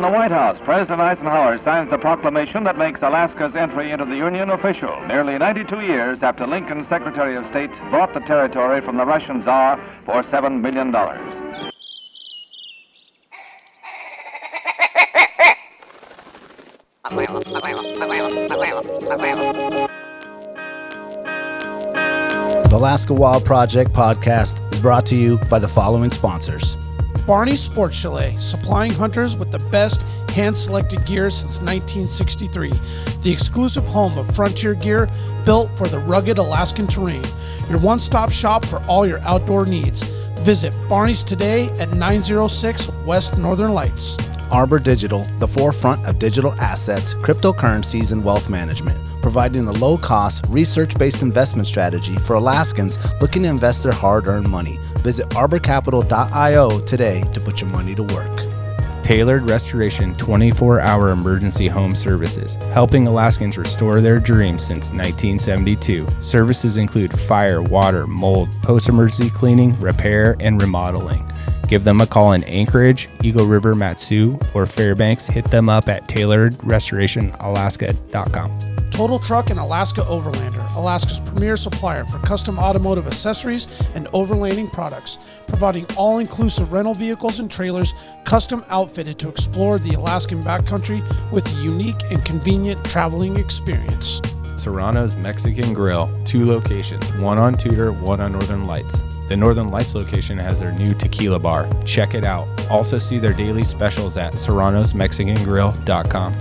the White House, President Eisenhower signs the proclamation that makes Alaska's entry into the Union official, nearly 92 years after Lincoln's Secretary of State bought the territory from the Russian Tsar for $7 million. The Alaska Wild Project podcast is brought to you by the following sponsors. Barney's Sports Chalet, supplying hunters with the best hand-selected gear since 1963. The exclusive home of frontier gear built for the rugged Alaskan terrain. Your one-stop shop for all your outdoor needs. Visit Barney's today at 906 West Northern Lights. Arbor Digital, the forefront of digital assets, cryptocurrencies, and wealth management, providing a low-cost, research-based investment strategy for Alaskans looking to invest their hard-earned money. Visit arborcapital.io today to put your money to work. Tailored Restoration 24-hour emergency home services, helping Alaskans restore their dreams since 1972. Services include fire, water, mold, post-emergency cleaning, repair, and remodeling. Give them a call in Anchorage, Eagle River, Matsu, or Fairbanks. Hit them up at tailoredrestorationalaska.com. Total Truck and Alaska Overlander, Alaska's premier supplier for custom automotive accessories and overlanding products, providing all-inclusive rental vehicles and trailers custom outfitted to explore the Alaskan backcountry with a unique and convenient traveling experience. Serrano's Mexican Grill, 2 locations, one on Tudor, one on Northern Lights. The Northern Lights location has their new tequila bar. Check it out. Also see their daily specials at serranosmexicangrill.com.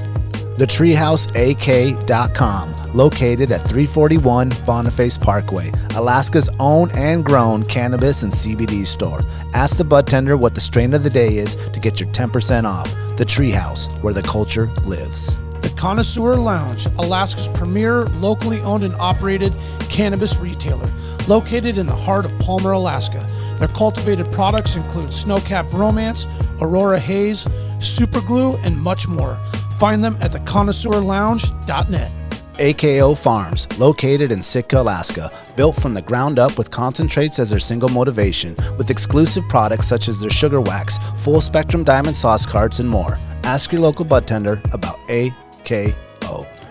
TheTreehouseAK.com, located at 341 Boniface Parkway, Alaska's own and grown cannabis and CBD store. Ask the bud tender what the strain of the day is to get your 10% off. The Treehouse, where the culture lives. The Connoisseur Lounge, Alaska's premier locally owned and operated cannabis retailer, located in the heart of Palmer, Alaska. Their cultivated products include Snowcap Romance, Aurora Haze, Super Glue, and much more. Find them at theconnoisseurlounge.net. AKO Farms, located in Sitka, Alaska, built from the ground up with concentrates as their single motivation, with exclusive products such as their sugar wax, full spectrum diamond sauce carts, and more. Ask your local bud tender about AKO.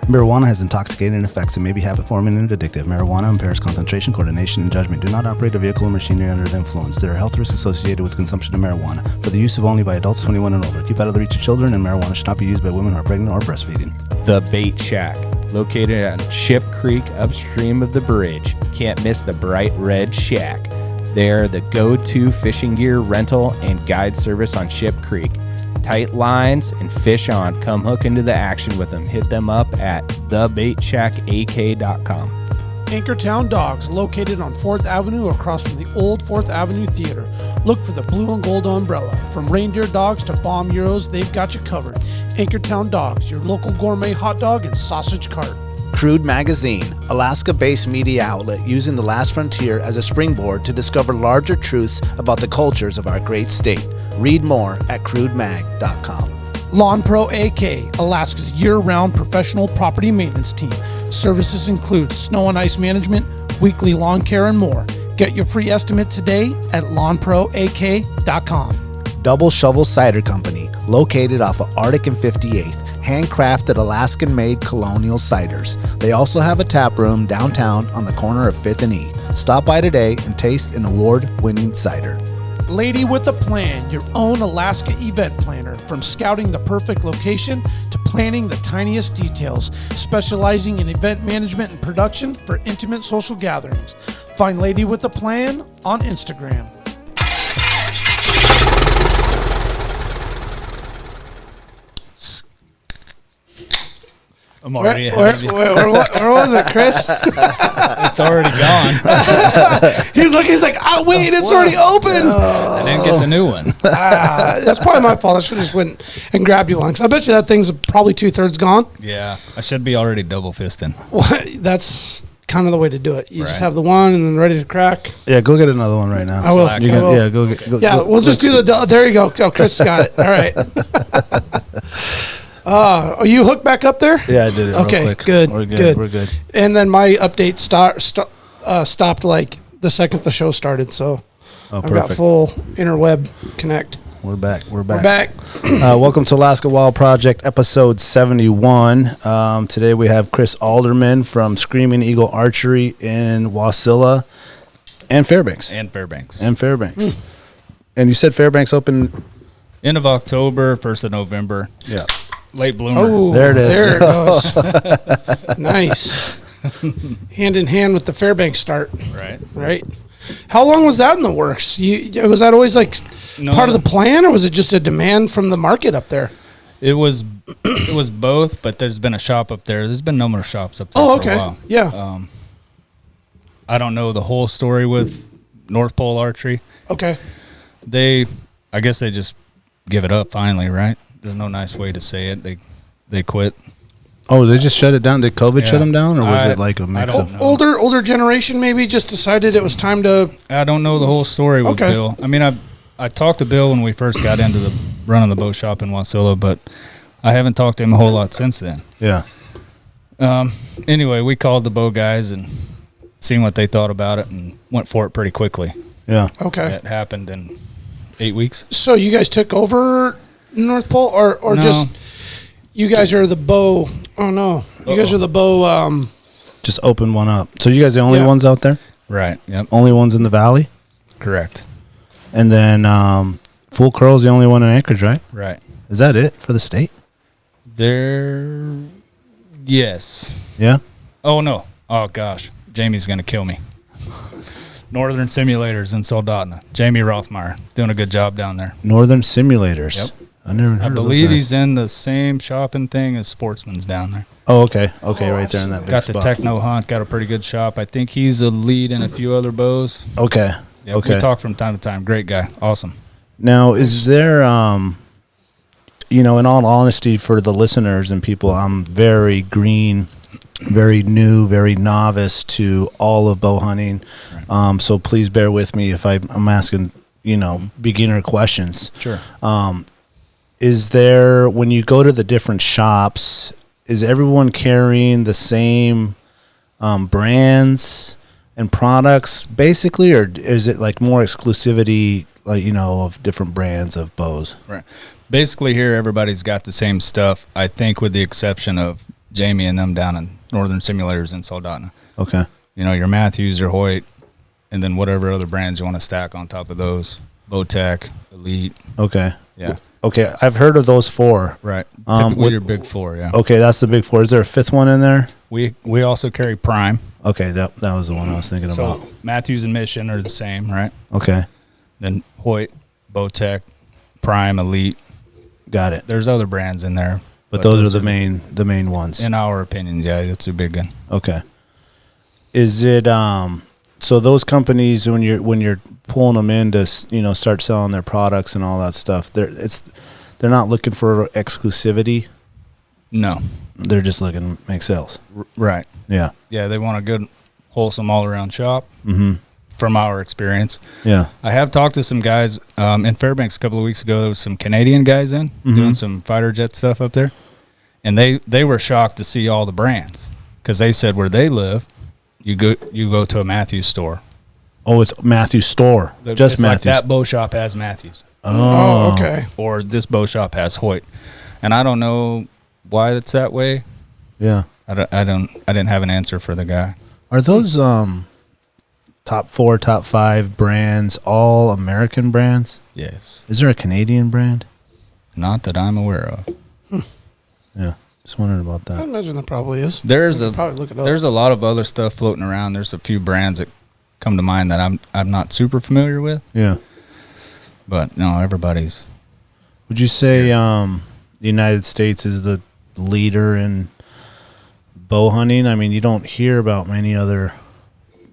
Marijuana has intoxicating effects and may be habit-forming and addictive. Marijuana impairs concentration, coordination, and judgment. Do not operate a vehicle or machinery under the influence. There are health risks associated with consumption of marijuana. For the use of only by adults 21 and over. Keep out of the reach of children, and marijuana should not be used by women who are pregnant or breastfeeding. The Bait Shack, located on Ship Creek upstream of the bridge. Can't miss the bright red shack. They're the go-to fishing gear rental and guide service on Ship Creek. Tight lines and fish on. Come hook into the action with them. Hit them up at thebaitshackak.com. Anchortown Dogs, located on 4th Avenue across from the old 4th Avenue Theater. Look for the blue and gold umbrella. From reindeer dogs to bomb euros, they've got you covered. Anchortown Dogs, your local gourmet hot dog and sausage cart. Crude Magazine, Alaska-based media outlet using the last frontier as a springboard to discover larger truths about the cultures of our great state. Read more at crudemag.com. Lawn Pro AK, Alaska's year-round professional property maintenance team. Services include snow and ice management, weekly lawn care, and more. Get your free estimate today at lawnproak.com. Double Shovel Cider Company, located off of Arctic and 58th. Handcrafted Alaskan-made colonial ciders. They also have a tap room downtown on the corner of 5th and E. Stop by today and taste an award-winning cider. Lady with a Plan, your own Alaska event planner. From scouting the perfect location to planning the tiniest details, specializing in event management and production for intimate social gatherings. Find Lady with a Plan on Instagram. I'm already where was it, Chris? It's already gone. He's like, oh, wait, it's already open. I didn't get the new one. That's probably my fault. I should have just went and grabbed you one. 'Cause I bet you that thing's probably 2/3 gone. Yeah, I should be already double fisting. Well, that's kind of the way to do it. You just have the one and then ready to crack. Yeah, go get another one right now. I will. Yeah, go get. We'll just do the. There you go. Oh, Chris got it. All right. Are you hooked back up there? Yeah, I did it. Okay, real quick. good. We're good. And then my update stopped like the second the show started, so I've got full interweb connect. We're back. We're back. Welcome to Alaska Wild Project, episode 71. Today we have Chris Alderman from Screaming Eagle Archery in Wasilla and Fairbanks. And Fairbanks. And you said Fairbanks open End of October, 1st of November. Yeah. Late bloomer. Oh, There it is. There it goes. Nice. Hand in hand with the Fairbanks start. Right. How long was that in the works? Was that always like part of the plan, or was it just a demand from the market up there? It was both, but there's been a shop up there. There's been no more shops up there for a while. Yeah. I don't know the whole story with North Pole Archery. Okay. I guess they just give it up finally, right? There's no nice way to say it. They quit. Oh, they just shut it down? Did COVID shut them down, or was it like a mix don't of... know. Older generation maybe just decided it was time to... I don't know the whole story with Bill. I mean, I talked to Bill when we first got into the running the bow shop in Wasilla, but I haven't talked to him a whole lot since then. Yeah. Anyway, we called the bow guys and seen what they thought about it and went for it pretty quickly. Yeah. Okay. It happened in 8 weeks. So you guys took over North Pole, or No. just... You guys are the bow... Oh, no. You guys are the bow... Just open one up. So you guys are the only ones out there? Right. Yep. Only ones in the valley? Correct. And then Full Curl's the only one in Anchorage, right? Right. Is that it for the state? Yes. Yeah? Oh, no. Oh, gosh. Jamie's going to kill me. Northern Simulators in Soldotna. Jamie Rothmeyer doing a good job down there. Northern Simulators. Yep. I never heard I of believe those guys. he's in the same shopping thing as Sportsman's down there. Oh, okay. Okay, right there in that big Got spot. the Techno Hunt, got a pretty good shop. I think he's a lead in a few other bows. Okay. Yeah, okay. we talk from time to time. Great guy. Awesome. Now, is there, in all honesty for the listeners and people, I'm very green, very new, very novice to all of bow hunting. Right. So please bear with me if I'm asking, beginner questions. Sure. Is there, when you go to the different shops, is everyone carrying the same brands and products basically, or is it like more exclusivity, of different brands of bows? Right. Basically here, everybody's got the same stuff, I think, with the exception of Jamie and them down in Northern Simulators in Soldotna. Okay. Your Matthews, your Hoyt, and then whatever other brands you want to stack on top of those. Bowtech, Elite. Okay. Yeah. Okay, I've heard of those four. Right. Typically your big four, yeah. Okay, that's the big four. Is there a fifth one in there? We also carry Prime. Okay, that was the one I was thinking about. So Matthews and Mission are the same, right? Okay. Then Hoyt, Bowtech, Prime, Elite. Got it. There's other brands in there. But those are the main ones. In our opinion, yeah, that's a big one. Okay. Is it so those companies when you're pulling them in to start selling their products and all that stuff, they're not looking for exclusivity? No. They're just looking to make sales. Right. Yeah. Yeah, they want a good, wholesome, all-around shop. Mm-hmm. From our experience. Yeah. I have talked to some guys in Fairbanks a couple of weeks ago. There was some Canadian guys in doing some fighter jet stuff up there. And they were shocked to see all the brands because they said where they live, you go to a Matthews store. Oh, it's Matthews store. Just it's Matthews. Like that bow shop has Matthews. Oh, okay. Or this bow shop has Hoyt. And I don't know why it's that way. Yeah. I didn't have an answer for the guy. Are those top 4, top 5 brands all American brands? Yes. Is there a Canadian brand? Not that I'm aware of. Yeah. Just wondering about I that. imagine there probably is. There's probably look it up. a lot of other stuff floating around. There's a few brands that come to mind that I'm not super familiar with. Yeah. But no, everybody's. Would you say the United States is the leader in bow hunting? I mean, you don't hear about many other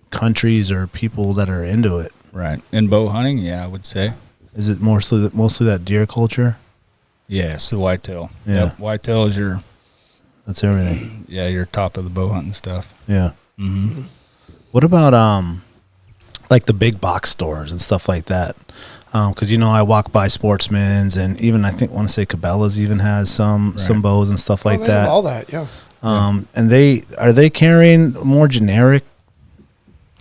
countries or people that are into it. Right. In bow hunting, yeah, I would say. Is it mostly that deer culture? Yes, the whitetail. Yeah. Yep, whitetail is That's everything. your top of the bow hunting stuff. Yeah. Mm-hmm. What about like the big box stores and stuff like that? Because I walk by Sportsman's, and even I want to say Cabela's even has some bows and stuff like they that. have all that, yeah. And they carrying more generic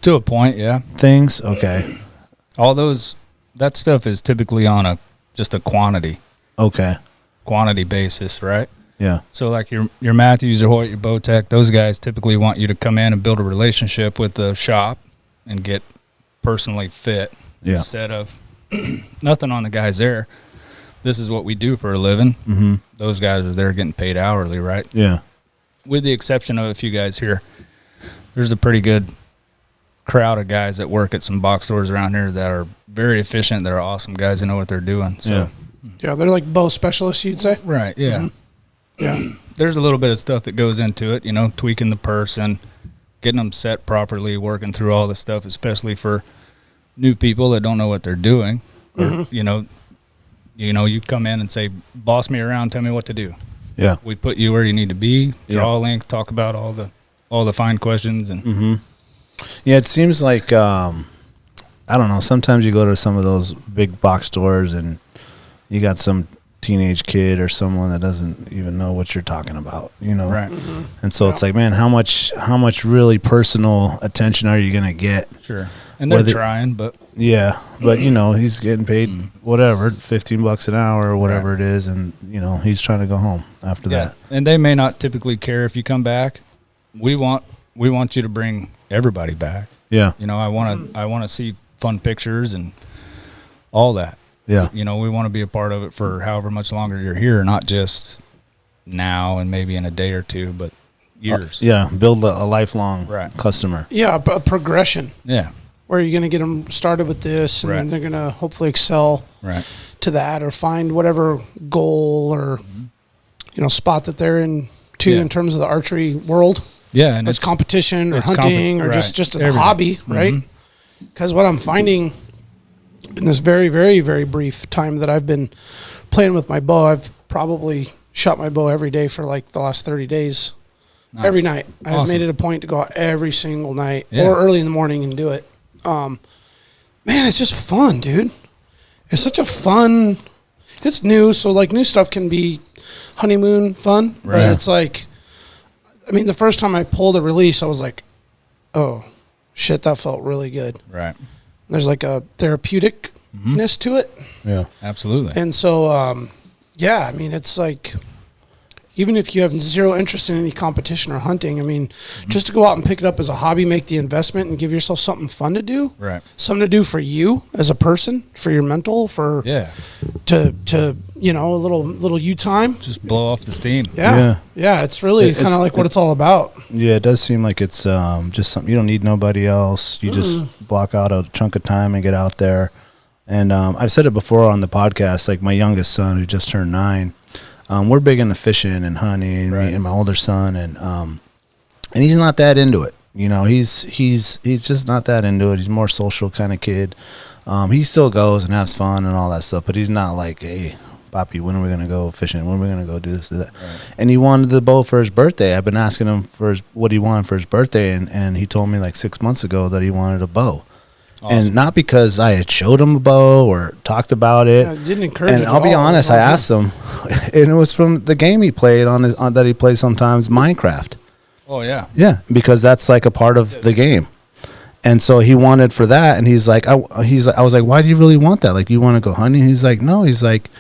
To a point, yeah. things? Okay. All that stuff is typically on a just a quantity basis, right? Yeah. So like your Matthews or Hoyt, your Bowtech, those guys typically want you to come in and build a relationship with the shop and get personally fit instead of nothing on the guys there. This is what we do for a living. Mm-hmm. Those guys are there getting paid hourly, right? Yeah. With the exception of a few guys here, there's a pretty good crowd of guys that work at some box stores around here that are very efficient. They're awesome guys that know what they're doing. So yeah, they're like bow specialists, you'd say. Right. Yeah. Mm-hmm. Yeah. There's a little bit of stuff that goes into it, tweaking the person, getting them set properly, working through all the stuff, especially for new people that don't know what they're doing. Mm-hmm. Or, you come in and say, boss me around, tell me what to do. Yeah. We put you where you need to be, draw a link, talk about all the fine questions. And Yeah, it seems like, I don't know, sometimes you go to some of those big box stores and you got some teenage kid or someone that doesn't even know what you're talking about, Right. Mm-hmm. And so it's like, man, how much really personal attention are you going to get? Sure. And they're trying, but yeah, but he's getting paid whatever, $15 an hour or whatever it is, and he's trying to go home after that. And they may not typically care if you come back. We want you to bring everybody back. Yeah. I want to see fun pictures and all that. Yeah. We want to be a part of it for however much longer you're here, not just now and maybe in a day or two, but years. Build a lifelong customer. Yeah, a progression. Yeah. Where you're going to get them started with this, and then they're going to hopefully excel to that, or find whatever goal or spot that they're in in terms of the archery world. Yeah, and it's competition or hunting or just a hobby, right? Because what I'm finding in this very, very, very brief time that I've been playing with my bow, I've probably shot my bow every day for like the last 30 days. Nice. Every night. Awesome. I've made it a point to go out every single night or early in the morning and do it. Man, it's just fun, dude. It's such a fun, it's new. So like new stuff can be honeymoon fun, but it's like, the first time I pulled a release, I was like, oh shit, that felt really good. Right. There's like a therapeuticness to it. Yeah, absolutely. And so, it's like, even if you have zero interest in any competition or hunting, just to go out and pick it up as a hobby, make the investment and give yourself something fun to do. Right. Something to do for you as a person, for your mental, to a little you time. Just blow off the steam. Yeah. It's really kind of like what it's all about. Yeah, it does seem like it's just something, you don't need nobody else. You just block out a chunk of time and get out there. And I've said it before on the podcast, like my youngest son who just turned 9, we're big into fishing and hunting, and my older son, and he's not that into it. He's just not that into it. He's more social kind of kid. He still goes and has fun and all that stuff, but he's not like, hey, Papi, when are we gonna go fishing? When are we gonna go do this, do that? Right. And he wanted the bow for his birthday. I've been asking him what he wanted for his birthday, and he told me like 6 months ago that he wanted a bow. Awesome. And not because I had showed him a bow or talked about it. Didn't encourage and I'll be honest, I asked him, and it was from the game he played on that he plays sometimes, Minecraft. Oh yeah, yeah, because that's like a part of the game. And so he wanted for that, and he's like, I was like, why do you really want that? Like, you want to go hunting? He's like, no. He's like,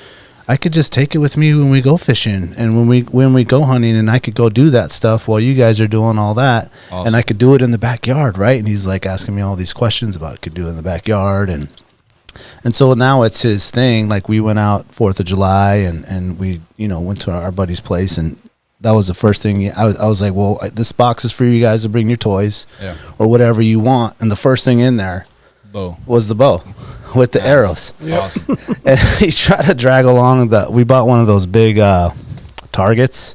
I could just take it with me when we go fishing and when we go hunting, and I could go do that stuff while you guys are doing all that. Awesome. And I could do it in the backyard, right? And he's like asking me all these questions about could do it in the backyard, and so now it's his thing. Like, we went out 4th of July and we went to our buddy's place, and that was the first thing. I was like, well, this box is for you guys to bring your toys or whatever you want, and the first thing in there was the bow with the arrows. Yep. Awesome. And he tried to drag along we bought one of those big targets,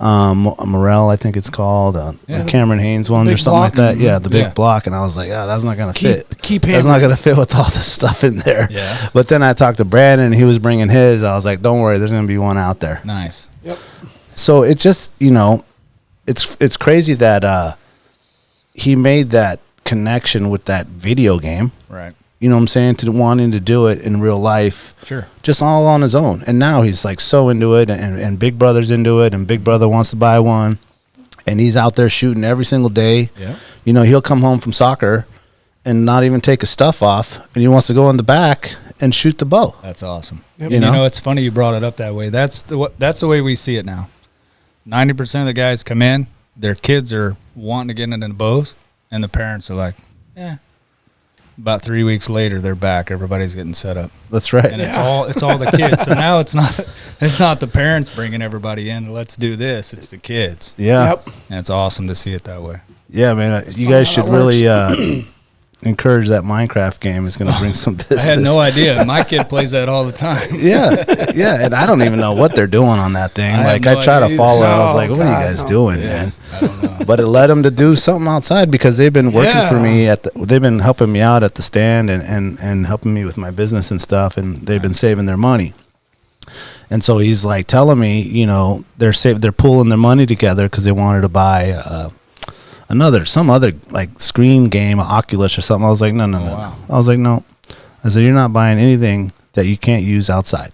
Morel, I think it's called, the Cameron Haynes one or something like that. Yeah, the big block. And I was like, that's not going to fit. That's not going to fit with all this stuff in there. Yeah. But then I talked to Brandon, and he was bringing his. I was like, don't worry, there's going to be one out there. Nice. Yep. So it just, it's crazy that he made that connection with that video game. Right. You know what I'm saying? To wanting to do it in real life. Sure. Just all on his own. And now he's like so into it, and Big Brother's into it, and Big Brother wants to buy one. And he's out there shooting every single day. Yeah. He'll come home from soccer and not even take his stuff off, and he wants to go in the back and shoot the bow. That's awesome. Yep. You know, it's funny you brought it up that way. That's the way we see it now. 90% of the guys come in, their kids are wanting to get into the bows, and the parents are like, "Yeah." About 3 weeks later, they're back. Everybody's getting set up. That's right. And it's all the kids. So now it's not the parents bringing everybody in. Let's do this. It's the kids. Yeah. Yep. And it's awesome to see it that way. Yeah, man. You guys should really encourage that Minecraft game. Is going to bring some business. I had no idea. My kid plays that all the time. Yeah, and I don't even know what they're doing on that thing. I try to follow it. I was like, what are you guys doing, man? I don't know. But it led them to do something outside because they've been working for me they've been helping me out at the stand and helping me with my business and stuff, and they've been saving their money. And so he's like telling me, you know, they're pulling their money together because they wanted to buy some other like screen game, Oculus or something. I was like, no. Wow. I was like, no. I said, you're not buying anything that you can't use outside.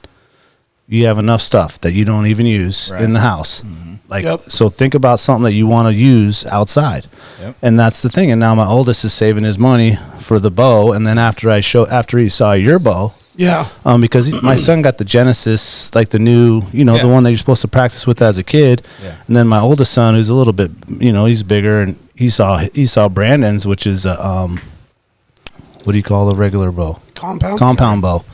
You have enough stuff that you don't even use in the house. Mm-hmm. So think about something that you want to use outside. Yep. And that's the thing. And now my oldest is saving his money for the bow. And then after he saw your bow, because my son got the Genesis, like the new, the one that you're supposed to practice with as a kid. Yeah. And then my oldest son, who's a little bit, he's bigger, and he saw Brandon's, which is what do you call a regular bow? Compound bow.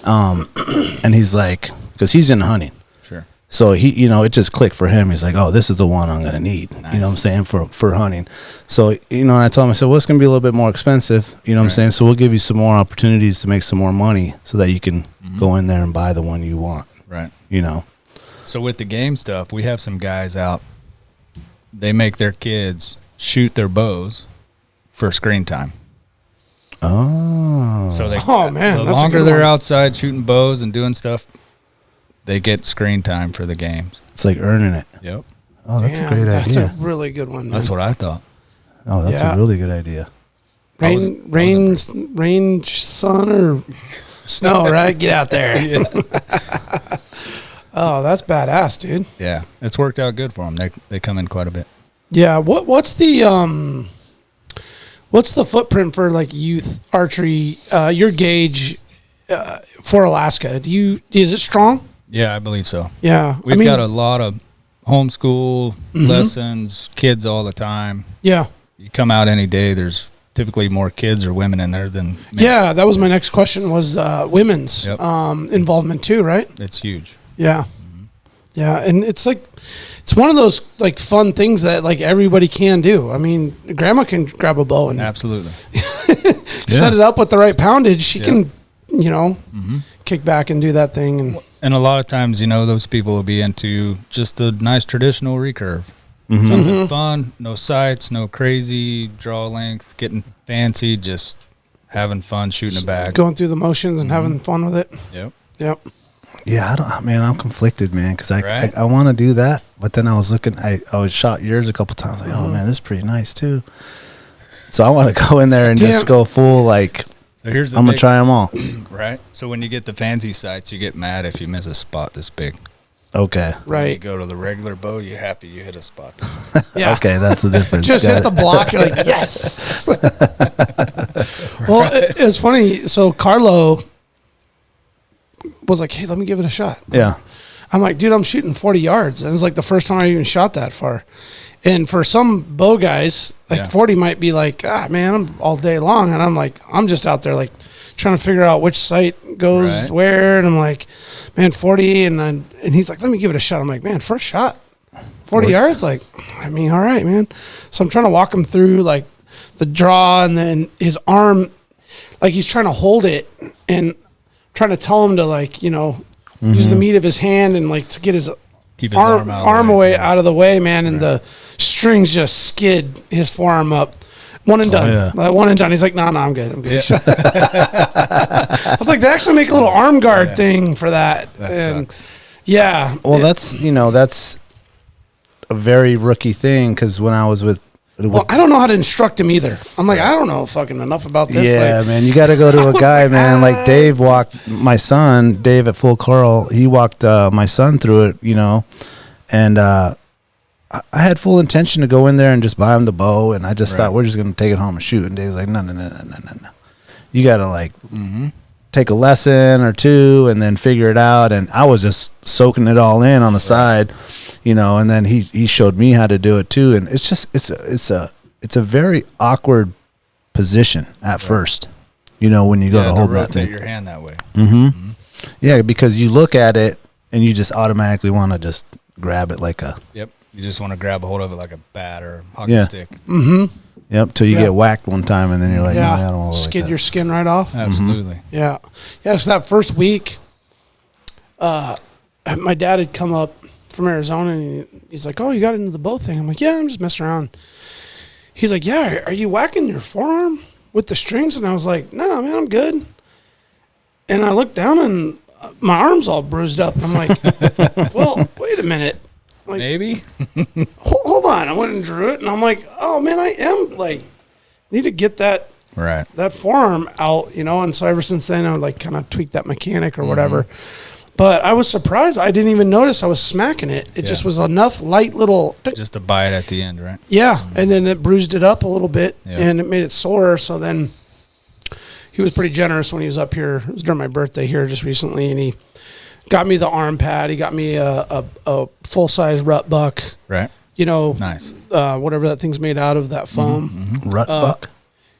And he's like, because he's in hunting. Sure. So he, it just clicked for him. He's like, oh, this is the one I'm going to need. Nice. You know what I'm saying, for hunting. So, and I told him, I said, well, it's going to be a little bit more expensive. You know what I'm saying? So we'll give you some more opportunities to make some more money so that you can go in there and buy the one you want. Right. So with the game stuff, we have some guys out. They make their kids shoot their bows for screen time. Oh. So man, the longer they're outside shooting bows and doing stuff, they get screen time for the games. It's like earning it. Yep. Oh, that's a great idea. That's a really good one, man. That's what I thought. Oh, that's a really good idea. Range, sun, or snow, right? Get out there. Oh, that's badass, dude. Yeah, it's worked out good for them. They come in quite a bit. Yeah. What's the footprint for like youth archery? Your gauge for Alaska? Is it strong? Yeah, I believe so. Yeah, we've got a lot of homeschool lessons, kids all the time. Yeah, you come out any day, there's typically more kids or women in there than men. Yeah, that was my next question, was women's involvement too, right? It's huge. Yeah. Yeah, and it's one of those like fun things that like everybody can do. I mean, grandma can grab a bow and absolutely set it up with the right poundage. She can, kick back and do that thing. And a lot of times, those people will be into just a nice traditional recurve. Something fun, no sights, no crazy draw length, getting fancy, just having fun shooting a bag, going through the motions and having fun with it. Yep. Yeah, I'm conflicted, man, because I want to do that, but then I was looking, I was shot yours a couple times, like, oh man, this is pretty nice too. So I want to go in there and just go full, like, so here's I'm gonna try them all. Right. So when you get the fancy sights, you get mad if you miss a spot this big. Okay. Right. When you go to the regular bow, you're happy you hit a spot. Yeah. Okay, that's the difference. Just hit the block, you're like, yes. Well, it was funny. So Carlo was like, hey, let me give it a shot. Yeah. I'm like, dude, I'm shooting 40 yards. And it's like the first time I even shot that far. And for some bow guys, 40 might be like, man, I'm all day long. And I'm like, I'm just out there like trying to figure out which sight goes where. And I'm like, man, 40. And he's like, let me give it a shot. I'm like, man, first shot, 40 yards? Like, I mean, all right, man. So I'm trying to walk him through like the draw, and then his arm, like he's trying to hold it and trying to tell him to like, use the meat of his hand and like to get his arm away out of the way, man. And the strings just skid his forearm up. One and done. One and done. He's like, no, I'm good. Yeah. I was like, they actually make a little arm guard thing for that. That sucks. Yeah. Well, that's a very rookie thing, because when I was with I don't know how to instruct him either. I'm like, I don't know fucking enough about this. Yeah, like, man, you got to go to a guy, man. Like Dave walked my son, Dave at Full Carl. He walked my son through it, and I had full intention to go in there and just buy him the bow, and I just thought we're just gonna take it home and shoot. And Dave's like, no. You got to like take a lesson or two and then figure it out. And I was just soaking it all in on the side, and then he showed me how to do it too. And it's just, it's a very awkward position at first, when you go to hold that thing. Your hand that way. Mm-hmm. Yeah, because you look at it and you just automatically want to just grab it like a. Yep. You just want to grab a hold of it like a bat or a hockey stick. Mm-hmm. Yep, till you get whacked one time, and then you're like, no, I don't want to skid your skin right off. Absolutely. Mm-hmm. Yeah. Yeah, so that first week, my dad had come up from Arizona, and he's like, oh, you got into the bow thing? I'm like, yeah, I'm just messing around. He's like, yeah, are you whacking your forearm with the strings? And I was like, no, man, I'm good. And I looked down, and my arm's all bruised up. And I'm like, well, wait a minute. Like, maybe. hold on. I went and drew it, and I'm like, oh man, I am need to get that forearm out, And so ever since then, I would kind of tweak that mechanic or whatever. But I was surprised. I didn't even notice I was smacking it. It just was enough light little. Just to bite at the end, right? Yeah, and then it bruised it up a little bit, and it made it sore. So then he was pretty generous when he was up here. It was during my birthday here just recently, and he got me the arm pad. He got me a full-size rut buck. Right. Nice. Whatever that thing's made out of, that foam. Mm-hmm. Rut buck?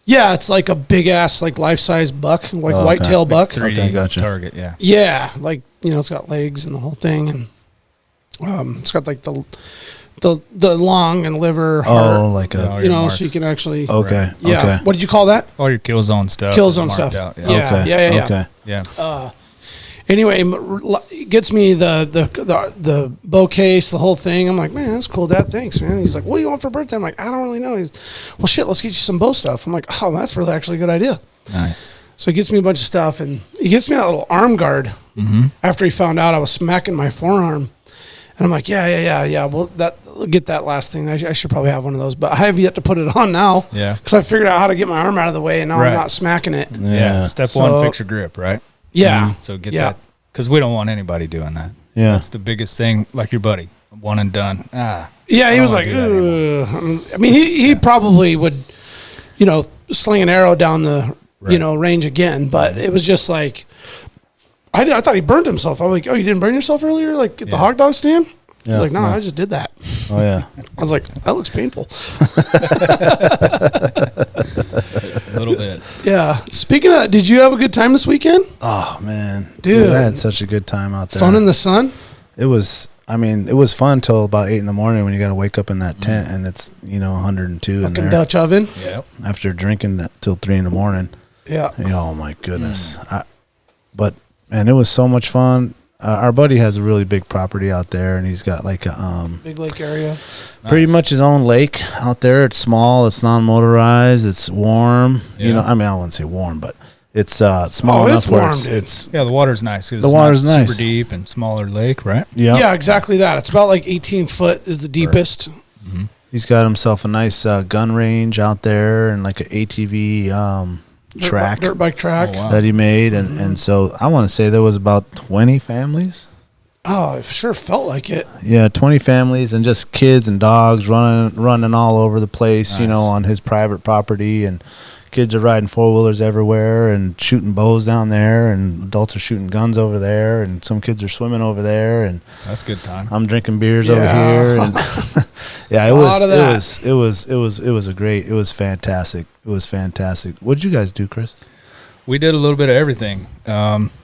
Yeah, it's like a big-ass, life-size buck, whitetail buck. 3D gotcha. target, yeah. Yeah, it's got legs and the whole thing. And it's got, the lung and liver, heart. So you can actually. Okay. Right. Yeah. Okay. What did you call that? All your kill zone stuff. Kill zone stuff. Out, yeah. Okay. Yeah. Yeah. Anyway, gets me the bow case, the whole thing. I'm like, man, that's cool, Dad. Thanks, man. He's like, what do you want for birthday? I'm like, I don't really know. He's, well, shit, let's get you some bow stuff. I'm like, oh, that's really actually a good idea. Nice. So he gets me a bunch of stuff, and he gets me that little arm guard after he found out I was smacking my forearm. And I'm like, yeah. Well, get that last thing. I should probably have one of those, but I have yet to put it on now. Yeah. Because I figured out how to get my arm out of the way, and now I'm not smacking it. Yeah. Step one, fix your grip, right? Yeah. So get that, because we don't want anybody doing that. Yeah. That's the biggest thing, like your buddy, one and done. Yeah, he was like, I mean, he probably would, sling an arrow down the, range again, but it was just like, I thought he burned himself. I was like, oh, you didn't burn yourself earlier? At the hot dog stand? Yeah. He's like, no, I just did that. Oh, yeah. I was like, that looks painful. A little bit. Yeah. Speaking of that, did you have a good time this weekend? Oh, man. Dude. I had such a good time out there. Fun in the sun? It was fun till about 8 in the morning when you got to wake up in that tent and it's, 102 Fucking in there. Dutch oven? Yep. After drinking that till 3 in the morning. Yeah. Oh, my goodness. And it was so much fun. Our buddy has a really big property out there, and he's got a big lake area. Pretty much his own lake out there. It's small. It's non-motorized. It's warm. Yeah. I wouldn't say warm, but it's small enough where it's the water's nice. The water's nice. Super deep and smaller lake, right? Yeah. Yeah, exactly that. It's about 18 foot is the deepest. Right. Mm-hmm. He's got himself a nice gun range out there and an ATV dirt bike track that he made, and so I want to say there was about 20 families. Oh, it sure felt like it. Yeah, 20 families and just kids and dogs running all over the place. Nice. On his private property, and kids are riding 4-wheelers everywhere and shooting bows down there, and adults are shooting guns over there, and some kids are swimming over there, and that's a good time. I'm drinking beers over here, and yeah, it was fantastic. It was fantastic. What did you guys do, Chris? We did a little bit of everything.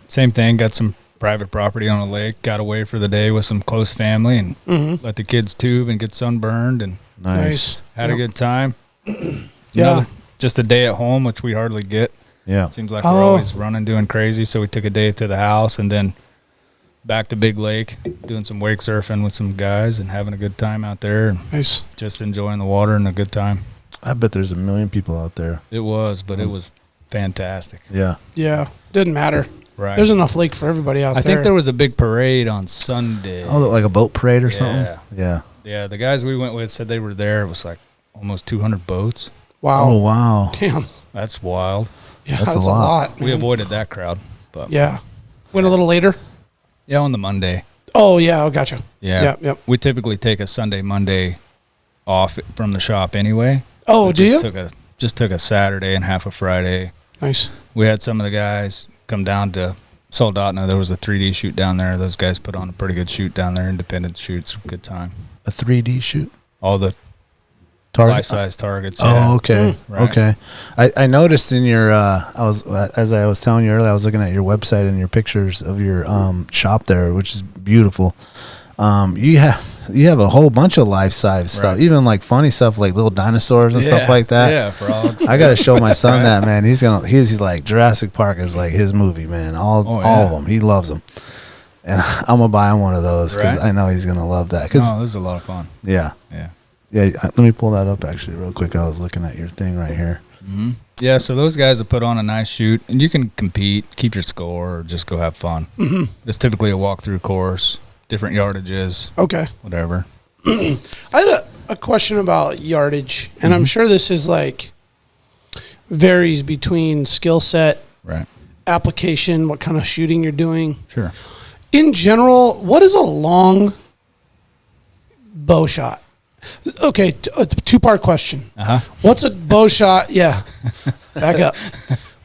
Same thing. Got some private property on a lake. Got away for the day with some close family, and let the kids tube and get sunburned, and nice. Had a good time. Yeah. Just a day at home, which we hardly get. Yeah. Seems like we're always running, doing crazy. So we took a day to the house and then back to Big Lake, doing some wake surfing with some guys and having a good time out there. And nice. Just enjoying the water and a good time. I bet there's 1 million people out there. It was, but it was fantastic. Yeah. Yeah. Didn't matter. Right. There's enough lake for everybody out there. I think there was a big parade on Sunday. Oh, like a boat parade or something? Yeah. Yeah. The guys we went with said they were there. It was almost 200 boats. Wow. Oh, wow. Damn. That's wild. Yeah, that's a lot. We avoided that crowd. But yeah. Went a little later? Yeah, on the Monday. Oh, yeah. Oh, gotcha. Yeah. Yep. We typically take a Sunday, Monday off from the shop anyway. Oh, do you? Just took a Saturday and half a Friday. Nice. We had some of the guys come down to Soldotna. There was a 3D shoot down there. Those guys put on a pretty good shoot down there. Independent shoots, good time. A 3D shoot? All the life-size targets. Oh, okay. Right. Okay. I noticed in your as I was telling you earlier, I was looking at your website and your pictures of your shop there, which is beautiful. You have a whole bunch of life-size stuff, even like funny stuff like little dinosaurs and stuff like that. Yeah, frogs. I got to show my son that, man. He's like Jurassic Park is like his movie, man. All of them. He loves them. And I'm going to buy him one of those because I know he's going to love that. This is a lot of fun. Yeah. Yeah. Yeah, let me pull that up actually real quick. I was looking at your thing right here. Mm-hmm. Yeah, so those guys will put on a nice shoot, and you can compete, keep your score, or just go have fun. Mm-hmm. It's typically a walkthrough course, different yardages. Okay. Whatever. I had a question about yardage, and I'm sure this is like varies between skill set, right, application, what kind of shooting you're doing. Sure. In general, what is a long bow shot? Okay, a two-part question. What's a bow shot? Yeah, back up.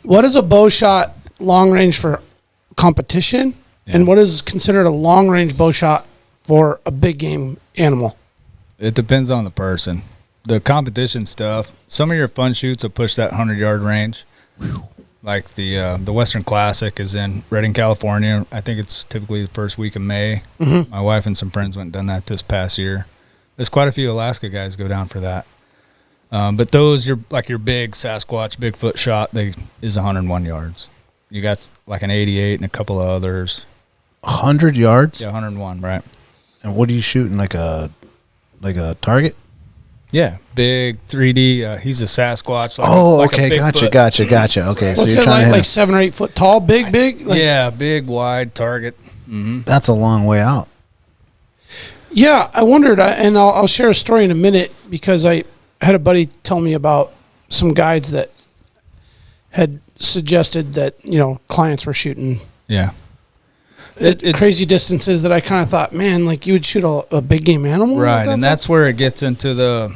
What is a bow shot long range for competition, and what is considered a long range bow shot for a big game animal? It depends on the person. The competition stuff, some of your fun shoots will push that 100-yard range. Like the Western Classic is in Redding, California. I think it's typically the first week of May. Mm-hmm. My wife and some friends went and done that this past year. There's quite a few Alaska guys go down for that. But those, your big Sasquatch, Bigfoot shot, is 101 yards. You got like an 88 and a couple of others. 100 yards? Yeah, 101, right. And what are you shooting, like a target? Yeah, big 3D. He's a Sasquatch. Okay, gotcha. Okay, so you're trying to like 7 or 8 foot tall, big? Like, yeah, big, wide target. Mm-hmm. That's a long way out. Yeah, I wondered, and I'll share a story in a minute because I had a buddy tell me about some guides that had suggested that, clients were shooting crazy distances that I kind of thought, man, like you would shoot a big game animal? Right, and that's where it gets into the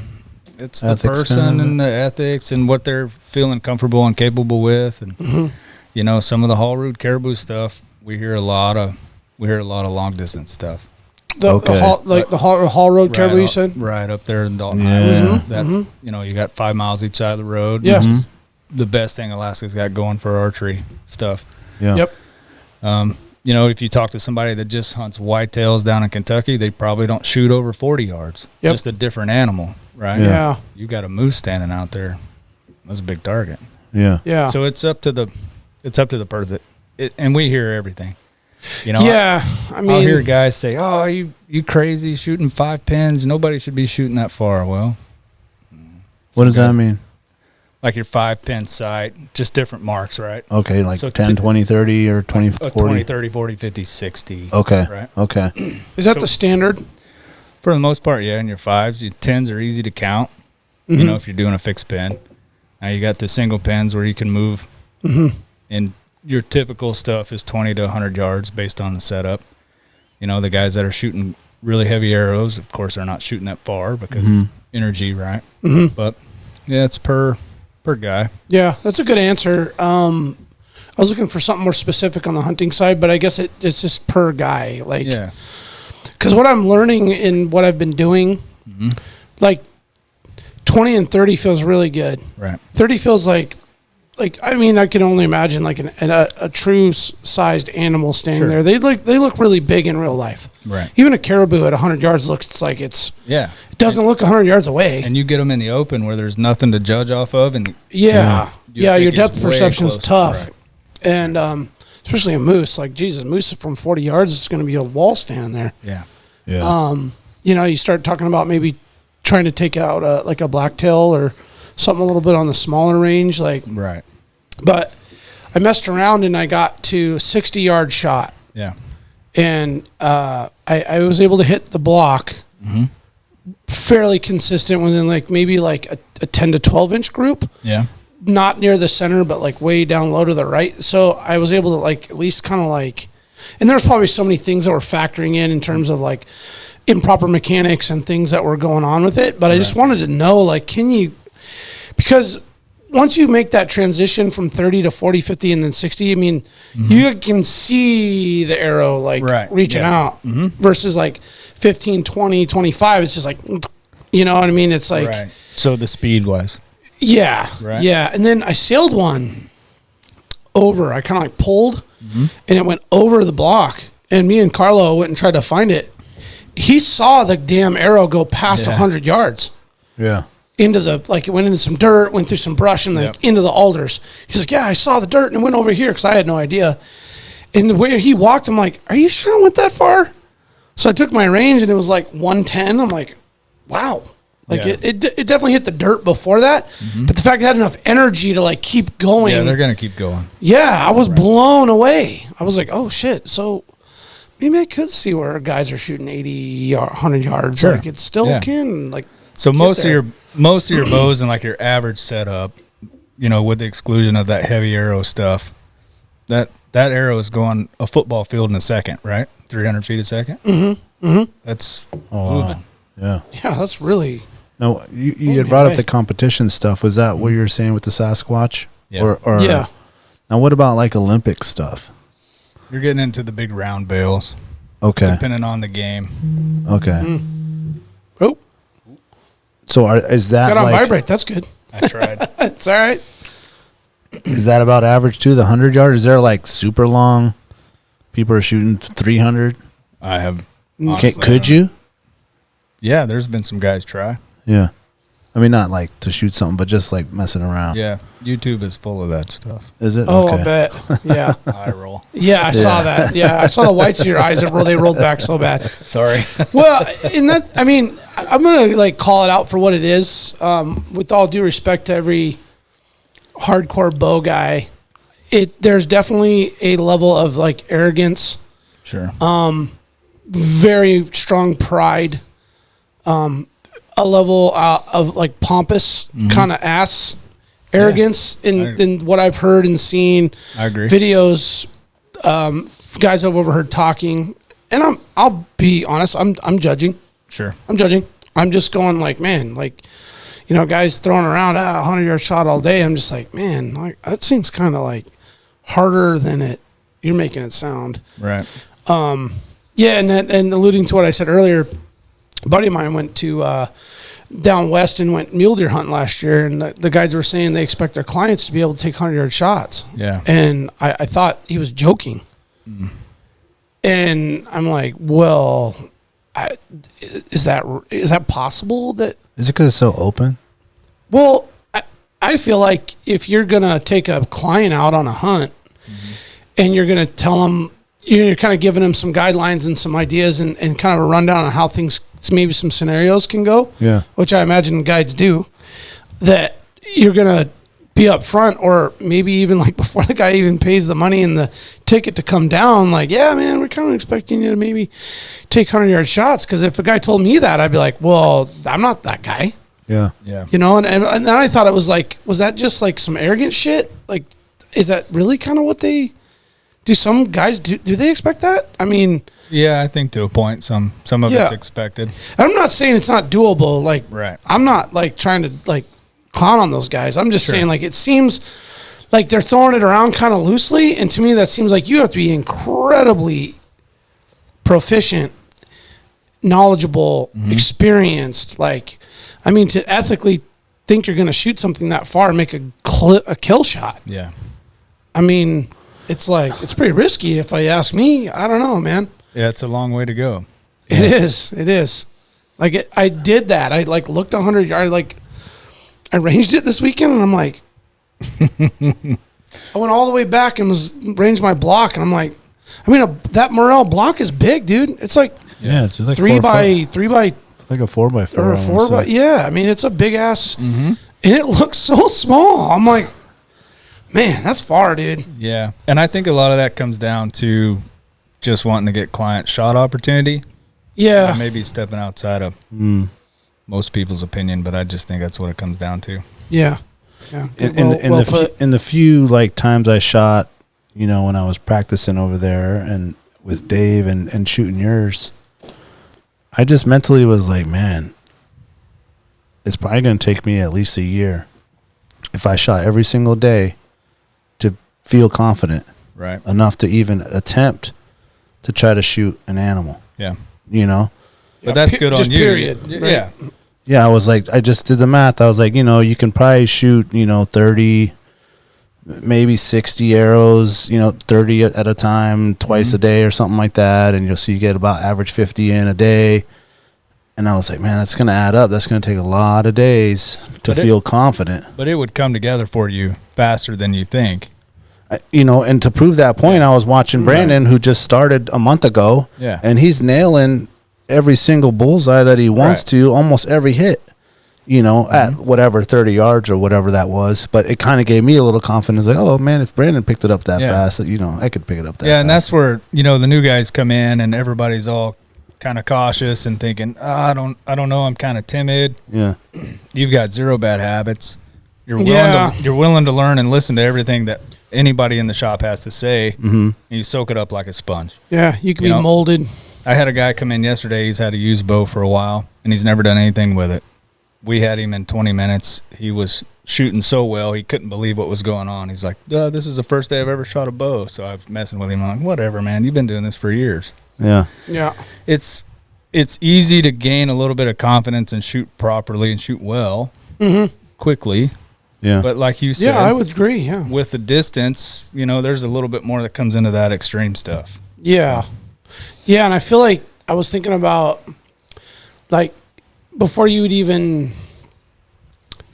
person and the ethics and what they're feeling comfortable and capable with. And, some of the Hall Road caribou stuff, we hear a lot of long distance stuff. The Hall Road caribou, you said? Right, up there in Dalton Highway. You got 5 miles each side of the road. Yeah. Which is the best thing Alaska's got going for archery stuff. Yeah. Yep. If you talk to somebody that just hunts whitetails down in Kentucky, they probably don't shoot over 40 yards. Yep. Just a different animal, right? Yeah. You got a moose standing out there. That's a big target. Yeah. Yeah. So it's up to the person. And we hear everything. I mean, I'll hear guys say, "Oh, you crazy shooting 5 pins? Nobody should be shooting that far." Well, what does that mean? Like your 5-pin sight, just different marks, right? Okay, like so 10, 20, 30, or 20, 40? 20, 30, 40, 50, 60. Okay, right? Okay. Is that the standard? For the most part, yeah. In your 5s, your 10s are easy to count, if you're doing a fixed pin. Now you got the single pins where you can move, and your typical stuff is 20 to 100 yards based on the setup. The guys that are shooting really heavy arrows, of course, are not shooting that far because energy, right? Mm-hmm. But, yeah, it's per guy. Yeah, that's a good answer. I was looking for something more specific on the hunting side, but I guess it's just per guy. Like, yeah. Because what I'm learning in what I've been doing, like 20 and 30 feels really good. Right. 30 feels like I mean, I can only imagine like a true sized animal standing there. They look really big in real life. Right. Even a caribou at 100 yards looks like it doesn't look 100 yards away. And you get them in the open where there's nothing to judge off of, and your depth perception is tough, right. And especially a moose. Like Jesus, moose from 40 yards is going to be a wall stand there. Yeah. You start talking about maybe trying to take out like a blacktail or something a little bit on the smaller range, like right. But I messed around and I got to 60-yard shot. Yeah. And I was able to hit the block fairly consistent within maybe a 10 to 12-inch group. Yeah. Not near the center, but way down low to the right. So I was able to at least kind of and there's probably so many things that were factoring in terms of improper mechanics and things that were going on with it. But I just wanted to know, can you, because once you make that transition from 30 to 40, 50, and then 60, I mean, you can see the arrow like reaching out versus like 15, 20, 25. It's just like, you know what I mean? It's like, So the speed wise. Yeah. Right. Yeah. And then I sailed one over. I kind of like pulled and it went over the block. And me and Carlo went and tried to find it. He saw the damn arrow go past 100 yards. Yeah. Into the, like, it went into some dirt, went through some brush, and like into the alders. He's like, yeah, I saw the dirt and it went over here because I had no idea. And the way he walked, I'm like, are you sure it went that far? So I took my range and it was like 110. I'm like, wow. Like it definitely hit the dirt before that, but the fact it had enough energy to like keep going. Yeah, they're going to keep going. Yeah, I was blown away. I was like, oh shit. So maybe I could see where guys are shooting 80, 100 yards. Sure. Like it still can like. So most of your bows and like your average setup, you know, with the exclusion of that heavy arrow stuff, that arrow is going a football field in a second, right? 300 feet a second. That's moving. Yeah. Yeah, that's really. No, you had brought up the competition stuff. Was that what you were saying with the Sasquatch? Yeah. Or yeah. Now, what about like Olympic stuff? You're getting into the big round bales. Okay. Depending on the game. Okay. Oh. So is that Got on like, vibrate. That's good. I tried. It's all right. Is that about average too? The 100 yard? Is there like super long? People are shooting 300. I have. Okay, could you? Yeah, there's been some guys try. Yeah. I mean, not like to shoot something, but just like messing around. Yeah, YouTube is full of that stuff. Is it? Oh, okay. I bet. Yeah. Eye roll. Yeah, I saw that. Yeah, I saw the whites of your eyes. They rolled back so bad. Sorry. Well, in that, I mean, I'm gonna like call it out for what it is. With all due respect to every hardcore bow guy, there's definitely a level of like arrogance. Sure. Very strong pride. A level of like pompous kind of ass arrogance in what I've heard and seen. I agree. Videos, guys I've overheard talking, and I'll be honest. I'm judging. Sure. I'm judging. I'm just going like, man, like, you know, guys throwing around a 100-yard shot all day. I'm just like, man, like that seems kind of like harder than you're making it sound. Right. Yeah, and alluding to what I said earlier. A buddy of mine went to down west and went mule deer hunting last year, and the guys were saying they expect their clients to be able to take 100-yard shots. Yeah. And I thought he was joking. And I'm like, well, is that possible? Is it because it's so open? Well, I feel like if you're going to take a client out on a hunt and you're going to tell them, you're kind of giving them some guidelines and some ideas and kind of a rundown on how things, maybe some scenarios can go, which I imagine guides do, that you're going to be up front, or maybe even like before the guy even pays the money and the ticket to come down, like, yeah, man, we're kind of expecting you to maybe take 100-yard shots. Because if a guy told me that, I'd be like, well, I'm not that guy. Yeah. You know, and then I thought it was like, was that just like some arrogant shit? Like, is that really kind of what they do? Some guys do they expect that? I mean, yeah, I think to a point, some of it's expected. I'm not saying it's not doable. Like, right. I'm not like trying to like clown on those guys. I'm just saying, like, it seems like they're throwing it around kind of loosely, and to me, that seems like you have to be incredibly proficient, knowledgeable, experienced. Like, I mean, to ethically think you're going to shoot something that far and make a kill shot. Yeah. I mean, it's like, it's pretty risky if I ask me. I don't know, man. Yeah, it's a long way to go. It is. Like, I did that. I like looked 100 yards, like I ranged it this weekend, and I'm like, I went all the way back and ranged my block, and I'm like, I mean, that Morel block is big, dude. It's like, it's like 3 by like a 4x4 or a 4 by, yeah. I mean, it's a big ass, and it looks so small. I'm like, man, that's far, dude. Yeah, and I think a lot of that comes down to just wanting to get client shot opportunity. Yeah, maybe stepping outside of most people's opinion, but I just think that's what it comes down to. Yeah. In the few like times I shot, you know, when I was practicing over there and with Dave and shooting yours, I just mentally was like, man, it's probably going to take me at least a year if I shot every single day to feel confident Right. enough to even attempt to try to shoot an animal. Yeah. You know? But that's good on just you. period, Yeah. right? Yeah. Yeah, I was like, I just did the math. I was like, you can probably shoot, 30, maybe 60 arrows, 30 at a time, twice a day or something like that. And so you get about average 50 in a day. And I was like, man, that's going to add up. That's going to take a lot of days to feel confident. But it would come together for you faster than you think. And to prove that point, I was watching Brandon, who just started a month ago. Yeah. And he's nailing every single bullseye that he wants to, almost every hit, at whatever 30 yards or whatever that was. But it kind of gave me a little confidence, like, oh man, if Brandon picked it up that fast, I could pick it up that fast. Yeah, and that's where the new guys come in, and everybody's all kind of cautious and thinking, I don't know, I'm kind of timid. Yeah, you've got zero bad habits. You're willing to learn and listen to everything that anybody in the shop has to say, and you soak it up like a sponge. Yeah, you can be molded. I had a guy come in yesterday. He's had a used bow for a while, and he's never done anything with it. We had him in 20 minutes. He was shooting so well, he couldn't believe what was going on. He's like, this is the first day I've ever shot a bow. So I was messing with him. I'm like, whatever, man. You've been doing this for years. Yeah. Yeah. It's easy to gain a little bit of confidence and shoot properly and shoot well quickly. Yeah. But like you said, yeah, I would agree. Yeah. with the distance, there's a little bit more that comes into that extreme stuff. Yeah. So. Yeah, and I feel like I was thinking about, like, before you would even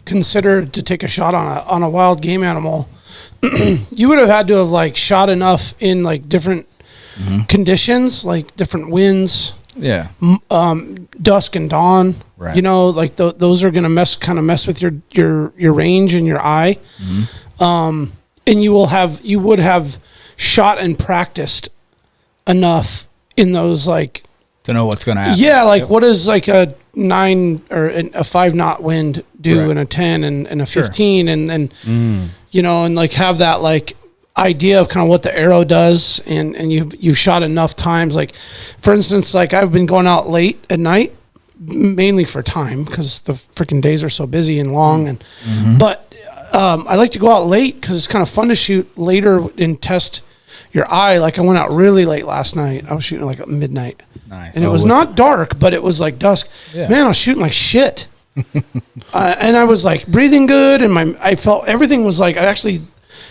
consider to take a shot on a wild game animal, you would have had to have, like, shot enough in, like, different conditions, like different winds. Yeah. Dusk and dawn. Right. Like those are going to kind of mess with your range and your eye. And you would have shot and practiced enough in those, like, to know what's going to happen. Yeah, like what does like a 9 or a 5 knot wind do in a 10 and a 15 and and like have that like idea of kind of what the arrow does and you've shot enough times. Like, for instance, like I've been going out late at night mainly for time because the freaking days are so busy and long but I like to go out late because it's kind of fun to shoot later and test your eye. Like I went out really late last night. I was shooting like at midnight. Nice. And it was not dark, but it was like dusk. Yeah. Man, I was shooting like shit. And I was like breathing good, and I felt everything was like, I actually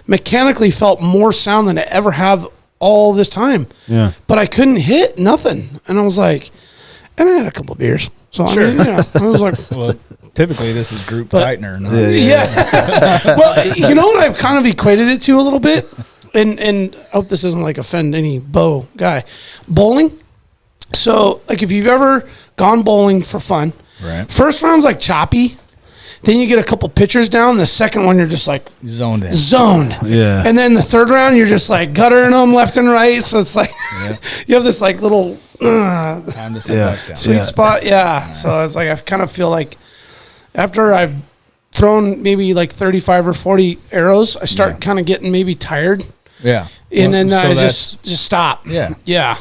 mechanically felt more sound than I ever have all this time. Yeah. But I couldn't hit nothing. And I was like, and I had a couple of beers. So I mean, I was like, well, typically this is group tightener. Yeah. Well, you know what I've kind of equated it to a little bit? And I hope this doesn't like offend any bow guy. Bowling. So like if you've ever gone bowling for fun, right? First round's like choppy. Then you get a couple pitchers down. The second one, you're just like zoned in. Yeah. And then the third round, you're just like guttering them left and right. So it's like you have this like little time to sit back down. Sweet spot. Yeah. Nice. So it's like I kind of feel like after I've thrown maybe like 35 or 40 arrows, I start kind of getting maybe tired. Yeah. And then I just stop. Yeah. Yeah.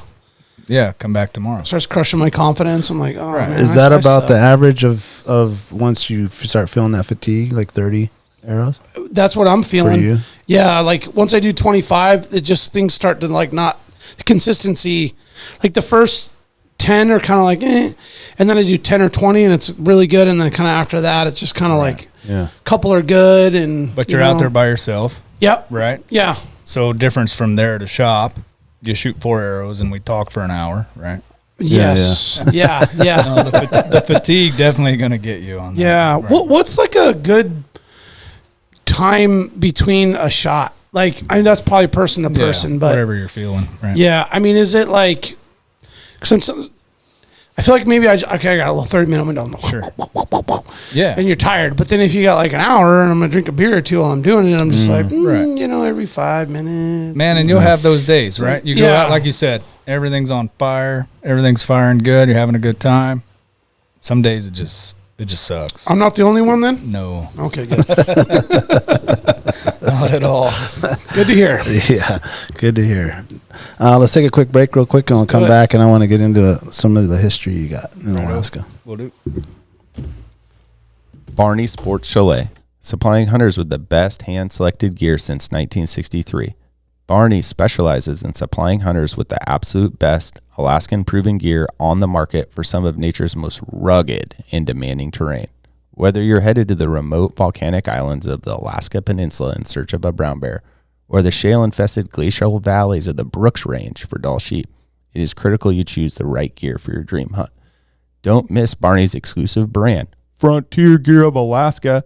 Yeah, come back tomorrow. Starts crushing my confidence. I'm like, oh, man, is that about the average of once you start feeling that fatigue, like 30 arrows? That's what I'm feeling. For you? Yeah, like once I do 25, it just things start to like not the consistency. Like the first 10 are kind of like, and then I do 10 or 20, and it's really good. And then kind of after that, it's just kind of like, a couple are good, but you're out there by yourself. Yep. Right. Yeah. So difference from there to shop. You shoot 4 arrows and we talk for an hour, right? Yes. Yeah. No, the fatigue definitely going to get you on that. Yeah. Right. What's like a good time between a shot? Like, I mean, that's probably person to person, but whatever you're feeling, right? Yeah. I mean, is it like, sometimes I feel like maybe I got a little 30-minute window. Sure. Yeah. And you're tired. But then if you got like an hour and I'm going to drink a beer or two while I'm doing it, I'm just like, every 5 minutes. Man, and you'll have those days, right? You go out, like you said, everything's on fire. Everything's firing good. You're having a good time. Some days it just sucks. I'm not the only one then? No. Okay, good. Not at all. Good to hear. Yeah, good to hear. Let's take a quick break real quick, and we'll come back, and I want to get into some of the history you got in Alaska. We'll do. Barney Sports Chalet, supplying hunters with the best hand-selected gear since 1963. Barney specializes in supplying hunters with the absolute best Alaskan-proven gear on the market for some of nature's most rugged and demanding terrain. Whether you're headed to the remote volcanic islands of the Alaska Peninsula in search of a brown bear, or the shale-infested glacial valleys of the Brooks Range for Dall sheep, it is critical you choose the right gear for your dream hunt. Don't miss Barney's exclusive brand, Frontier Gear of Alaska,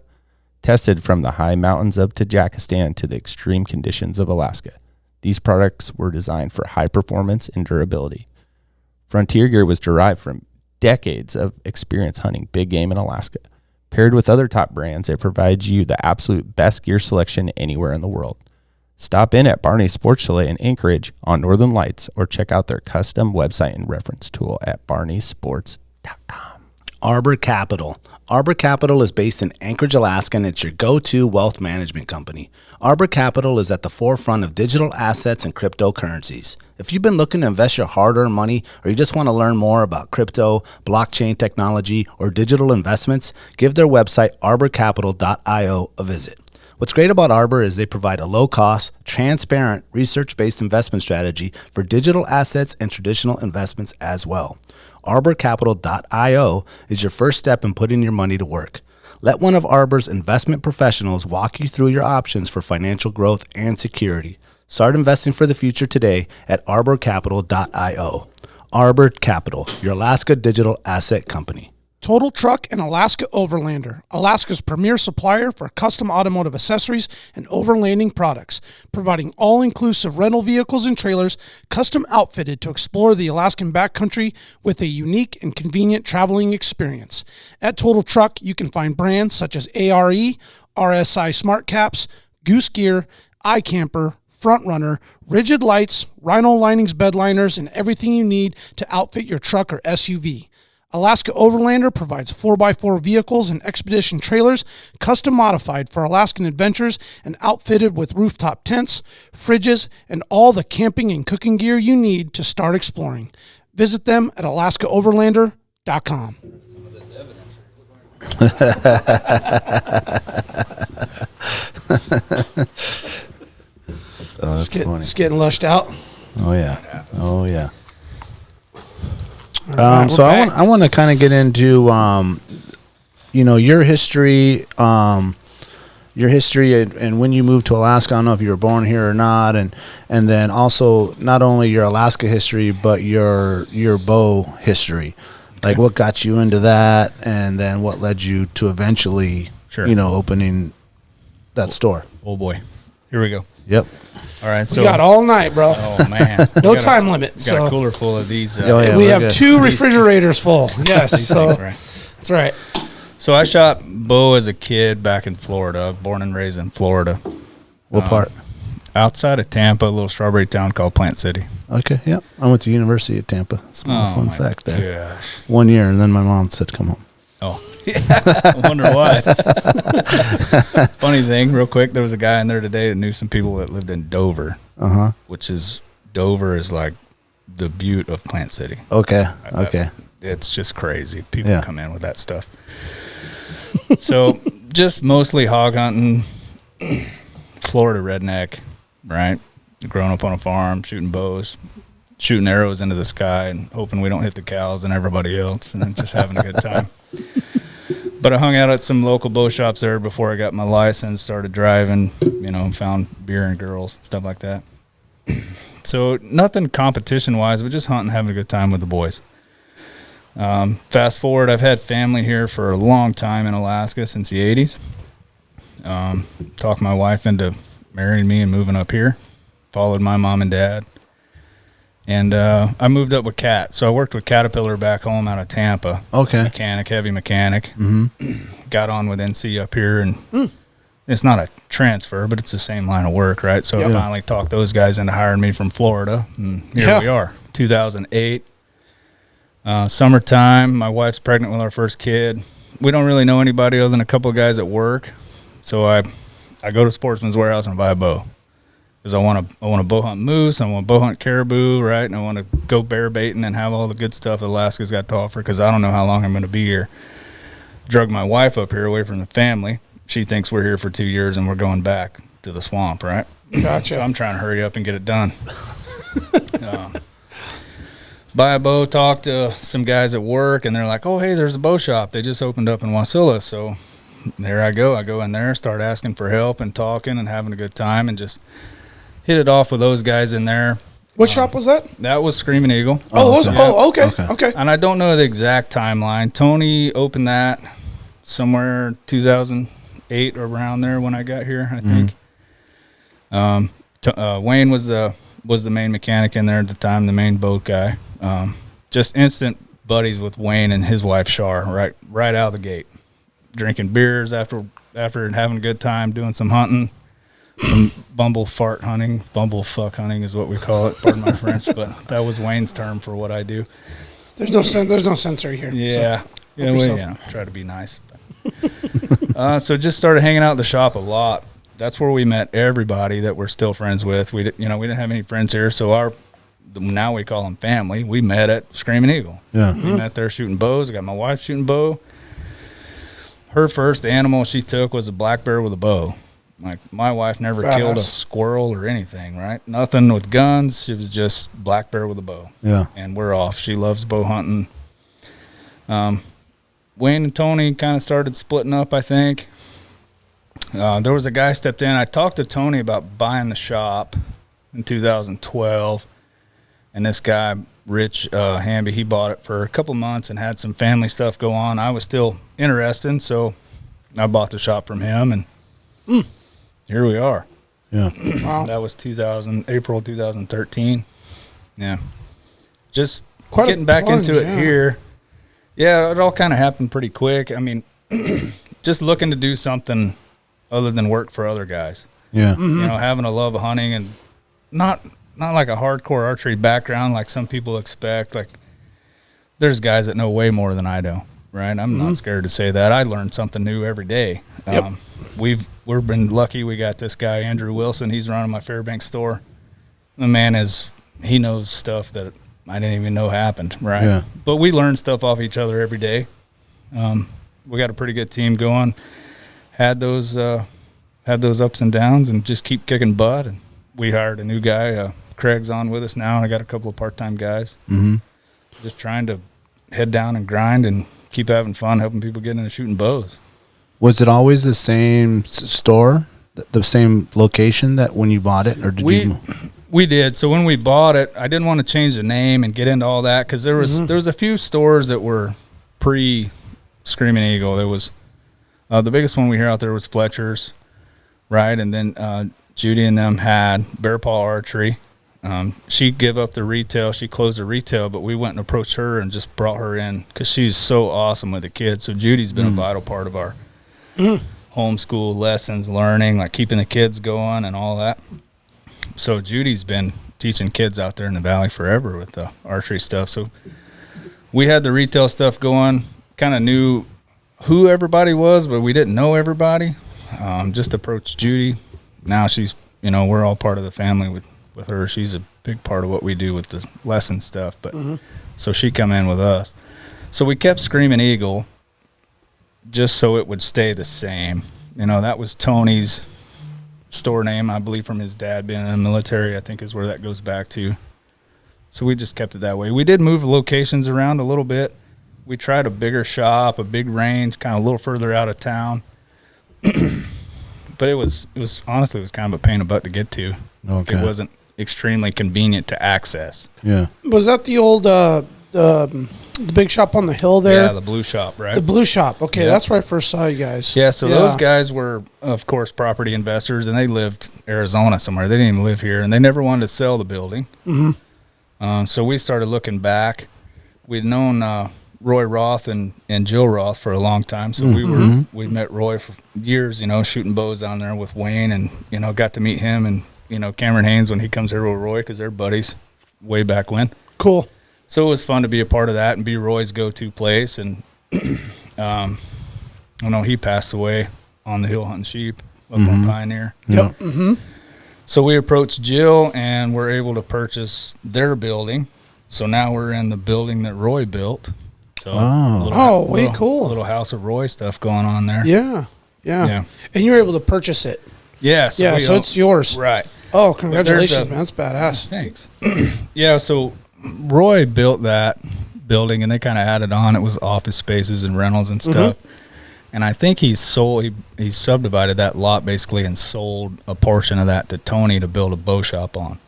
tested from the high mountains of Tajikistan to the extreme conditions of Alaska. These products were designed for high performance and durability. Frontier Gear was derived from decades of experience hunting big game in Alaska. Paired with other top brands, it provides you the absolute best gear selection anywhere in the world. Stop in at Barney's Sports Chalet in Anchorage on Northern Lights or check out their custom website and reference tool at barneysports.com. Arbor Capital. Arbor Capital is based in Anchorage, Alaska, and it's your go-to wealth management company. Arbor Capital is at the forefront of digital assets and cryptocurrencies. If you've been looking to invest your hard-earned money or you just want to learn more about crypto, blockchain technology, or digital investments, give their website arborcapital.io a visit. What's great about Arbor is they provide a low-cost, transparent, research-based investment strategy for digital assets and traditional investments as well. Arborcapital.io is your first step in putting your money to work. Let one of Arbor's investment professionals walk you through your options for financial growth and security. Start investing for the future today at arborcapital.io. Arbor Capital, your Alaska digital asset company. Total Truck and Alaska Overlander, Alaska's premier supplier for custom automotive accessories and overlanding products, providing all-inclusive rental vehicles and trailers custom outfitted to explore the Alaskan backcountry with a unique and convenient traveling experience. At Total Truck, you can find brands such as ARE, RSI Smart Caps, Goose Gear, iCamper, Front Runner, Rigid Lights, Rhino Linings bed liners, and everything you need to outfit your truck or SUV. Alaska Overlander provides 4x4 vehicles and expedition trailers, custom modified for Alaskan adventures and outfitted with rooftop tents, fridges, and all the camping and cooking gear you need to start exploring. Visit them at alaskaoverlander.com. Oh, that's funny. It's getting lushed out. Oh, yeah. Oh, yeah. Right, so I want to kind of get into, your history, and when you moved to Alaska. I don't know if you were born here or not, and then also not only your Alaska history, but your bow history. Okay. Like what got you into that, and then what led you to eventually, opening that store. Oh boy, here we go. Yep. All right, so we got all night, bro. Oh man, No time limit. Got a cooler full of these. We have 2 refrigerators full. Yes, so things, right. That's right. So I shot bow as a kid back in Florida. Born and raised in Florida. What part? Outside of Tampa, a little strawberry town called Plant City. Okay, yep. I went to University of Tampa. Small fun fact there. Gosh. 1 year, and then my mom said, "Come home." Oh, I wonder why. Funny thing, real quick, there was a guy in there today that knew some people that lived in Dover, Dover is like the butte of Plant City. Okay, okay. It's just crazy. People come in with that stuff. So just mostly hog hunting, Florida redneck, right? Growing up on a farm, shooting bows, shooting arrows into the sky and hoping we don't hit the cows and everybody else, and just having a good time. But I hung out at some local bow shops there before I got my license, started driving, found beer and girls, stuff like that. So nothing competition-wise, but just hunting, having a good time with the boys. Fast forward, I've had family here for a long time in Alaska since the 80s. Talked my wife into marrying me and moving up here. Followed my mom and dad. And I moved up with Cat. So I worked with Caterpillar back home out of Tampa. Okay. Heavy mechanic. Mm-hmm. Got on with NC up here. And it's not a transfer, but it's the same line of work, right? So I finally talked those guys into hiring me from Florida. And here we are, 2008. Summertime, my wife's pregnant with our first kid. We don't really know anybody other than a couple of guys at work. So I go to Sportsman's Warehouse and buy a bow. Because I want to bow hunt moose, I want to bow hunt caribou, right? And I want to go bear baiting and have all the good stuff Alaska's got to offer because I don't know how long I'm going to be here. Drug my wife up here away from the family. she thinks we're here for 2 years and we're going back to the swamp, right? Gotcha. So I'm trying to hurry up and get it done. Buy a bow, talk to some guys at work, and they're like, oh, hey, there's a bow shop. They just opened up in Wasilla. So there I go. I go in there, start asking for help and talking and having a good time and just hit it off with those guys in there. What shop was that? That was Screaming Eagle. Okay. And I don't know the exact timeline. Tony opened that somewhere 2008 or around there when I got here, I think. Wayne was the main mechanic in there at the time, the main boat guy. Just instant buddies with Wayne and his wife Shar right out of the gate, drinking beers after having a good time, doing some hunting, some bumblefuck hunting is what we call it. Pardon my French, but that was Wayne's term for what I do. There's no censor here. Yeah, so try to be nice. So just started hanging out at the shop a lot. That's where we met everybody that we're still friends with. We didn't have any friends here, so now we call them family. We met at Screaming Eagle. Yeah. We met there shooting bows. I got my wife shooting bow. Her first animal she took was a black bear with a bow. Like, my wife never killed a squirrel or anything, right? Nothing with guns. It was just black bear with a bow. Yeah. And we're off. She loves bow hunting. Wayne and Tony kind of started splitting up, I think. There was a guy stepped in. I talked to Tony about buying the shop in 2012. And this guy, Rich Hamby, he bought it for a couple months and had some family stuff go on. I was still interested, so I bought the shop from him, and here we are. Yeah. Wow. That was April 2013. Yeah. Just Quite getting a back plunge, into it yeah. here. Yeah, it all kind of happened pretty quick. I mean, just looking to do something other than work for other guys. Yeah. You know, having a love of hunting and not like a hardcore archery background like some people expect. Like, there's guys that know way more than I do, right? I'm not scared to say that. I learn something new every day. Yep. We've been lucky. We got this guy, Andrew Wilson. He's running my Fairbanks store. The man he knows stuff that I didn't even know happened, right? Yeah. But we learn stuff off each other every day. We got a pretty good team going. Had those ups and downs and just keep kicking butt. And we hired a new guy. Craig's on with us now, and I got a couple of part-time guys. Mm-hmm. Just trying to head down and grind and keep having fun, helping people get into shooting bows. Was it always the same store, the same location that when you bought it, or did you? We did. So when we bought it, I didn't want to change the name and get into all that because there was a few stores that were pre-Screaming Eagle. There was the biggest one we hear out there was Fletcher's, right? And then Judy and them had Bear Paw Archery. She gave up the retail. She closed the retail, but we went and approached her and just brought her in because she's so awesome with the kids. So Judy's been a vital part of our homeschool lessons, learning, like keeping the kids going and all that. So Judy's been teaching kids out there in the valley forever with the archery stuff. So we had the retail stuff going, kind of knew who everybody was, but we didn't know everybody. Just approached Judy. Now she's, we're all part of the family with her. She's a big part of what we do with the lesson stuff. But so she come in with us. So we kept Screaming Eagle just so it would stay the same. That was Tony's store name, I believe, from his dad being in the military, I think is where that goes back to. So we just kept it that way. We did move locations around a little bit. We tried a bigger shop, a big range, kind of a little further out of town. But it was honestly, it was kind of a pain in the butt to get to. Okay. It wasn't extremely convenient to access. Yeah. Was that the old the big shop on the hill there? Yeah, the blue shop, right? The blue shop. Okay, Yep. that's where I first saw you guys. Yeah, so those guys were, of course, property investors, and they lived Arizona somewhere. They didn't even live here, and they never wanted to sell the building. So we started looking back. We'd known Roy Roth and Jill Roth for a long time, so we met Roy for years, shooting bows down there with Wayne, and got to meet him and Cameron Haynes when he comes here with Roy because they're buddies way back when. Cool. So it was fun to be a part of that and be Roy's go-to place. And he passed away on the hill hunting sheep up on Pioneer. Yep. So we approached Jill and were able to purchase their building. So now we're in the building that Roy built. So way cool. A little House of Roy stuff going on there. Yeah. Yeah. And you were able to purchase it. Yeah. So it's yours. Right. Oh, congratulations, man. That's badass. Thanks. Yeah. So Roy built that building, and they kind of added on. It was office spaces and rentals and stuff. And I think he subdivided that lot basically and sold a portion of that to Tony to build a bow shop on.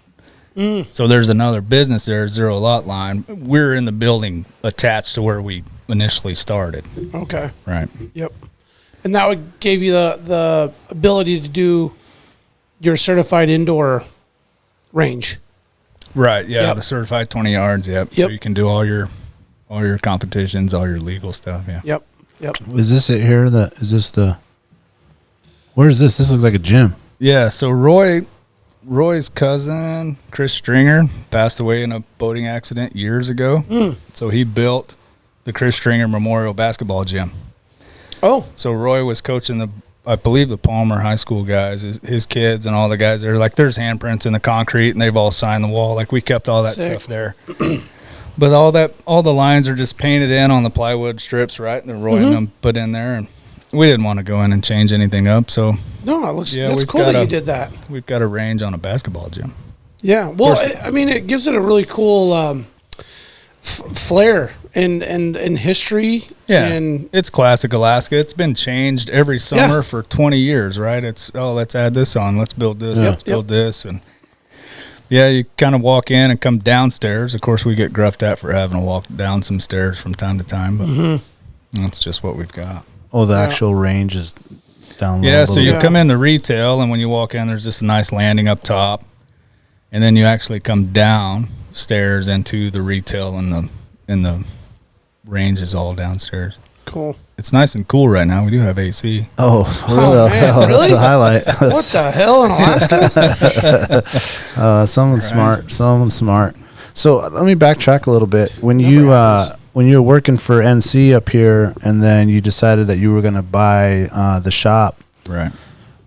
So there's another business there, Zero Lot Line. We're in the building attached to where we initially started. Okay. Right. Yep. And that would give you the ability to do your certified indoor range. Right. Yeah. Yep. The certified 20 yards. Yep. So you can do all your competitions, all your legal stuff. Yeah. Yep. Is this it here? Where is this? This looks like a gym. Yeah. So Roy's cousin, Chris Stringer, passed away in a boating accident years ago. So he built the Chris Stringer Memorial Basketball Gym. Oh. So Roy was coaching I believe the Palmer High School guys, his kids and all the guys there. Like, there's handprints in the concrete, and they've all signed the wall. Like, we kept all that stuff there. But all the lines are just painted in on the plywood strips, right? And Roy and them put in there, and we didn't want to go in and change anything up. So no, it looks that's cool that you did that. We've got a range on a basketball gym. Yeah, well, I mean, it gives it a really cool flair and history. Yeah, and it's classic Alaska. It's been changed every summer for 20 years, right? It's let's add this on, let's build this, let's build this, and yeah, you kind of walk in and come downstairs. Of course, we get gruffed at for having to walk down some stairs from time to time, but that's just what we've got. Oh, the actual range is down low. Yeah, so you come in the retail, and when you walk in, there's just a nice landing up top, and then you actually come down stairs into the retail, and the range is all downstairs. Cool. It's nice and cool right now. We do have AC. Oh, man, really? That's the highlight. What the hell in Alaska? Someone's smart. Someone's smart. So let me backtrack a little bit. When you were working for NC up here, and then you decided that you were going to buy the shop, right?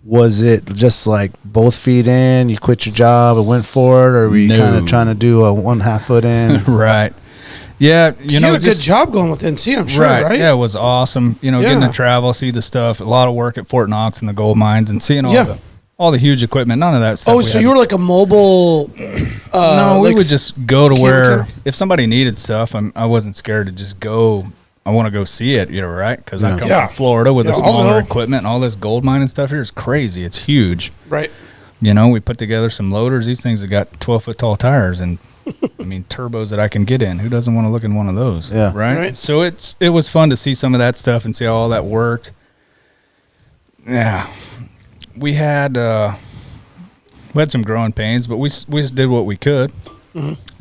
Was it just like both feet in, you quit your job and went for it, or were you kind of trying to do a 1/2 foot in? Right. Yeah, you had a good job going with NC, I'm sure, right? Yeah, it was awesome. Getting to travel, see the stuff, a lot of work at Fort Knox and the gold mines, and seeing all the huge equipment. None of that stuff. Oh, so you were like a mobile? No, we would just go to where if somebody needed stuff, I wasn't scared to just go. I want to go see it, right? Because I come from Florida with the smaller equipment, and all this gold mine and stuff here is crazy. It's huge, right? We put together some loaders. These things have got 12-foot tall tires and. I mean, turbos that I can get in. Who doesn't want to look in one of those? Yeah. Right? So it was fun to see some of that stuff and see how all that worked. Yeah. We had some growing pains, but we just did what we could.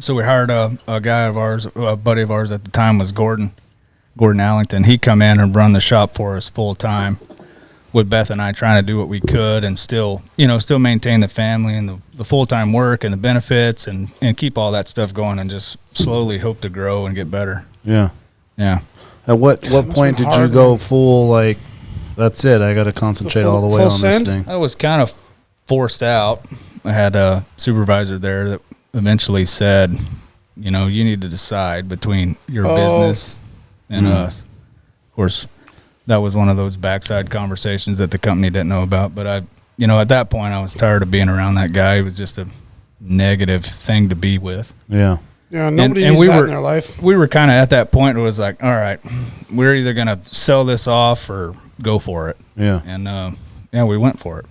So we hired a guy of ours, a buddy of ours at the time was Gordon Allington. He come in and run the shop for us full time, with Beth and I trying to do what we could and still maintain the family and the full-time work and the benefits and keep all that stuff going and just slowly hope to grow and get better. Yeah. Yeah. At what point did you go full, like, that's it, I got to concentrate all the way on this thing? I was kind of forced out. I had a supervisor there that eventually said, you need to decide between your business and us. Of course, that was one of those backside conversations that the company didn't know about. But at that point, I was tired of being around that guy. He was just a negative thing to be with. Yeah. Yeah, nobody needs that in their life. We were kind of at that point where it was like, all right, we're either going to sell this off or go for it. Yeah. And, we went for it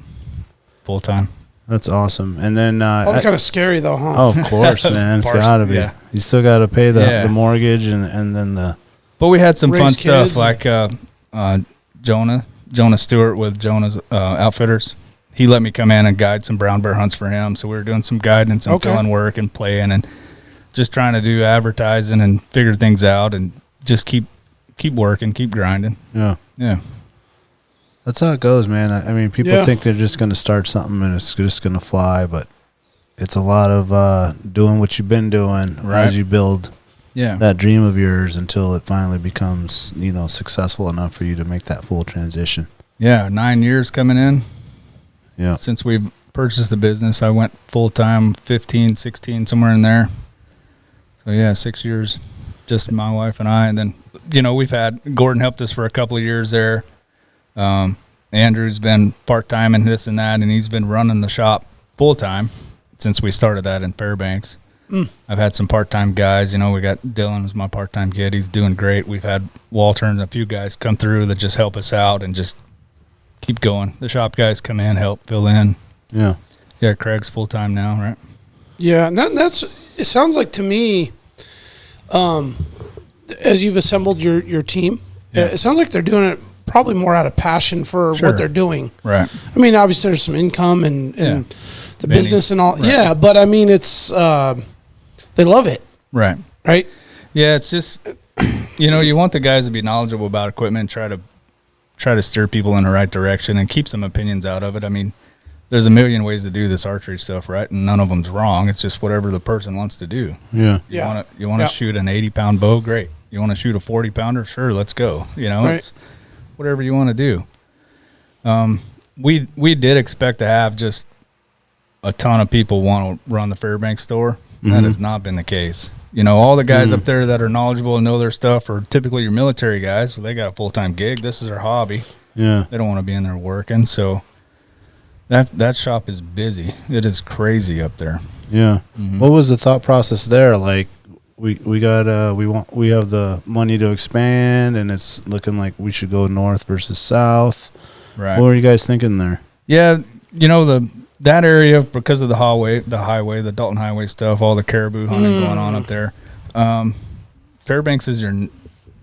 full time. That's awesome. And then kind of scary, though, huh? Oh, of course, man. It's got to be. Yeah. You still got to pay the mortgage and then the... But we had some fun stuff like... Jonah Stewart with Jonah's Outfitters. He let me come in and guide some brown bear hunts for him. So we were doing some guiding and some filling work and playing and just trying to do advertising and figure things out and just keep working, keep grinding. Yeah. Yeah. That's how it goes, man. I mean, people think they're just going to start something and it's just going to fly, but it's a lot of doing what you've been doing as you build that dream of yours until it finally becomes, successful enough for you to make that full transition. Yeah, 9 years coming in. Yeah. Since we purchased the business, I went full-time 15, 16, somewhere in there. So, 6 years, just my wife and I. And then, we've had Gordon helped us for a couple of years there. Andrew's been part-time and this and that, and he's been running the shop full-time since we started that in Fairbanks. I've had some part-time guys. We got Dylan as my part-time kid. He's doing great. We've had Walter and a few guys come through that just help us out and just keep going. The shop guys come in, help fill in. Yeah. Yeah, Craig's full-time now, right? Yeah, and it sounds like to me, as you've assembled your team, it sounds like they're doing it probably more out of passion for what they're doing. Right. I mean, obviously there's some income and the business and all. Right. Yeah, but I mean, it's they love it. Right. Right. Yeah, it's just you want the guys to be knowledgeable about equipment, try to steer people in the right direction and keep some opinions out of it. I mean, there's a million ways to do this archery stuff, right? And none of them's wrong. It's just whatever the person wants to do. Yeah. You want to shoot an 80-pound bow, great. You want to shoot a 40-pounder, sure, let's go. It's whatever you want to do. We did expect to have just a ton of people want to run the Fairbanks store. That has not been the case. All the guys up there that are knowledgeable and know their stuff are typically your military guys. Well, they got a full-time gig. This is their hobby. Yeah. They don't want to be in there working. So that shop is busy. It is crazy up there. Yeah. What was the thought process there? Like, we have the money to expand, and it's looking like we should go north versus south. Right. What were you guys thinking there? Yeah, that area, because of the highway, the Dalton Highway stuff, all the caribou hunting going on up there. Fairbanks is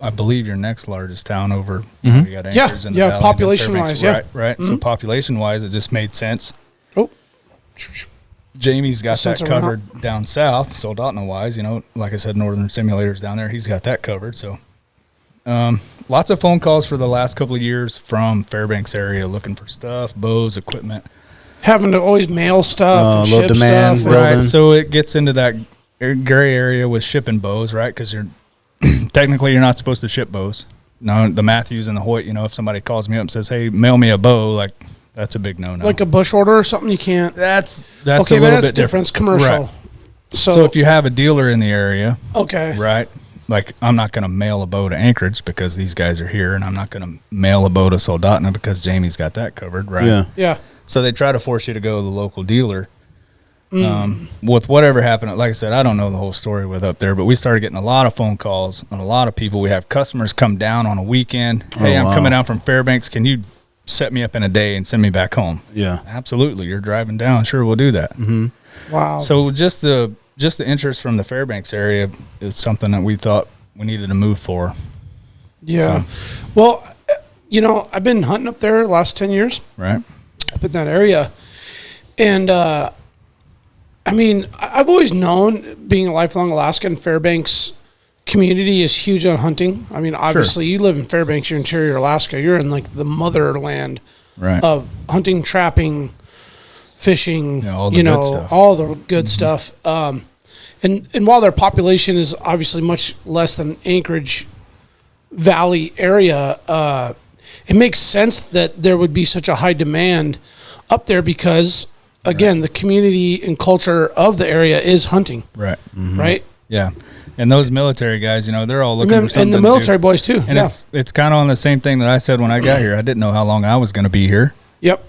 I believe your next largest town over. You got Anchorage in the valley, population-wise, right. So population-wise, it just made sense. Oh, Jamie's got that covered down south. So Dalton-wise, like I said, Northern Simulators down there, he's got that covered. So lots of phone calls for the last couple of years from Fairbanks area looking for stuff, bows, equipment. Having to always mail stuff and low ship demand, stuff. Right, so it gets into that gray area with shipping bows, right? Because technically you're not supposed to ship bows. No, the Matthews and the Hoyt, if somebody calls me up and says, hey, mail me a bow, like, that's a big no-no. Like a bush order or something, you can't. That's okay, a little that's bit different. It's commercial. Right. So if you have a dealer in the area, okay, right? Like, I'm not going to mail a bow to Anchorage because these guys are here, and I'm not going to mail a bow to Soldotna because Jamie's got that covered, right? Yeah. So they try to force you to go to the local dealer. With whatever happened, like I said, I don't know the whole story with up there, but we started getting a lot of phone calls and a lot of people. We have customers come down on a weekend. Hey, I'm coming down from Fairbanks. Can you set me up in a day and send me back home? Yeah, absolutely. You're driving down. Sure, we'll do that. Wow. So just the interest from the Fairbanks area is something that we thought we needed to move for. Yeah. So. Well, I've been hunting up there the last 10 years. Right. Up in that area. And, I mean, I've always known, being a lifelong Alaskan, Fairbanks community is huge on hunting. I mean, obviously, you live in Fairbanks, you're interior Alaska. You're in, like, the motherland of hunting, trapping, fishing, all the good stuff. And while their population is obviously much less than Anchorage Valley area, it makes sense that there would be such a high demand up there because, again, the community and culture of the area is hunting. Right. Right? Yeah. And those military guys, they're all looking for something. And the military boys, too. And it's kind of on the same thing that I said when I got here. I didn't know how long I was going to be here. Yep.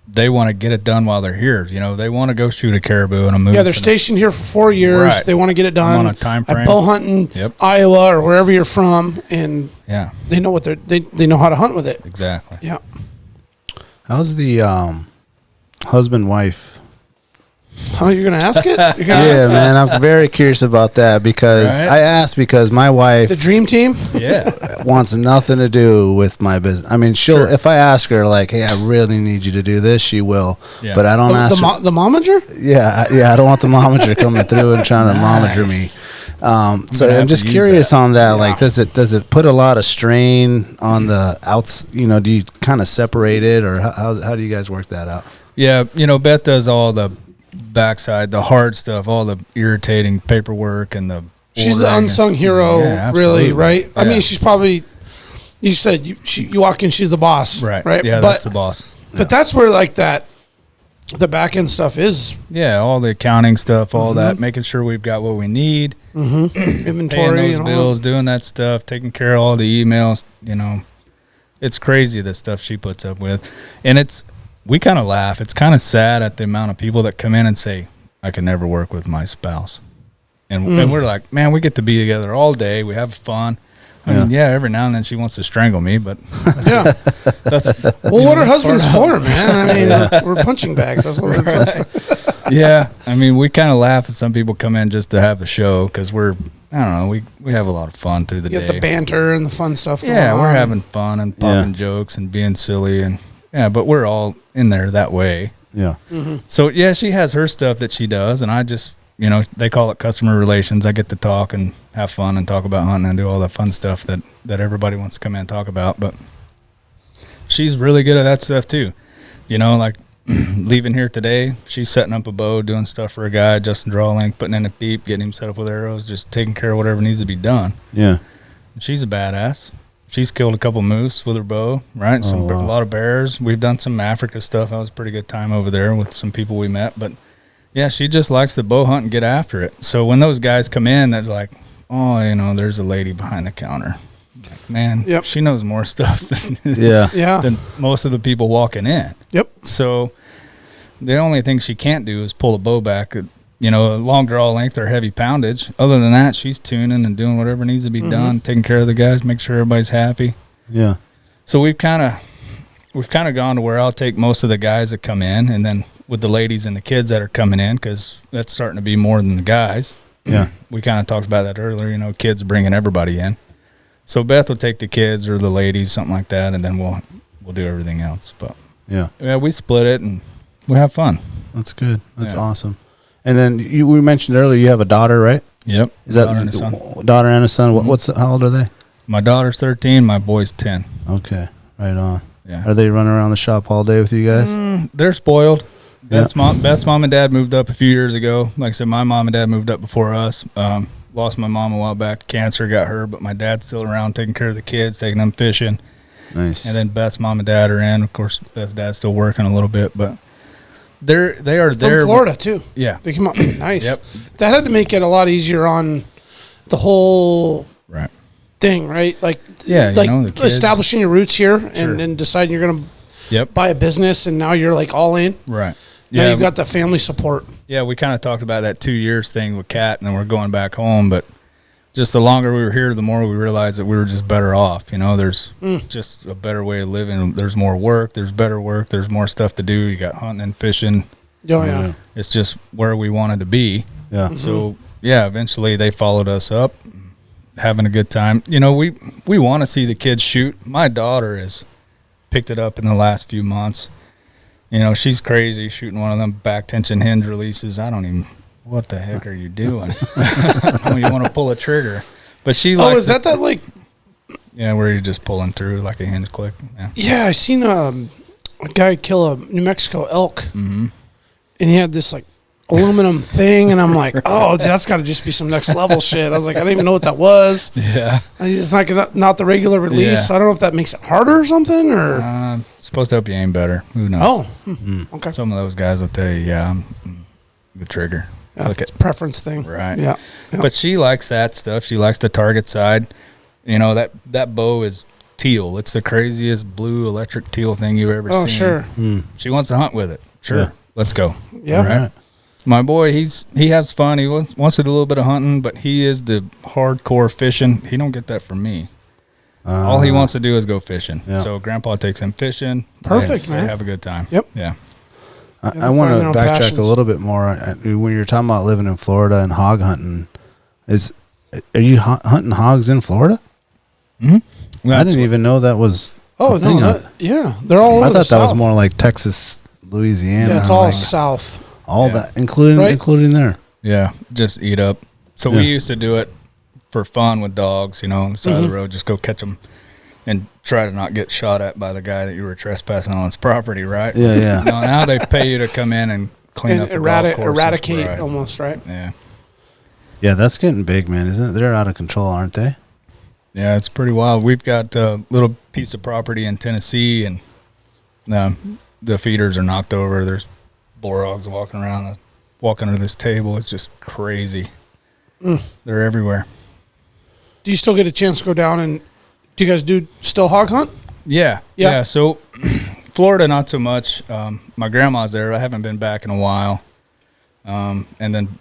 They want to get it done while they're here. They want to go shoot a caribou and a moose. Yeah, they're stationed here for 4 years. Right. They want to get it done. On a time frame. At bow hunting, Iowa, or wherever you're from, and they know they know how to hunt with it. Exactly. Yeah. How's the husband-wife? Oh, you're gonna ask it? Yeah, man, I'm very curious about that because I asked because my wife, the dream team, wants nothing to do with my business. I mean, she'll if I ask her like, "Hey, I really need you to do this," she will. Yeah. But I don't ask her. The momager. Yeah, I don't want the momager coming through and trying to momager me. So I'm just curious on that. Like, does it put a lot of strain on the outs? Do you kind of separate it, or how do you guys work that out? Yeah, Beth does all the backside, the hard stuff, all the irritating paperwork and the. She's the unsung hero, really, right? Yeah. I mean, she's probably. You said you walk in, she's the boss, right? Yeah, that's the boss. But that's where like that. The back end stuff is all the accounting stuff, all that, making sure we've got what we need, inventory, paying those bills, doing that stuff, taking care of all the emails. It's crazy the stuff she puts up with. And we kind of laugh. It's kind of sad at the amount of people that come in and say, I could never work with my spouse. And we're like, man, we get to be together all day. We have fun. I mean, every now and then she wants to strangle me, but that's well, what are husbands for, man? I mean, we're punching bags. That's what we're supposed to. Yeah, I mean, we kind of laugh at some people come in just to have a show because I don't know, we have a lot of fun through the day. The banter and the fun stuff. Yeah, we're having fun and popping jokes and being silly and but we're all in there that way. Yeah. Mm-hmm. So she has her stuff that she does, and I just. They call it customer relations. I get to talk and have fun and talk about hunting and do all the fun stuff that everybody wants to come in and talk about. But she's really good at that stuff too. Like leaving here today, she's setting up a bow, doing stuff for a guy, adjusting draw length, putting in a beep, getting him set up with arrows, just taking care of whatever needs to be done. Yeah. And she's a badass. She's killed a couple moose with her bow, right? A lot of bears. We've done some Africa stuff. That was a pretty good time over there with some people we met, but yeah, she just likes to bow hunt and get after it. So when those guys come in, they're like, oh, there's a lady behind the counter. Like, man, she knows more stuff than most of the people walking in. Yep. So the only thing she can't do is pull a bow back at, a long draw length or heavy poundage. Other than that, she's tuning and doing whatever needs to be done, taking care of the guys, make sure everybody's happy. Yeah. So we've kind of gone to where I'll take most of the guys that come in, and then with the ladies and the kids that are coming in, because that's starting to be more than the guys. Yeah. We kind of talked about that earlier, kids bringing everybody in. So Beth will take the kids or the ladies, something like that, and then we'll do everything else. But yeah, we split it and we have fun. That's good. That's awesome. And then we mentioned earlier you have a daughter, right? Yep. Is that daughter and a son? How old are they? My daughter's 13. My boy's 10. Okay, right on. Yeah. Are they running around the shop all day with you guys? They're spoiled. Beth's mom and dad moved up a few years ago. Like I said, my mom and dad moved up before us. Lost my mom a while back. Cancer got her, but my dad's still around taking care of the kids, taking them fishing. Nice. And then Beth's mom and dad are in. Of course, Beth's dad's still working a little bit, but they are there. From Florida too. Yeah, they come up nice. Yep. That had to make it a lot easier on the whole thing, right? Like the kids, establishing your roots here and deciding you're going to buy a business, and now you're like all in. Right. Now you've got the family support. Yeah, we kind of talked about that 2 years thing with Kat, and then we're going back home. But just the longer we were here, the more we realized that we were just better off. There's just a better way of living. There's more work. There's better work. There's more stuff to do. You got hunting and fishing. Oh, yeah. It's just where we wanted to be. Yeah. So, eventually they followed us up, having a good time. We want to see the kids shoot. My daughter has picked it up in the last few months. She's crazy shooting one of them back tension hinge releases. What the heck are you doing? When you want to pull a trigger. But she likes is that like... Yeah, where you're just pulling through like a hinge click. Yeah, I seen a guy kill a New Mexico elk. Mm-hmm. And he had this like aluminum thing, and I'm like, oh, that's got to just be some next level shit. I was like, I didn't even know what that was. Yeah. It's not the regular release. Yeah. I don't know if that makes it harder or something, or... It's supposed to help you aim better. Who knows? Oh, okay. Some of those guys will tell you, I'm the trigger. Yeah, it's a preference thing. Right. Yeah. But she likes that stuff. She likes the target side. That bow is teal. It's the craziest blue electric teal thing you've ever seen. Oh, sure. She wants to hunt with it. Sure. Yeah. Let's go. Yeah. Right. My boy, he has fun. He wants to do a little bit of hunting, but he is the hardcore fishing. He don't get that from me. All he wants to do is go fishing. Yeah. So Grandpa takes him fishing. Perfect, man. They have a good time. Yep. Yeah. I want to backtrack a little bit more. When you're talking about living in Florida and hog hunting, are you hunting hogs in Florida? Mm-hmm. I didn't even know that was. Oh no! They're all over I thought that was south. more like Texas, Louisiana. Yeah, it's all south. All that, including there. Yeah, just eat up. So we used to do it for fun with dogs, on the side of the road. Just go catch them and try to not get shot at by the guy that you were trespassing on his property, right? Yeah. Now they pay you to come in and clean up the golf course. Eradicate almost, right? Yeah. Yeah, that's getting big, man, isn't it? They're out of control, aren't they? Yeah, it's pretty wild. We've got a little piece of property in Tennessee, and the feeders are knocked over. There's bull hogs walking around, walking under this table. It's just crazy. They're everywhere. Do you still get a chance to go down and do you guys still hog hunt? Yeah. So Florida, not so much. My grandma's there. I haven't been back in a while. And then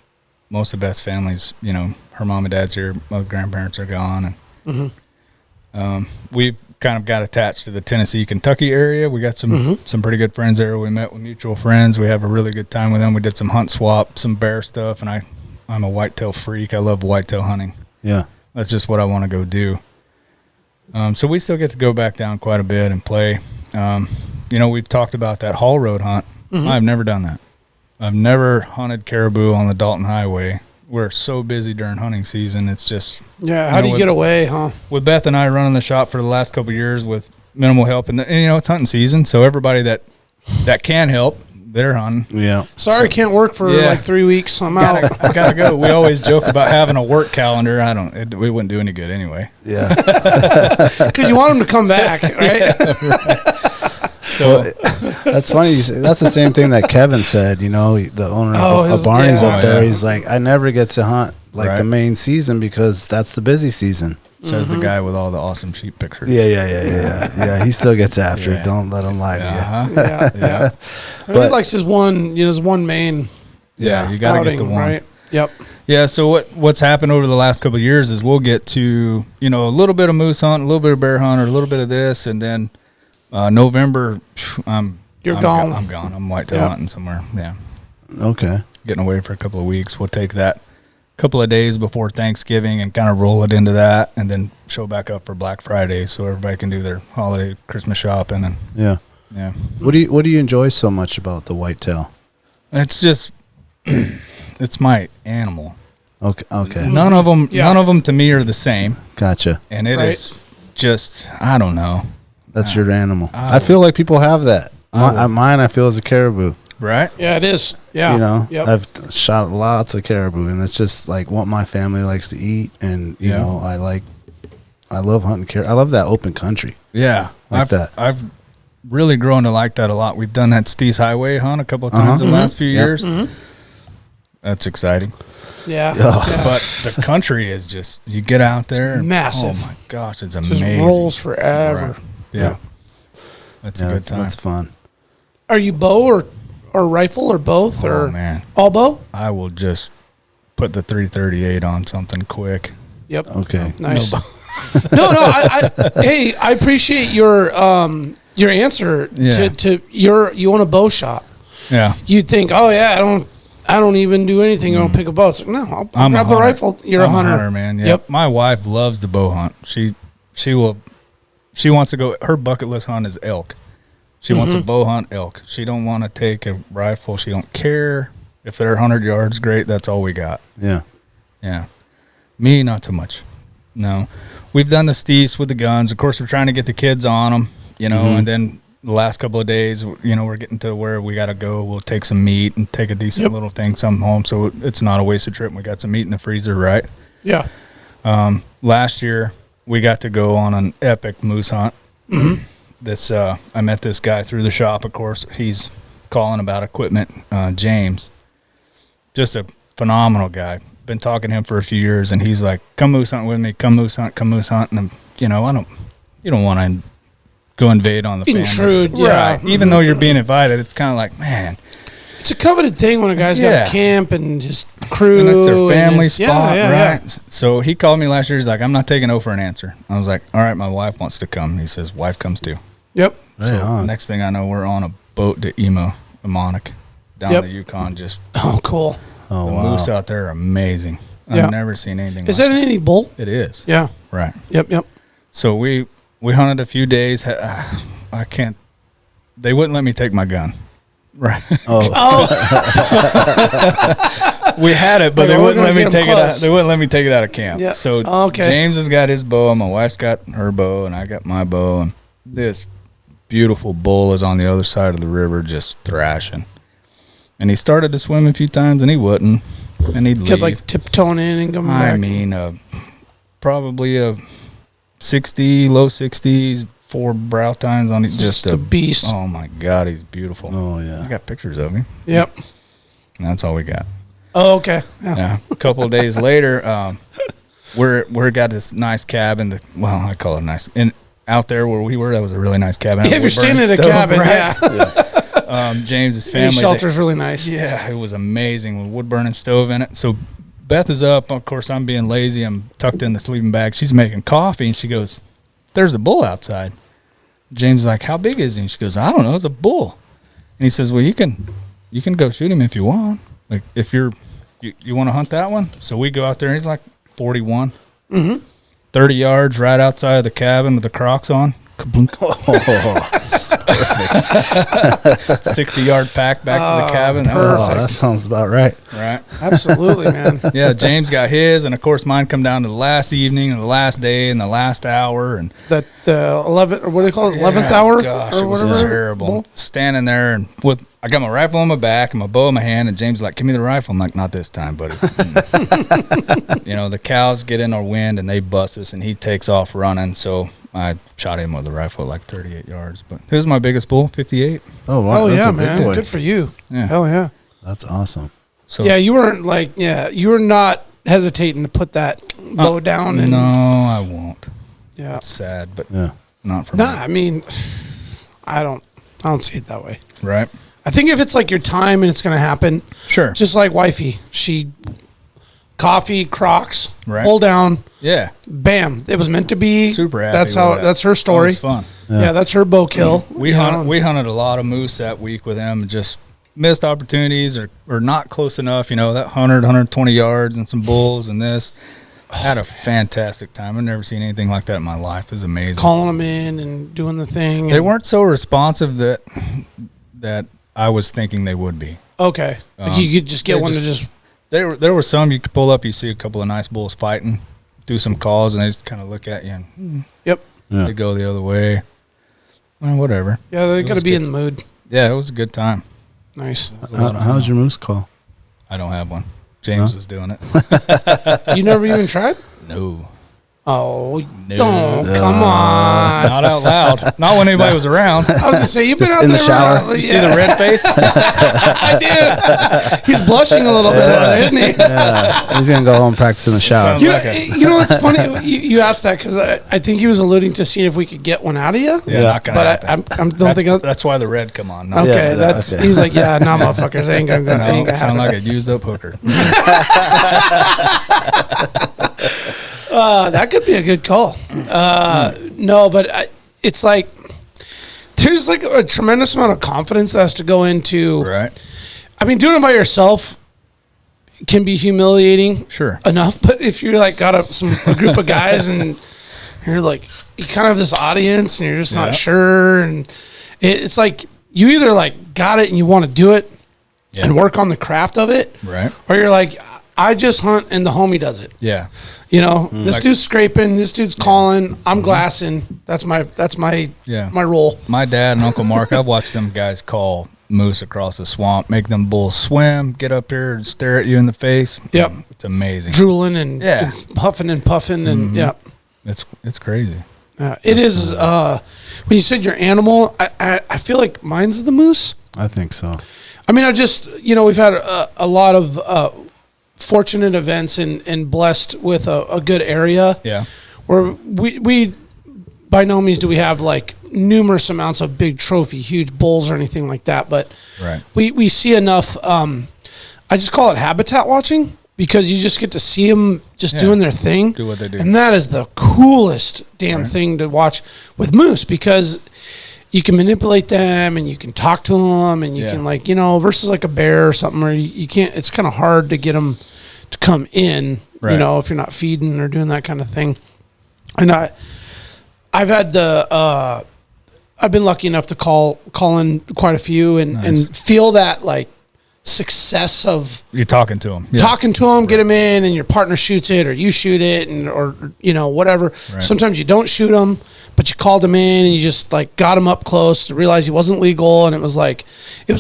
most of Beth's family's, her mom and dad's here. My grandparents are gone. And we've kind of got attached to the Tennessee, Kentucky area. We got some pretty good friends there. We met with mutual friends. We have a really good time with them. We did some hunt swap, some bear stuff, and I'm a whitetail freak. I love whitetail hunting. Yeah. That's just what I want to go do. So we still get to go back down quite a bit and play. We've talked about that haul road hunt. I've never done that. I've never hunted caribou on the Dalton Highway. We're so busy during hunting season. It's just how do you get away, huh? With Beth and I running the shop for the last couple of years with minimal help, and it's hunting season, so everybody that can help, they're hunting. Yeah. Sorry, can't work for like 3 weeks. I'm out. Gotta go. We always joke about having a work calendar. We wouldn't do any good anyway. Yeah. Because you want them to come back, right? So that's funny. That's the same thing that Kevin said. The owner of Barney's up there. He's like, I never get to hunt the main season because that's the busy season. Says the guy with all the awesome sheep pictures. Yeah. He still gets after it. Don't let him lie to you. Yeah. But he likes his one. His one main. Yeah, you got to get the one. Right. Yep. Yeah. So what's happened over the last couple of years is we'll get to a little bit of moose hunt, a little bit of bear hunt, or a little bit of this, and then November, I'm gone. I'm gone. I'm whitetail hunting somewhere. Yeah. Okay. Getting away for a couple of weeks. We'll take that couple of days before Thanksgiving and kind of roll it into that, and then show back up for Black Friday so everybody can do their holiday Christmas shopping. And yeah. What do you enjoy so much about the whitetail? It's just it's my animal. Okay. None of them to me are the same. Gotcha. And it is just, I don't know. That's your animal. I feel like people have that. Mine, I feel, is a caribou. Right? Yeah, it is. Yeah. I've shot lots of caribou, and it's just like what my family likes to eat. And, I love hunting caribou. I love that open country. Yeah. I've really grown to like that a lot. We've done that Stees Highway hunt a couple of times in the last few years. That's exciting. Yeah. But the country is just, you get out there. And, massive. Oh, my gosh, it's just amazing. Rolls forever. Right. Yeah. That's a good time. That's fun. Are you bow or rifle or both? Oh, man. All bow? I will just put the 338 on something quick. Yep. Okay. Nice. No, I appreciate your answer to you own a bow shop. Yeah. You'd think, I don't even do anything. I don't pick a bow. It's like, no, I'll grab the rifle. You're a hunter, man. Yeah. Yep. My wife loves the bow hunt. She wants to go. Her bucket list hunt is elk. She wants a bow hunt elk. She don't want to take a rifle. She don't care if they're 100 yards. Great. That's all we got. Yeah. Yeah. Me, not too much. No. We've done the Stees with the guns. Of course, we're trying to get the kids on them, and then the last couple of days, we're getting to where we got to go. We'll take some meat and take a decent little thing, some home, so it's not a wasted trip. We got some meat in the freezer, right? Yeah. Last year, we got to go on an epic moose hunt. I met this guy through the shop, of course. He's calling about equipment, James. Just a phenomenal guy. Been talking to him for a few years, and he's like, come moose hunt with me, come moose hunt. And, you don't want to go invade on the family. Intrude, right. Even though you're being invited, it's kind of like, man. It's a coveted thing when a guy's got a camp and just crew. And it's their family spot, right? Yeah. So he called me last year. He's like, I'm not taking no for an answer. I was like, all right, my wife wants to come. He says, wife comes too. Yep. So next thing I know, we're on a boat to Emonic down the Yukon. Just cool. Oh, the wow. moose out there are amazing. I've never seen anything Is like that an any bull? It is. Yeah. Right. Yep. We hunted a few days. I can't. They wouldn't let me take my gun. Right. We had it, but they wouldn't let me take it out. They wouldn't let me take it out of camp. Yeah. So James has got his bow, and my wife's got her bow, and I got my bow, and this beautiful bull is on the other side of the river just thrashing. And he started to swim a few times, and he wouldn't, and he'd kept leave. Tiptoeing in and coming back. I mean, probably a 60, low 60s, 4 brow tines on it. Just a beast. Oh my God, he's beautiful. Oh yeah, I got pictures of him. Yep. And that's all we got. Oh, okay. Yeah. A couple of days later, we're got this nice cabin. I call it nice. And out there where we were, that was a really nice cabin. If you're staying in a cabin, yeah. James's The family. shelter's really nice. Yeah, it was amazing with wood burning stove in it. So Beth is up. Of course, I'm being lazy. I'm tucked in the sleeping bag. She's making coffee, and she goes, "There's a bull outside." James is like, "How big is he?" And she goes, "I don't know. It's a bull." And he says, "Well, you can go shoot him if you want. Like if you want to hunt that one." So we go out there, and he's like 41, 30 yards right outside of the cabin with the Crocs on. Kablunk. That's perfect. 60-yard pack back to the cabin. That sounds about right. Right. Absolutely, man. Yeah, James got his, and of course mine come down to the last evening and the last day and the last hour, and The 11th, or what do they call it, 11th hour? Gosh, or it was whatever. terrible. Standing there and I got my rifle on my back and my bow in my hand, and James is like, "Give me the rifle." I'm like, "Not this time, buddy." The cows get in our wind and they bust us, and he takes off running. So I shot him with the rifle at like 38 yards. But it was my biggest bull, 58. Oh, wow. Oh, That's yeah, a big man. boy. Good for you. Yeah. Hell yeah. That's awesome. So Yeah, you were not hesitating to put that bow down. And, no, I won't. Yeah. It's sad, but Yeah. not for Nah, me. I mean, I don't see it that way. Right? I think if it's like your time and it's going to happen, Sure. just like wifey, she coffee, Crocs, Right. pull down, Yeah. bam, it was meant to be. Super happy. That's with how. that. That's her That story. was fun. Yeah, that's her bow kill. We hunted a lot of moose that week with him, and just missed opportunities or not close enough. That 120 yards and some bulls and this. Had a fantastic time. I've never seen anything like that in my life. It was amazing. calling them in and doing the thing. They and- weren't so responsive that I was thinking they would be. okay. Like you could just get they one just- to just. There were some you could pull up. You see a couple of nice bulls fighting, do some calls, and they just kind of look at you and Yep. Yeah. they go the other way. Well, whatever. Yeah, they It got to was be good. in the mood. Yeah, it was a good time. Nice. How's your moose call? I don't have one. James was doing it. You never even tried? No. Oh, No. don't. Come on. Not out loud. Not when anybody was around. I was going to say, you've been Just out in the there. shower? You see the red face? I did. He's blushing a little bit, isn't he? Yeah. He's going to go home and practice in the shower. Sounds You, like it. you know what's funny? You asked that because I think he was alluding to seeing if we could get one out of you. Yeah, not gonna But happen. I don't think. That's why the red come on. Okay, Yeah, that's. okay. He's like, yeah, nah, motherfuckers, ain't gonna No, happen. sound like a used up hooker. That could be a good call. No, but it's like there's like a tremendous amount of confidence that has to go into. Right. I mean, doing it by yourself can be humiliating. Sure. Enough, but if you're like got a group of guys and you're like you kind of have this audience and you're just Yeah. not sure, and it's like you either like got it and you want to do it Yeah. and work on the craft of it, Right. or you're like I just hunt and the homie does it. Yeah. This Like- dude's scraping, this dude's calling, I'm glassing. That's my Yeah. my role. My dad and Uncle Mark, I've watched them guys call moose across the swamp, make them bulls swim, get up here and stare at you in the face. Yep. It's amazing. Drooling and, Yeah. and puffing and puffing and yeah. It's crazy. It is when you said your animal, I feel like mine's the moose. I think so. I mean, I just we've had a lot of fortunate events and blessed with a good area Yeah. where we by no means do we have like numerous amounts of big trophy, huge bulls or anything like that, but Right. we see enough. I just call it habitat watching because you just get to see them just Yeah. doing their thing, Do what they do. and that is the coolest damn thing to watch with moose because you can manipulate them and you can talk to them and you Yeah. can versus like a bear or something where you can't. It's kind of hard to get them to come in, Right. if you're not feeding or doing that kind of thing. And I've had I've been lucky enough to call in quite a few and feel that like success of You're talking to them. Yeah. talking to them, get them in, and your partner shoots it or you shoot it, or whatever. Right. Sometimes you don't shoot them, but you called him in and you just like got him up close to realize he wasn't legal, and it was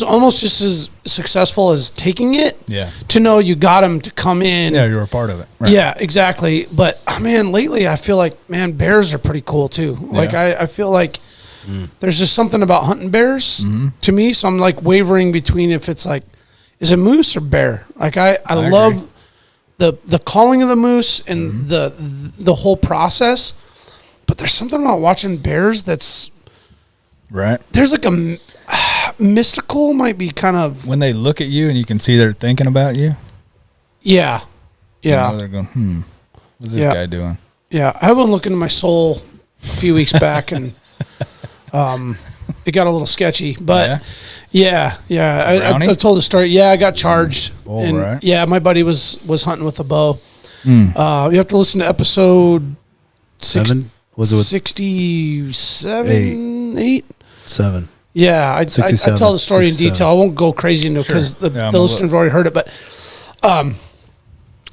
almost just as successful as taking it. Yeah. To know you got him to come in. Yeah, you were a part of it. Right. Yeah, exactly. But man, lately I feel like bears are pretty cool too. Like I feel like there's just something about hunting bears to me. So I'm like wavering between if it's like, is it moose or bear? Like I love the calling of the moose and the whole process. but there's something about watching bears that's Right. there's like a mystical might be kind of When they look at you and you can see they're thinking about you. yeah. Yeah. You know, they're going, what's this guy doing? Yeah. I went looking into my soul a few weeks back and it got a little sketchy, but yeah. I told the story. Yeah, I got charged. And right. yeah, my buddy was hunting with a bow. You have to listen to episode 7? Was it 67, 8? 7? Yeah, I tell the story in detail. I won't go crazy into it because the listeners have already heard it. But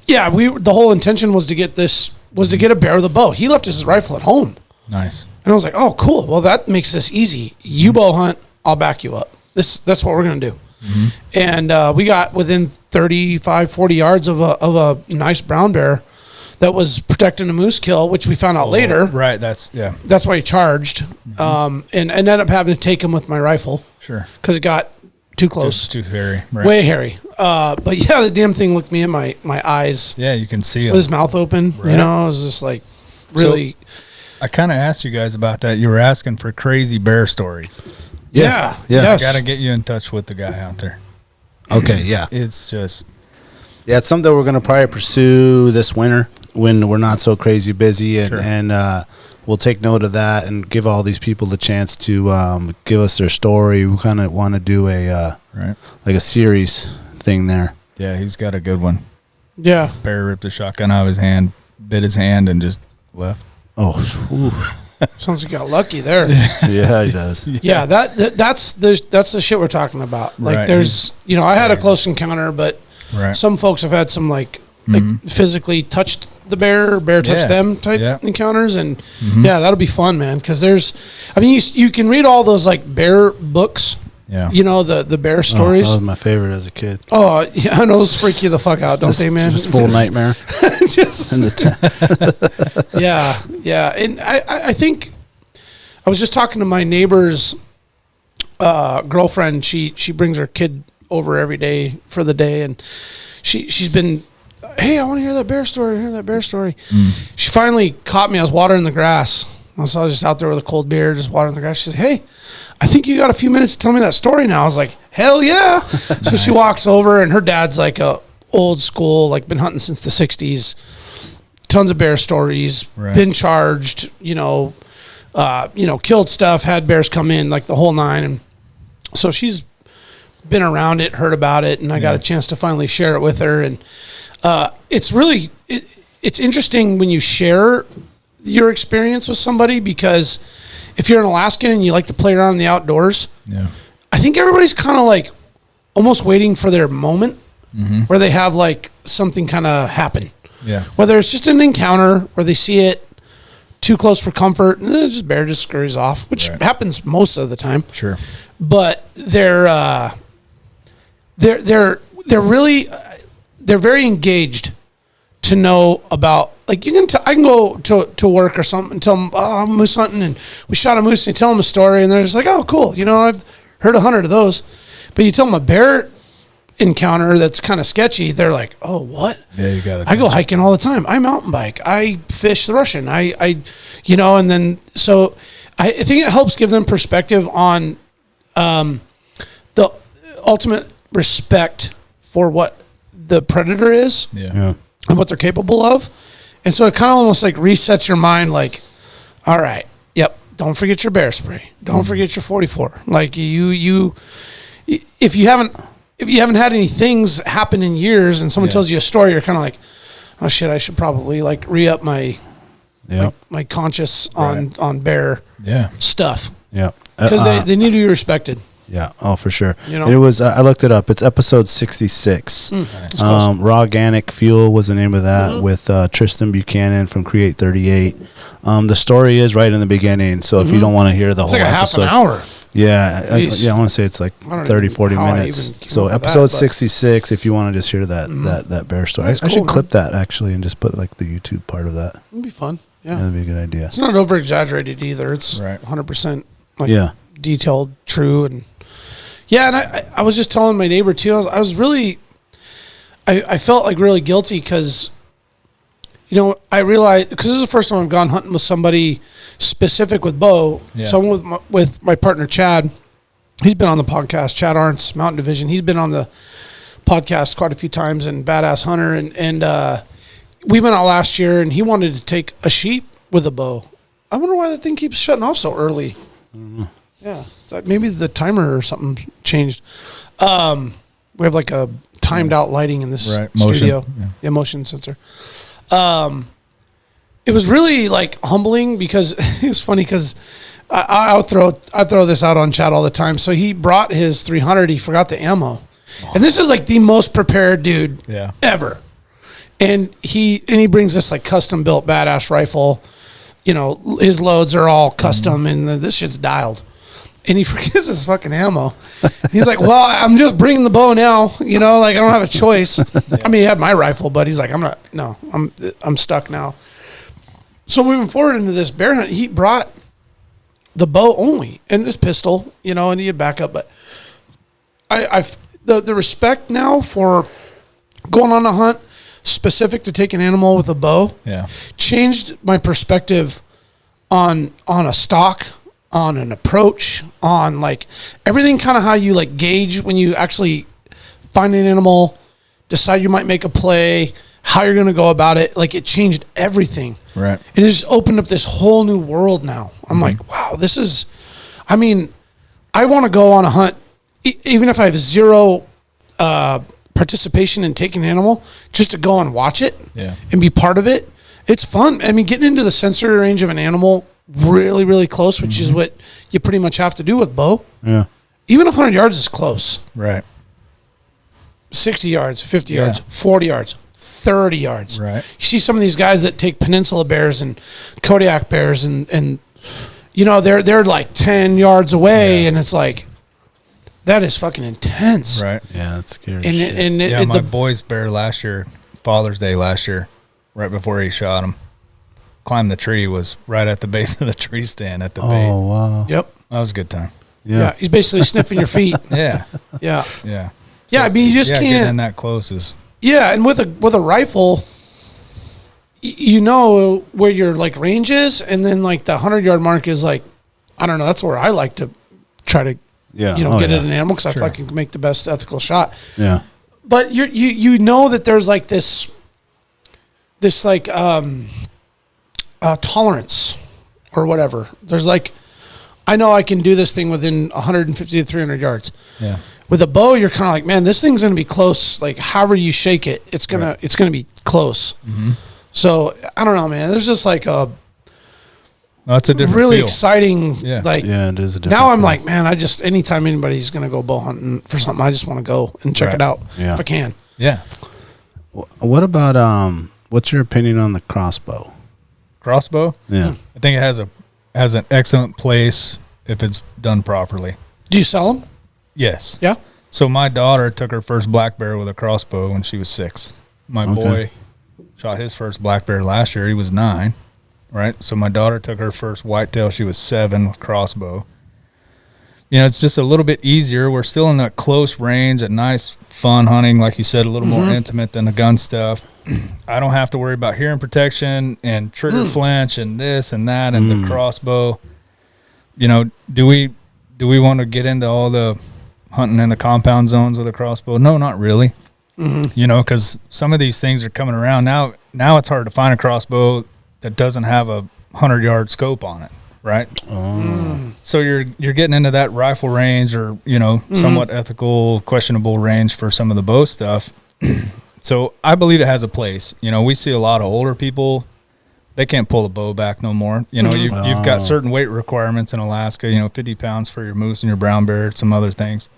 yeah, the whole intention was to get a bear with a bow. He left his rifle at home. Nice. And I was like, oh, cool. Well, that makes this easy. You bow hunt, I'll back you up. That's what we're going to do. And we got within 35, 40 yards of a nice brown bear that was protecting a moose kill, which we found out later. Right. That's why he charged. And ended up having to take him with my rifle. Sure. Because it got too close. Just too hairy. Right. Way hairy. But yeah, the damn thing looked me in my eyes. Yeah, you can see him. With his mouth open. Right. You know, it was just like really. So, I kind of asked you guys about that. You were asking for crazy bear stories. Yeah. I got to get you in touch with the guy out there. Okay, yeah. It's just... Yeah, it's something we're going to probably pursue this winter when we're not so crazy busy. And we'll take note of that and give all these people the chance to give us their story. We kind of want to do a like a series thing there. Yeah, he's got a good one. Yeah. Bear ripped the shotgun out of his hand, bit his hand, and just left. Oh, sounds like you got lucky there. Yeah, he does. Yeah, that's the shit we're talking about. Like, there's, I had a close encounter, but some folks have had some like physically touched the bear touched them type encounters, and that'll be fun, man. Because you can read all those like bear books. Yeah, the bear stories. That was my favorite as a kid. Oh, yeah, I know those freak you the fuck out, don't they, man? Just full nightmare. Yeah, and I think I was just talking to my neighbor's girlfriend. She brings her kid over every day for the day, and she's been, hey, I want to hear that bear story. She finally caught me. I was watering the grass. So I was just out there with a cold beer, just watering the grass. She said, hey, I think you got a few minutes to tell me that story now. I was like, hell yeah. So she walks over, and her dad's like a old school, like been hunting since the 60s. Tons of bear stories, been charged, killed stuff, had bears come in, like the whole nine. And so she's been around it, heard about it, and I got a chance to finally share it with her. And it's really, it's interesting when you share your experience with somebody, because if you're an Alaskan and you like to play around in the outdoors, I think everybody's kind of like almost waiting for their moment where they have like something kind of happen. Yeah. Whether it's just an encounter where they see it too close for comfort, and then bear just scurries off, which happens most of the time. Sure. But they're really they're very engaged to know about, like, I can go to work or something and tell them, oh, I'm moose hunting and we shot a moose, and you tell them a story and they're just like, oh, cool. I've heard 100 of those. But you tell them a bear encounter that's kind of sketchy, they're like, oh, what? Yeah, you got it. I go hiking all the time. I mountain bike. I fish the Russian. and then so I think it helps give them perspective on the ultimate respect for what the predator is. Yeah. And what they're capable of. And so it kind of almost like resets your mind, like, all right, don't forget your bear spray. Don't forget your 44. Like if you haven't had any things happen in years and someone tells you a story, you're kind of like, oh shit, I should probably like re-up my my conscious on bear stuff. Yeah. Because they need to be respected. Yeah. Oh, for sure. It was. I looked it up. It's episode 66. Raw Organic Fuel was the name of that, with Tristan Buchanan from Create 38. The story is right in the beginning, so if you don't want to hear the whole like episode, half an hour. Yeah, I want to say it's like 30, 40 minutes. So episode 66, if you want to just hear that bear story. I should clip that actually and just put like the YouTube part of that. It'd be fun. Yeah, that'd be a good idea. It's not over exaggerated either. It's 100% like detailed, true, and and I was just telling my neighbor too. I was really, I felt like really guilty because You know, I realized, because this is the first time I've gone hunting with somebody specific with bow. Yeah. So I went with my partner, Chad. He's been on the podcast, Chad Arntz, Mountain Division. He's been on the podcast quite a few times, and Badass Hunter. And we went out last year, and he wanted to take a sheep with a bow. I wonder why that thing keeps shutting off so early. Yeah. So maybe the timer or something changed. We have like a timed out lighting in this studio. Yeah, motion sensor. It was really like humbling because it was funny because I throw this out on Chad all the time. So he brought his 300. He forgot the ammo, and this is like the most prepared dude ever. And he brings this like custom built badass rifle. You know, his loads are all custom, and this shit's dialed. And he forgets his fucking ammo. He's like, well, I'm just bringing the bow now. You know, like I don't have a choice. I mean, he had my rifle, but he's like, I'm stuck now. So moving forward into this bear hunt, he brought the bow only and his pistol, you know, and he had backup. But the respect now for going on a hunt specific to take an animal with a bow changed my perspective on a stock, on an approach, on like everything, kind of how you like gauge when you actually find an animal, decide you might make a play, how you're going to go about it. Like it changed everything. Right. It just opened up this whole new world now. I'm like, wow, this is, I mean, I want to go on a hunt, even if I have zero participation in taking an animal, just to go and watch it and be part of it. It's fun. I mean, getting into the sensory range of an animal really, really close, which is what you pretty much have to do with bow. Yeah. Even 100 yards is close. Right. 60 yards, 50 yards, 40 yards, 30 yards. Right. You see some of these guys that take peninsula bears and Kodiak bears and you know, they're like 10 yards away and it's like, that is fucking intense. Right. Yeah, that's scary. My boy's bear last year, Father's Day last year, right before he shot him, climbed the tree, was right at the base of the tree stand at the bait. Oh, wow. Yep. That was a good time. Yeah. He's basically sniffing your feet. Yeah. Yeah. Yeah. Yeah, I mean, you just can't. Getting that close is. Yeah, and with a rifle, you know where your like range is, and then like the 100-yard mark is like, I don't know. That's where I like to try to, get at an animal because I feel like I can make the best ethical shot. Yeah. But you know that there's like this like tolerance or whatever. There's like, I know I can do this thing within 150 to 300 yards. Yeah. With a bow, you're kind of like, man, this thing's going to be close. Like, however you shake it, it's gonna be close. Mm-hmm. So I don't know, man. There's just like that's a different really feel. Exciting. Yeah. Like, it is a different now I'm feel. like, man, anytime anybody's going to go bow hunting for something, I just want to go and check it out if I can. Yeah. What about what's your opinion on the crossbow? Crossbow? Yeah. I think it has an excellent place if it's done properly. Do you sell them? Yes. Yeah. So my daughter took her first black bear with a crossbow when she was 6. My boy shot his first black bear last year. He was 9. Right. So my daughter took her first whitetail. She was 7 with crossbow. You know, it's just a little bit easier. We're still in that close range, at nice, fun hunting, like you said, a little more intimate than the gun stuff. I don't have to worry about hearing protection and trigger flinch and this and that and the crossbow. You know, do we want to get into all the hunting in the compound zones with a crossbow? No, not really. You know, because some of these things are coming around now. Now it's hard to find a crossbow that doesn't have a 100-yard scope on it, right? So you're getting into that rifle range, or somewhat ethical, questionable range for some of the bow stuff. So I believe it has a place. You know, we see a lot of older people, they can't pull the bow back no more. You know, you've got certain weight requirements in Alaska. 50 pounds for your moose and your brown bear, some other things.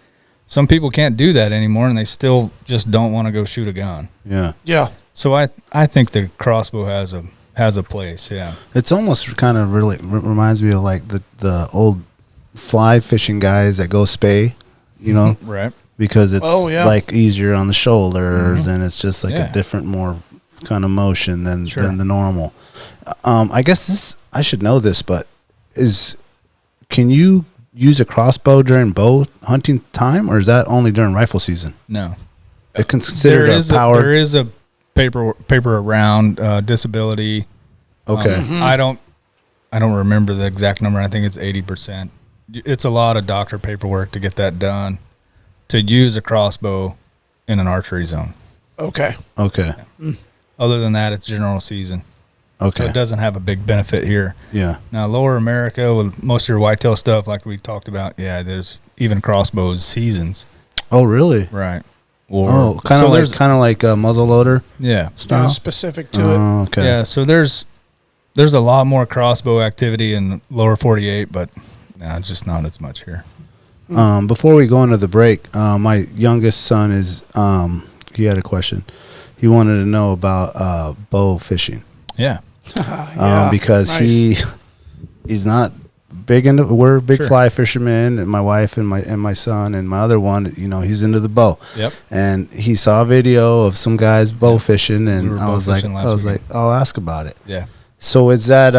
Some people can't do that anymore, and they still just don't want to go shoot a gun. Yeah. Yeah. So I think the crossbow has a place. Yeah. It's almost kind of really reminds me of like the old fly fishing guys that go spay, Right. Because it's like easier on the shoulders and it's just like a different, more kind of motion than the normal. I guess I should know this, but can you use a crossbow during bow hunting time, or is that only during rifle season? No. It's considered a power. paper around disability. Okay. I don't remember the exact number. I think it's 80%. It's a lot of doctor paperwork to get that done to use a crossbow in an archery zone. Okay. Okay. Yeah. Other than that, it's general season. Okay. So it doesn't have a big benefit here. Yeah. Now, Lower America, with most of your whitetail stuff, like we talked about, yeah, there's even crossbows seasons. Oh, really? Right. Or kind of like a muzzle loader. Yeah. Style? Specific to it. Okay. Yeah. So there's a lot more crossbow activity in Lower 48, but just not as much here. Before we go into the break, my youngest son he had a question. He wanted to know about bow fishing. Yeah. Because nice. he's not big into. We're big Sure. fly fishermen, and my wife and my son and my other one. He's into the bow. Yep. And he saw a video of some guys bow fishing, and We were I bow was like, fishing last weekend. I'll ask about it. Yeah. So is that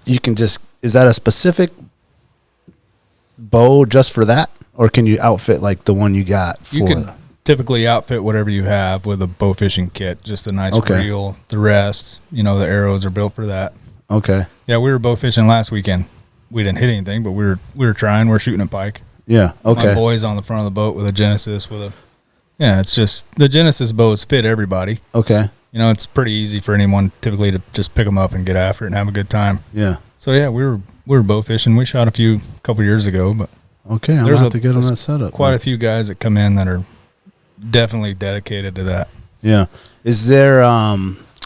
is that a specific bow just for that, or can you outfit like the one you got for? You can typically outfit whatever you have with a bow fishing kit, just a nice reel, the rest, the arrows are built for that. Okay. Yeah, we were bow fishing last weekend. We didn't hit anything, but we were trying. We're shooting a pike. Yeah. Okay. My boy's on the front of the boat with a Genesis it's just the Genesis bows fit everybody. Okay. It's pretty easy for anyone typically to just pick them up and get after it and have a good time. Yeah. So yeah, we were bow fishing. We shot a couple years ago, but okay, I'm gonna have to get on that setup. Quite a few guys that come in that are definitely dedicated to that. Yeah. Is there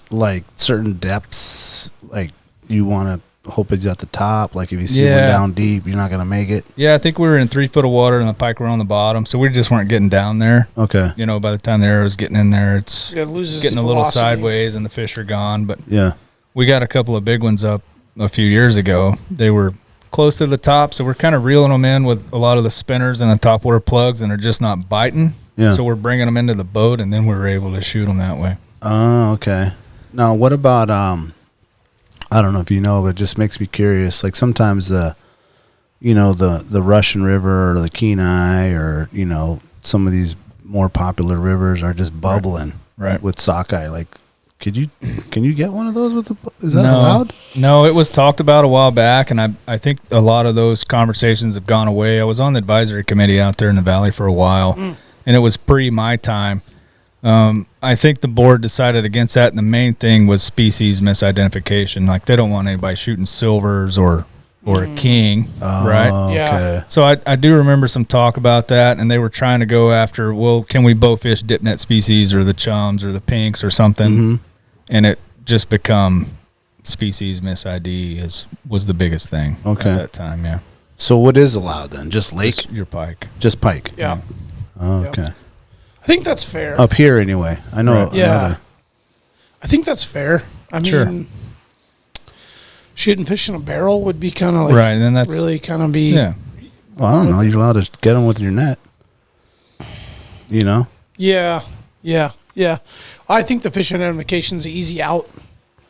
like certain depths like you want to hope it's at the top? Like if you see one down deep, you're not gonna make it. Yeah, I think we were in 3 foot of water and the pike were on the bottom, so we just weren't getting down there. Okay. By the time the arrow's getting in there, it's It loses getting a its little velocity. sideways and the fish are gone. But Yeah. we got a couple of big ones up a few years ago. They were close to the top, so we're kind of reeling them in with a lot of the spinners and the top water plugs, and they're just not biting. Yeah. So we're bringing them into the boat, and then we were able to shoot them that way. Oh, okay. Now, what about I don't know if you know, but it just makes me curious. Like sometimes the Russian River or the Kenai or some of these more popular rivers are just bubbling Right. with sockeye. Like, can you get one of those with is that allowed? No, it was talked about a while back, and I think a lot of those conversations have gone away. I was on the advisory committee out there in the valley for a while, and it was pre my time. I think the board decided against that, and the main thing was species misidentification. Like they don't want anybody shooting silvers or a king, right? Okay. Yeah. So I do remember some talk about that, and they were trying to go after, well, can we bow fish dip net species or the chums or the pinks or something? Mm-hmm. And it just become species mis-ID was the biggest thing at that time, yeah. So what is allowed then? Just lake? Just your pike. Just pike? Yeah. Oh, okay. I think that's fair. Up here anyway. I know. Right. Yeah. I think that's fair. I mean, Sure. shooting fish in a barrel would be kind of like Right, and then that's really kind of be yeah. Well, I don't know. You're allowed to get them with your net. Yeah. I think the fish identification's the easy out.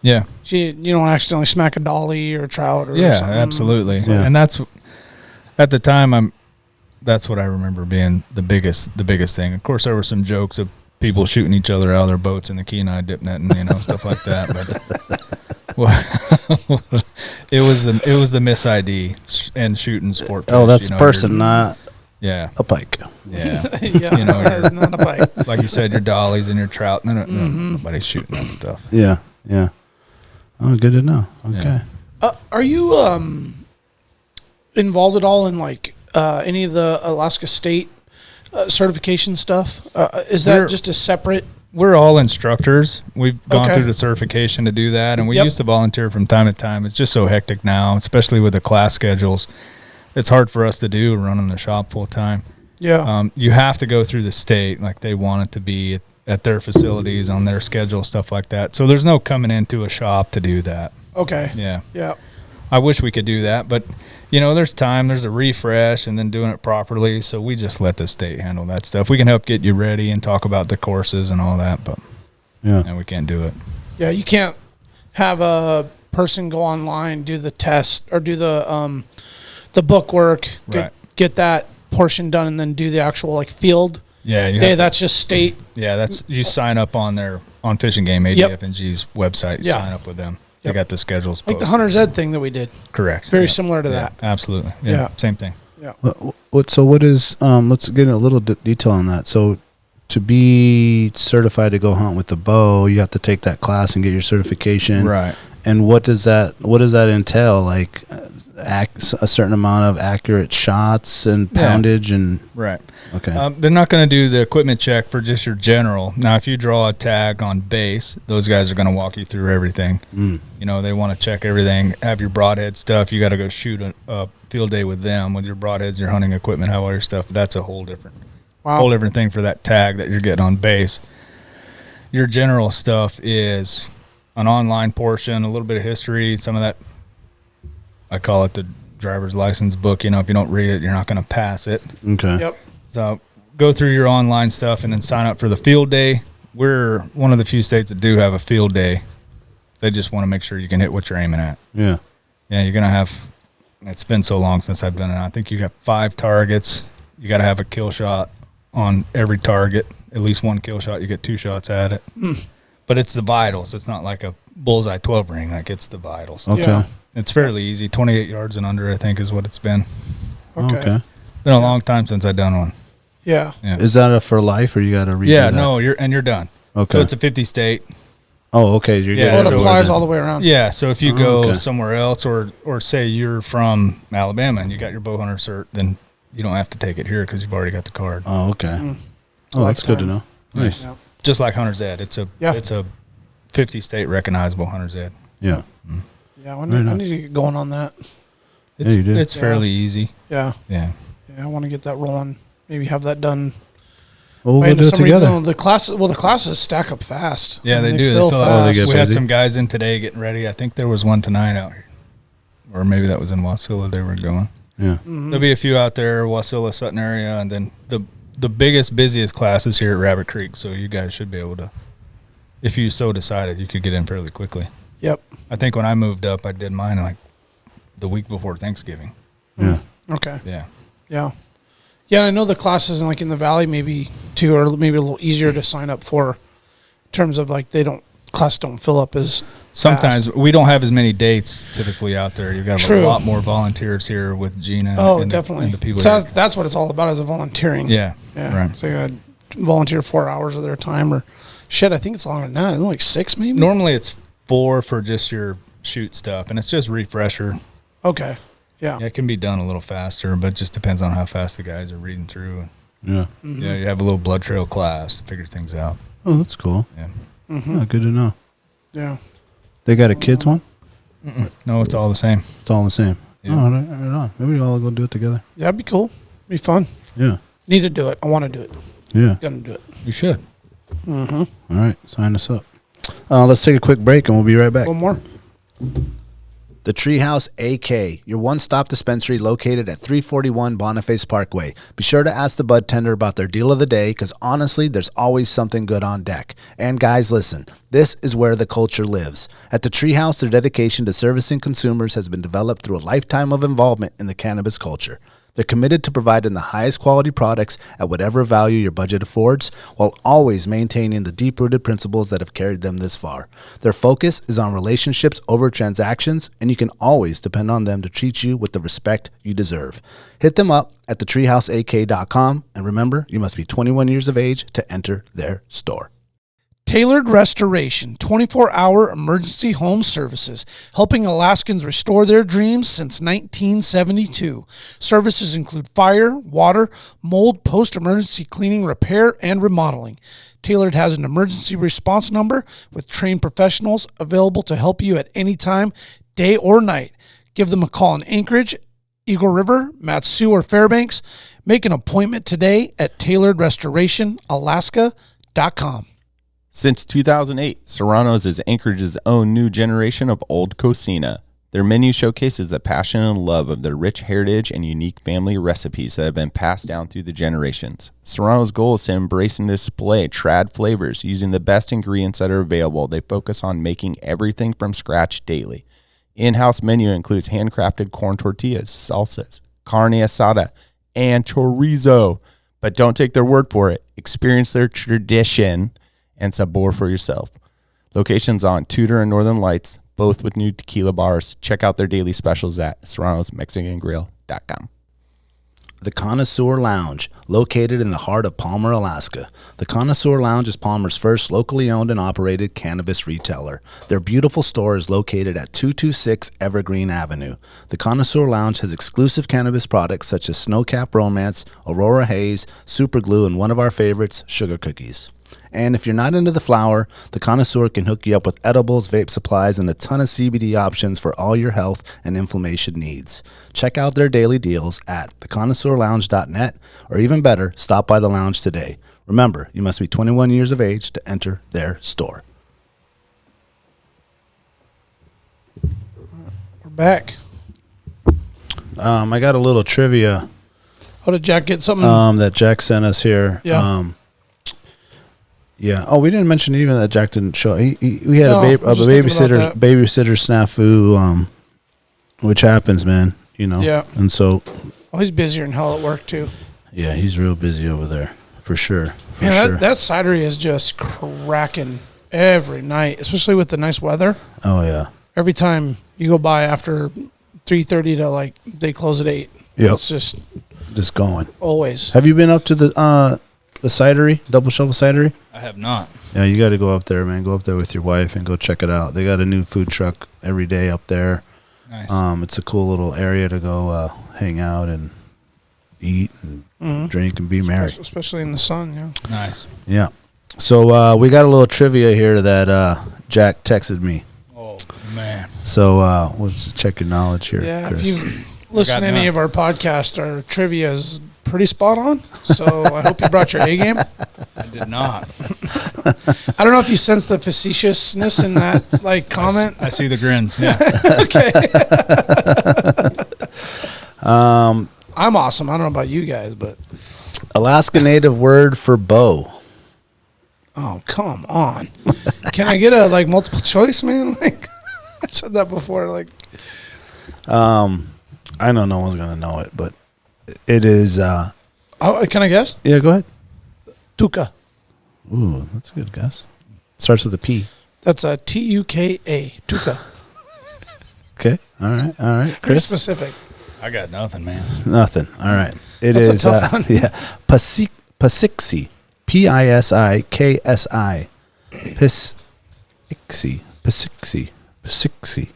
Yeah. You don't accidentally smack a dolly or a trout or Yeah, something. absolutely. Yeah. And that's at the time that's what I remember being the biggest thing. Of course there were some jokes of people shooting each other out of their boats in the Kenai dip net and stuff like that, but it was the miss ID and shooting sport fish. Oh, that's a person, not yeah. a pike. Yeah. Yeah, it's not a bite. Like you said, your dollies and your trout. Nobody's shooting that stuff. Yeah. Oh, good to know. Okay. Are you involved at all in like any of the Alaska State certification stuff? Is that just a separate? We're all instructors. We've gone Okay. through the certification to do that, and we Yep. used to volunteer from time to time. It's just so hectic now, especially with the class schedules. It's hard for us to do running the shop full time. Yeah. You have to go through the state, like they want it to be at their facilities on their schedule, stuff like that. So there's no coming into a shop to do that. Okay. Yeah. Yeah. I wish we could do that, but there's time, there's a refresh and then doing it properly. So we just let the state handle that stuff. We can help get you ready and talk about the courses and all that, but we can't do it. Yeah. You can't have a person go online, do the test or do the book work, get that portion done, and then do the actual like field. Yeah. That's just state. Yeah, that's you sign up on their on Fishing Game, ADF&G's website. Yeah. Sign up with them. They got the schedules posted. Like the Hunter's Ed thing that we did. Correct. Very similar to that. Absolutely. Yeah. Same thing. Yeah. What is, let's get a little detail on that. So to be certified to go hunt with the bow, you have to take that class and get your certification. Right. And what does that entail? Like a certain amount of accurate shots and poundage and right. Okay. They're not going to do the equipment check for just your general. Now, if you draw a tag on base, those guys are going to walk you through everything. You know, they want to check everything, have your broadhead stuff. You got to go shoot a field day with them with your broadheads, your hunting equipment, have all your stuff. That's a whole different thing for that tag that you're getting on base. Your general stuff is an online portion, a little bit of history, some of that. I call it the driver's license book. You know, if you don't read it, you're not going to pass it. Okay. Yep. So go through your online stuff and then sign up for the field day. We're one of the few states that do have a field day. They just want to make sure you can hit what you're aiming at. Yeah. Yeah, you're going to have – it's been so long since I've done it. I think you got 5 targets. You got to have a kill shot on every target, at least 1 kill shot. You get 2 shots at it. But it's the vitals. It's not like a bullseye 12 ring. Like, it's the vitals. Okay. Yeah. It's fairly easy. 28 yards and under, I think, is what it's been. Okay. Been a long time since I've done one. Yeah. Is that a for life or you got to read Yeah, that? no, you're done. Okay. So it's a 50 state. Oh, okay. You're Yeah, Well, it so- applies all the way around. Yeah, so if you go okay. somewhere else or say you're from Alabama and you got your bow hunter cert, then you don't have to take it here because you've already got the card. Oh, okay. Oh, that's good to know. Nice. Yeah. Just like Hunter's Ed. It's a 50 state recognizable Hunter's Ed. Yeah. Yeah, I need to get going on that. It's, you do. It's fairly easy. Yeah. Yeah. Yeah, I want to get that rolling. Maybe have that done. Well, we'll by go end do of it summer, together. even though the classes stack up fast. Yeah, they do. They fill fill fast. out. they get We had busy. some guys in today getting ready. I think there was one tonight out here. Or maybe that was in Wasilla they were going. Yeah. There'll be a few out there, Wasilla, Sutton area, and then the biggest, busiest class is here at Rabbit Creek, so you guys should be able to, if you so decided, you could get in fairly quickly. Yep. I think when I moved up, I did mine like the week before Thanksgiving. Yeah. Okay. Yeah. Yeah. Yeah, and I know the classes in in the valley maybe too are maybe a little easier to sign up for in terms of like class don't fill up as Sometimes fast. we don't have as many dates typically out there. You've got True. a lot more volunteers here with Gina. Oh, and definitely. The people So that- that's what it's all about is a volunteering. yeah. Yeah. Right. So you got to volunteer 4 hours of their time or shit, I think it's longer than that. Like 6 maybe? Normally it's 4 for just your shoot stuff, and it's just refresher. Okay. Yeah. Yeah, it can be done a little faster, but it just depends on how fast the guys are reading through. Yeah. Yeah, you have a little blood trail class to figure things out. Oh, that's cool. Yeah. Yeah, good to know. Yeah. They got a kids one? No, it's all the same. It's all the same. Yeah. Oh, right on. Maybe we'll all go do it together. Yeah, it'd be cool. Be fun. Yeah. Need to do it. I want to do it. Yeah. Gonna do it. You should. All right. Sign us up. Let's take a quick break and we'll be right back. One more. The Treehouse AK, your one-stop dispensary located at 341 Boniface Parkway. Be sure to ask the bud tender about their deal of the day because honestly, there's always something good on deck. And guys, listen, this is where the culture lives. At the Treehouse, their dedication to servicing consumers has been developed through a lifetime of involvement in the cannabis culture. They're committed to providing the highest quality products at whatever value your budget affords, while always maintaining the deep-rooted principles that have carried them this far. Their focus is on relationships over transactions, and you can always depend on them to treat you with the respect you deserve. Hit them up at thetreehouseak.com, and remember, you must be 21 years of age to enter their store. Tailored Restoration, 24-hour emergency home services, helping Alaskans restore their dreams since 1972. Services include fire, water, mold, post-emergency cleaning, repair, and remodeling. Tailored has an emergency response number with trained professionals available to help you at any time, day or night. Give them a call in Anchorage, Eagle River, Matsu, or Fairbanks. Make an appointment today at tailoredrestorationalaska.com. Since 2008, Serrano's is Anchorage's own new generation of old cocina. Their menu showcases the passion and love of their rich heritage and unique family recipes that have been passed down through the generations. Serrano's goal is to embrace and display trad flavors using the best ingredients that are available. They focus on making everything from scratch daily. In-house menu includes handcrafted corn tortillas, salsas, carne asada, and chorizo. But don't take their word for it. Experience their tradition and sabor for yourself. Locations on Tudor and Northern Lights, both with new tequila bars. Check out their daily specials at serranosmexicangrill.com. The Connoisseur Lounge, located in the heart of Palmer, Alaska. The Connoisseur Lounge is Palmer's first locally owned and operated cannabis retailer. Their beautiful store is located at 226 Evergreen Avenue. The Connoisseur Lounge has exclusive cannabis products such as Snowcap Romance, Aurora Haze, Super Glue, and one of our favorites, Sugar Cookies. And if you're not into the flower, the Connoisseur can hook you up with edibles, vape supplies, and a ton of CBD options for all your health and inflammation needs. Check out their daily deals at theconnoisseurlounge.net, or even better, stop by the lounge today. Remember, you must be 21 years of age to enter their store. We're back. I got a little trivia. Oh, did Jack get something? That Jack sent us here. Yeah. Yeah. Oh, we didn't mention even that Jack didn't show. We had a just thinking about that. babysitter snafu, which happens, man. You know. Yeah. And so. Oh, he's busier than hell at work too. Yeah, he's real busy over there for sure. Man, that cidery is just cracking every night, especially with the nice weather. Oh yeah. Every time you go by after 3:30 to like they close at 8. Yep. It's just going. always. Have you been up to the cidery, Double Shovel Cidery? I have not. Yeah, you got to go up there, man. Go up there with your wife and go check it out. They got a new food truck every day up there. Nice. It's a cool little area to go hang out and eat and drink and be merry. Especially in the sun, yeah. Nice. Yeah. So we got a little trivia here that Jack texted me. Oh, man. So let's check your knowledge here, Yeah, Chris. if you listen to any of our podcasts, our trivia is pretty spot on. So I hope you brought your A game. I did not. I don't know if you sense the facetiousness in that like comment. I see the grins. Yeah. Okay. I'm awesome. I don't know about you guys, but Alaska Native word for bow. oh, come on. Can I get a like multiple choice, man? Like I said that before. Like I know no one's gonna know it, but it is. can I guess? Yeah, go ahead. Tuka. Ooh, that's a good guess. Starts with a P. That's a Tuka. Tuka. Okay. All right. Very Chris? specific. I got nothing, man. Nothing. All right. It That's a is. tough one. Yeah. Pasiksi. Pisiksi. Pisiksi.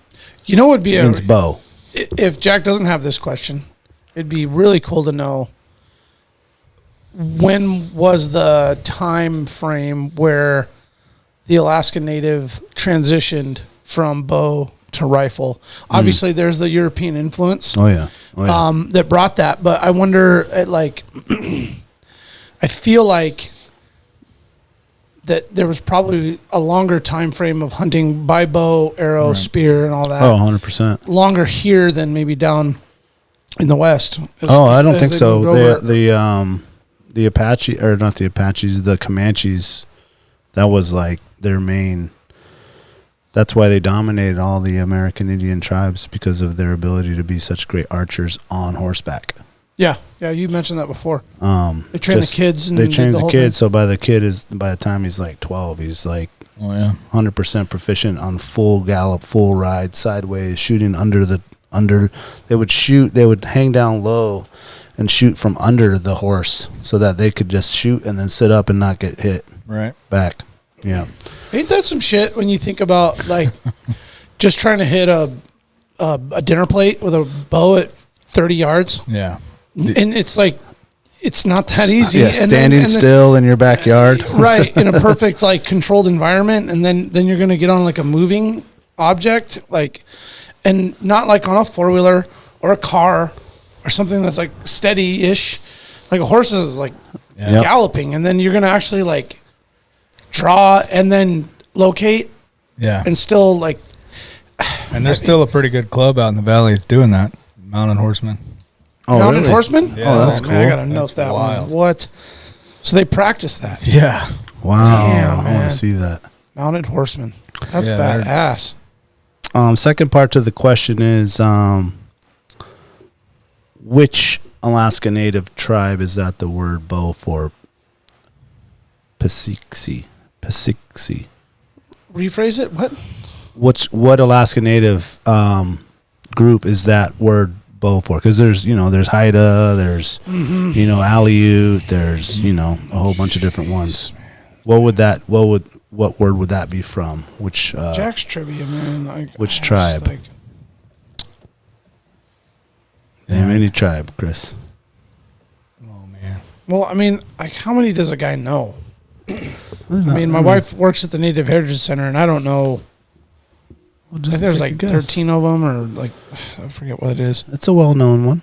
You know what would be Means bow. if Jack doesn't have this question, it'd be really cool to know when was the time frame where the Alaskan Native transitioned from bow to rifle. Obviously, there's the European influence Oh yeah. that brought that, but I wonder, like, I feel like that there was probably a longer time frame of hunting by bow, arrow, spear, and all that. Oh, 100%. Longer here than maybe down in the West. I don't think they so. moved over. The Apache, or not the Apaches, the Comanches, that was like their main. That's why they dominated all the American Indian tribes, because of their ability to be such great archers on horseback. Yeah, you mentioned that before. They train the kids. And they train the whole kid, thing. so by the time he's like 12, he's like 100% proficient on full gallop, full ride, sideways, shooting under. They would hang down low and shoot from under the horse so that they could just shoot and then sit up and not get hit back. Yeah. Ain't that some shit when you think about like just trying to hit a dinner plate with a bow at 30 yards? Yeah. And it's like, it's not that easy. Yeah, standing still in your backyard. Right, in a perfect, like, controlled environment, and then you're going to get on, like, a moving object, like, and not, like, on a four-wheeler or a car or something that's, like, steady-ish. Like, a horse is, like, galloping, and then you're going to actually, like, draw and then locate and still, like... And there's still a pretty good club out in the valley that's doing that, Mounted Horseman. Oh, Mounted really? Horseman? Yeah. Oh, that's cool. Man, I gotta note That's that wild. one. What? So they practice that. Yeah. Wow. Damn, I man. want to see that. Mounted Horseman. That's Yeah, they're- badass. Second part to the question is, which Alaska Native tribe is that the word bow for? Pisiksi. Pasiksi. Rephrase it. What? What Alaska Native group is that word bow for? Because there's Haida, there's Aleut, there's a whole bunch of different ones. What word would that be from? Which Jack's trivia, man. which tribe? Name any tribe, Chris. Oh man. Well, I mean, how many does a guy know? My wife works at the Native Heritage Center, and I don't know. Well, I think there's like 13 of them, or like I forget what it is. It's a well-known one.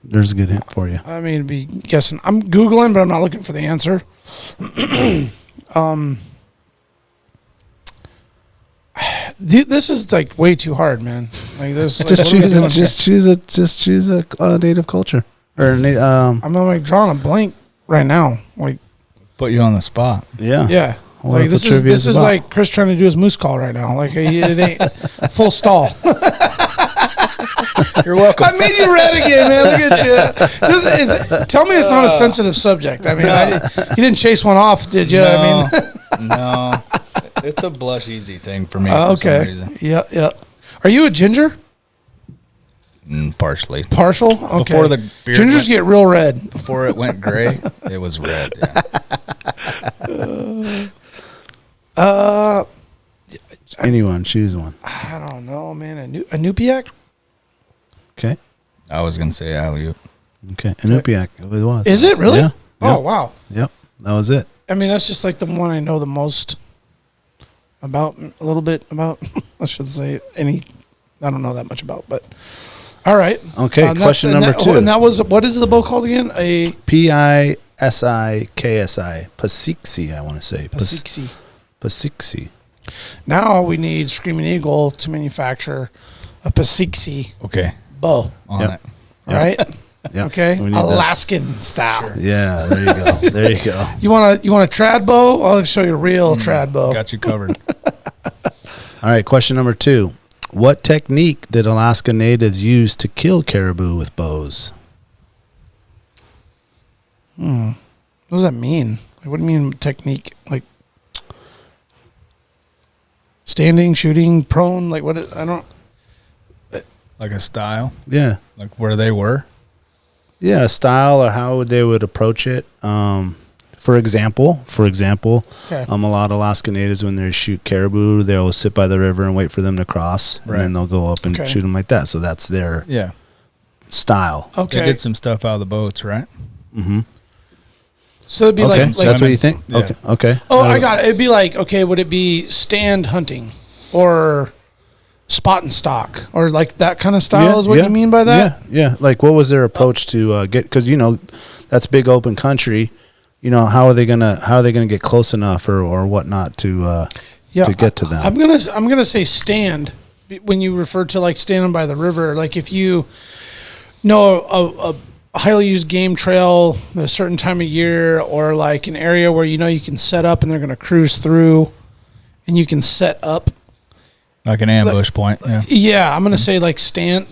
There's a good hint for you. I mean, be guessing. I'm Googling, but I'm not looking for the answer. This is like way too hard, man. Like this. Just choose a native culture or I'm like drawing a blank right now. Like Put you on the spot. yeah. Well, Like this is like Chris trying to do his moose call right now. Like it ain't full stall. You're welcome. I made you red again, man. Look at you. Tell me it's not a sensitive subject. I mean, you didn't chase one off, did you? No, no. It's a blush easy thing for me for some reason. Yeah. Are you a ginger? Partially. Partial? Okay. Before the beard Gingers get real red. Before it went gray, it was red. Yeah. Anyone, choose one. I don't know, man. A Nupiak? Okay. I was gonna say Aleut. Okay. Inupiaq, it was. Is it really? Yeah. Oh, Yep. wow. Yep. That was it. I mean, that's just like the one I know the most about, a little bit about. I should say I don't know that much about, but all right. Okay, question number 2. And that was, what is the bow called again? A Pisiksi. Pasiksi, I want to say. Pasiksi. Pasiksi. Now we need Screaming Eagle to manufacture a Pasiksi Okay. bow. On Yep. it. Right? Yep. Okay. We need that. Alaskan style. Yeah, there you go. There you go. You want a trad bow? I'll show you a real trad bow. Got you covered. All right, question number 2. What technique did Alaska Natives use to kill caribou with bows? What does that mean? Like, what do you mean technique? Like standing, shooting, prone? Like what? I don't. Like a style? Yeah. Like where they were? Yeah, a style or how they would approach it. For example, Okay. a lot of Alaska Natives, when they shoot caribou, they'll sit by the river and wait for them to cross, Right. and then they'll go up and Okay. shoot them like that. So that's their Yeah. style. Okay. They did some stuff out of the boats, right? Mm-hmm. So it'd be Okay, like so that's what you think? Yeah. Okay. oh, I got it. It'd be like, okay, would it be stand hunting or spot and stock or like that kind of style is what you mean by that? Yeah. Like what was their approach to get, because that's big open country. How are they gonna get close enough or whatnot to get to them? I'm gonna say stand when you refer to like standing by the river. Like if you know a highly used game trail at a certain time of year, or like an area where you can set up and they're gonna cruise through, and you can set up Like an ambush point. Yeah. Yeah, I'm gonna say like stand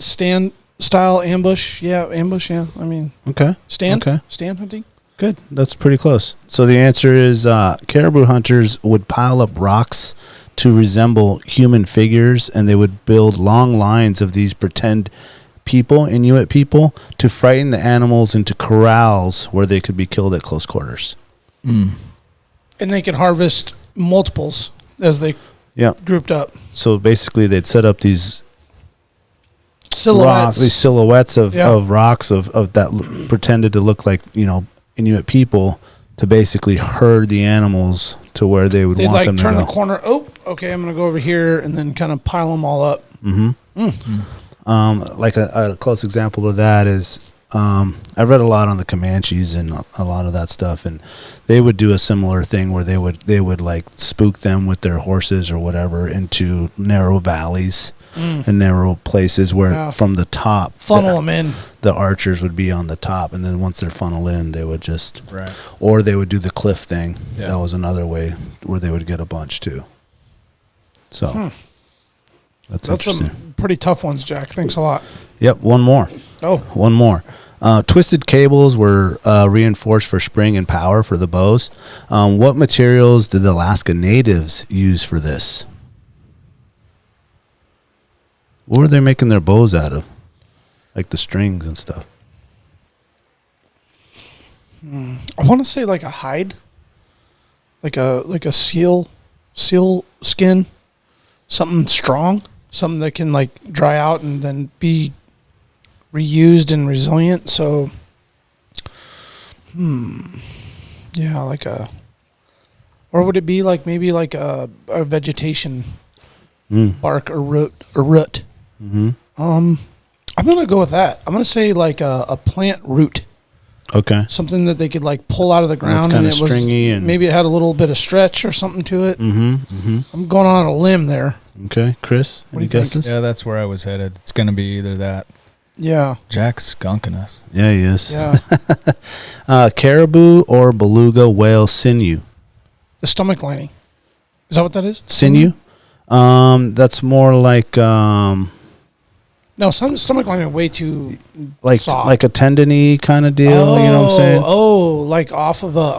style ambush. Yeah, ambush. Yeah, I mean Okay. stand hunting. Good. That's pretty close. So the answer is caribou hunters would pile up rocks to resemble human figures, and they would build long lines of these pretend people, Inuit people, to frighten the animals into corrals where they could be killed at close quarters. And they could harvest multiples as they grouped up. So basically they'd set up these Silhouettes. these silhouettes of rocks of that pretended to look like, Inuit people, to basically herd the animals to where they would They'd want like them to turn go. the corner. Oh, okay, I'm gonna go over here and then kind of pile them all up. Like a close example of that is I've read a lot on the Comanches and a lot of that stuff, and they would do a similar thing where they would like spook them with their horses or whatever into narrow valleys and narrow places where from the top funnel them in. The archers would be on the top, and then once they're funneled in, they would just Right. or they would do the cliff thing. Yeah. That was another way where they would get a bunch too. So that's interesting. Some pretty tough ones, Jack. Thanks a lot. Yep, one more. Oh, One more. Twisted cables were reinforced for spring and power for the bows. What materials did the Alaska natives use for this? What were they making their bows out of? Like the strings and stuff. I want to say like a hide, like a seal skin, something strong, something that can like dry out and then be reused and resilient. So, yeah, like or would it be like maybe like a vegetation bark or root? Mm-hmm. I'm gonna go with that. I'm gonna say like a plant root. Okay. Something that they could like pull out of the ground, and it was stringy, and maybe it had a little bit of stretch or something to it. I'm going on a limb there. Okay, Chris, any guesses? Yeah, that's where I was headed. It's going to be either that. Yeah. Jack's skunking us. Yeah, he is. Yeah. Caribou or beluga whale sinew? The stomach lining. Is that what that is? Sinew? That's more like no, some stomach lining are way too like soft. like a tendony kind of deal. You know what I'm saying? Oh, like off of a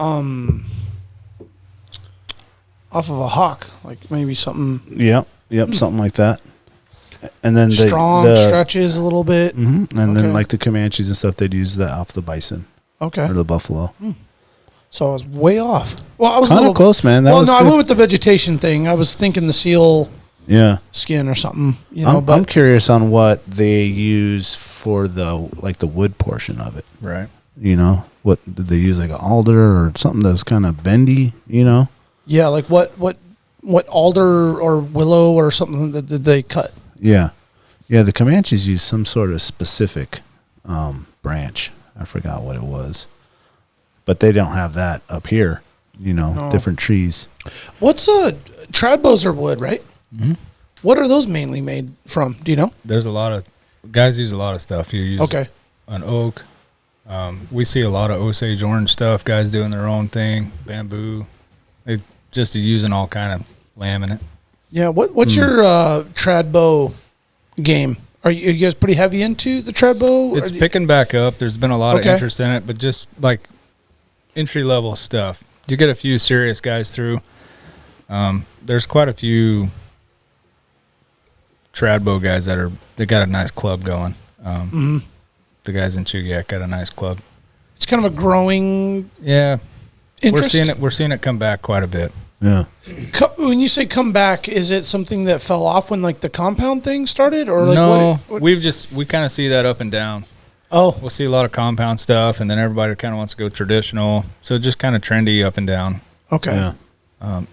hawk, like maybe something. Yep, something like that. And then strong stretches a little bit. And then like the Comanches and stuff, they'd use that off the bison. Okay. Or the buffalo. So I was way off. Well, I was kind of close, man. That was I went with the vegetation thing. I was thinking the seal. Yeah. Skin or something. You know, I'm curious on what they use for the wood portion of it. Right. You know, what did they use, like an alder or something that was kind of bendy? You know. Yeah, like what alder or willow or something that did they cut? Yeah, the Comanches used some sort of specific branch. I forgot what it was, but they don't have that up here. You know, No. different trees. What's trad bows are wood, right? Mm-hmm. What are those mainly made from? Do you know? There's a lot of guys use a lot of stuff. You use an oak. We see a lot of Osage orange stuff. Guys doing their own thing. Bamboo. They just using all kind of laminate. Yeah. What's your trad bow game? Are you guys pretty heavy into the trad bow? It's picking back up. There's been a lot of interest in it, but just like entry level stuff. You get a few serious guys through. There's quite a few trad bow guys they got a nice club going. The guys in Chugiak got a nice club. It's kind of a growing interest. We're seeing it come back quite a bit. Yeah. When you say come back, is it something that fell off when like the compound thing started, or like no? We kind of see that up and down. Oh, we'll see a lot of compound stuff, and then everybody kind of wants to go traditional. So just kind of trendy up and down. Okay. Yeah.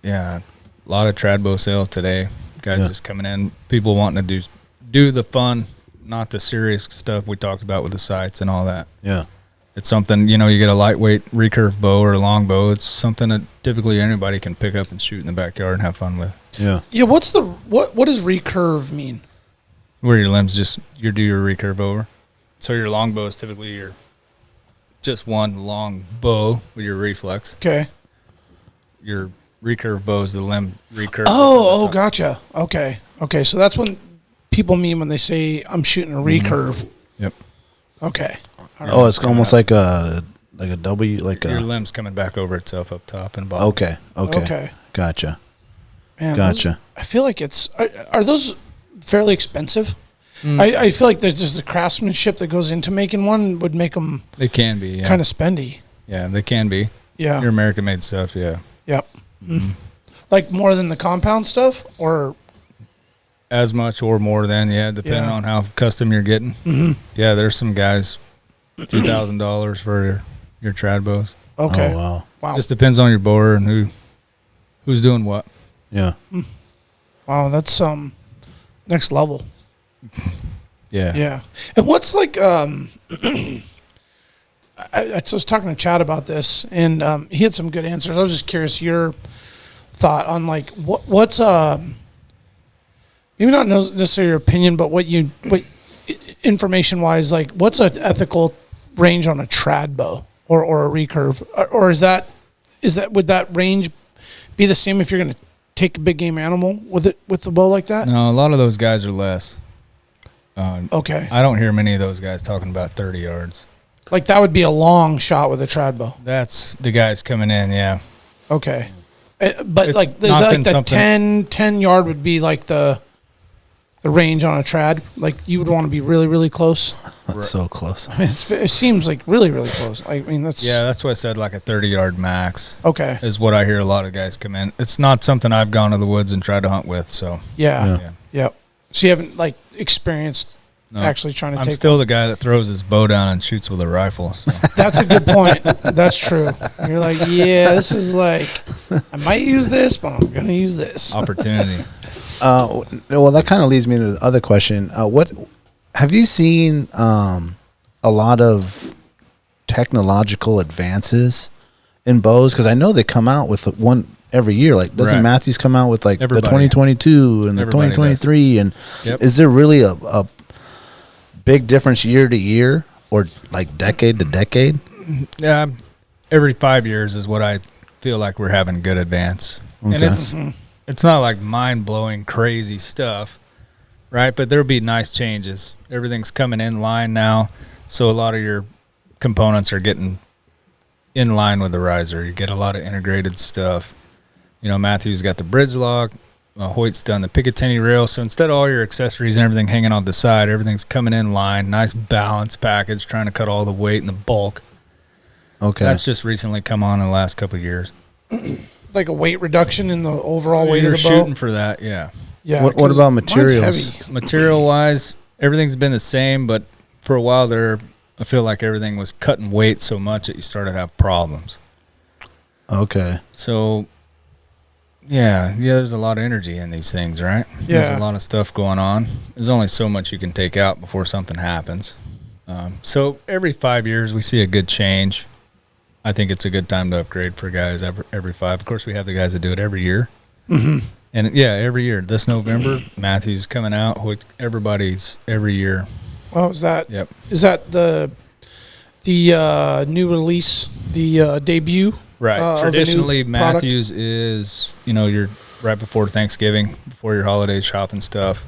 Yeah, a lot of trad bow sales today. Guys just coming in, people wanting to do the fun, not the serious stuff we talked about with the sights and all that. Yeah. It's something, you get a lightweight recurve bow or a long bow. It's something that typically anybody can pick up and shoot in the backyard and have fun with. Yeah. Yeah. What does recurve mean? Where your limbs you do your recurve over. So your long bow is typically just one long bow with your reflex. Okay. Your recurve bow is the limb recurve. Oh, gotcha. Okay. So that's when people mean when they say I'm shooting a recurve. Yep. Okay. Oh, it's almost like a W, like your limb's coming back over itself up top and bottom. Okay. Gotcha. Man, gotcha. I feel like are those fairly expensive? I feel like there's just the craftsmanship that goes into making one would make them. They can be kind of spendy. Yeah, they can be. Yeah, your American-made stuff. Yeah. Yep. Mm-hmm. Like more than the compound stuff, or as much or more than depending on how custom you're getting. Mm-hmm. Yeah, there's some guys $2,000 for your trad bows. Okay. Oh, wow. Just depends on your bower and who's doing what. Yeah. Wow, that's next level. Yeah. Yeah. And what's like I was talking to Chad about this, and he had some good answers. I was just curious your thought on like what's maybe not necessarily your opinion, but what information wise, like what's an ethical range on a trad bow or a recurve, or is that would that range be the same if you're going to take a big game animal with the bow like that? No, a lot of those guys are less. Okay. I don't hear many of those guys talking about 30 yards. Like that would be a long shot with a trad bow. That's the guys coming in, yeah. Okay. But It's like, is not that been like the 10 yard would be like the range on a trad? Like you would want to be really, really close. That's so close. I mean, it seems like really, really close. I mean, that's what I said, like a 30-yard max. Okay. Is what I hear a lot of guys come in. It's not something I've gone to the woods and tried to hunt with, so. Yeah. Yep. So you haven't like experienced No. actually trying to I'm take still the guy that throws his bow down and shoots with a rifle. So. That's a good point. That's true. You're like, yeah, this is like, I might use this, but I'm going to use this. Opportunity. Well, that kind of leads me to the other question. What have you seen a lot of technological advances in bows? Because I know they come out with one every year. Like, doesn't Right. Matthews come out with like Everybody. the 2022 and the Everybody 2023? And Yep. is there really a big difference year to year or like decade to decade? Yeah, every 5 years is what I feel like we're having good advance. And Okay. it's not like mind-blowing crazy stuff, right? But there'll be nice changes. Everything's coming in line now, so a lot of your components are getting in line with the riser. You get a lot of integrated stuff. You know, Matthew's got the bridge lock. Hoyt's done the Picatinny rail. So instead of all your accessories and everything hanging on the side, everything's coming in line. Nice balanced package, trying to cut all the weight and the bulk. Okay. That's just recently come on in the last couple of years. Like a weight reduction in the overall weight You're of the bow. shooting for that, yeah. Yeah. What 'cause about mine's materials? heavy. Material-wise, everything's been the same, but for a while there, I feel like everything was cutting weight so much that you started to have problems. Okay. So, yeah, there's a lot of energy in these things, right? There's Yeah. a lot of stuff going on. There's only so much you can take out before something happens. So every 5 years we see a good change. I think it's a good time to upgrade for guys every 5. Of course, we have the guys that do it every year. Mm-hmm. And, yeah, every year. This November, Matthew's coming out. Everybody's every year. Oh, is that Yep. the new release, the debut? Right. of a new Traditionally, product? Matthews is, you're right before Thanksgiving, before your holiday shopping stuff.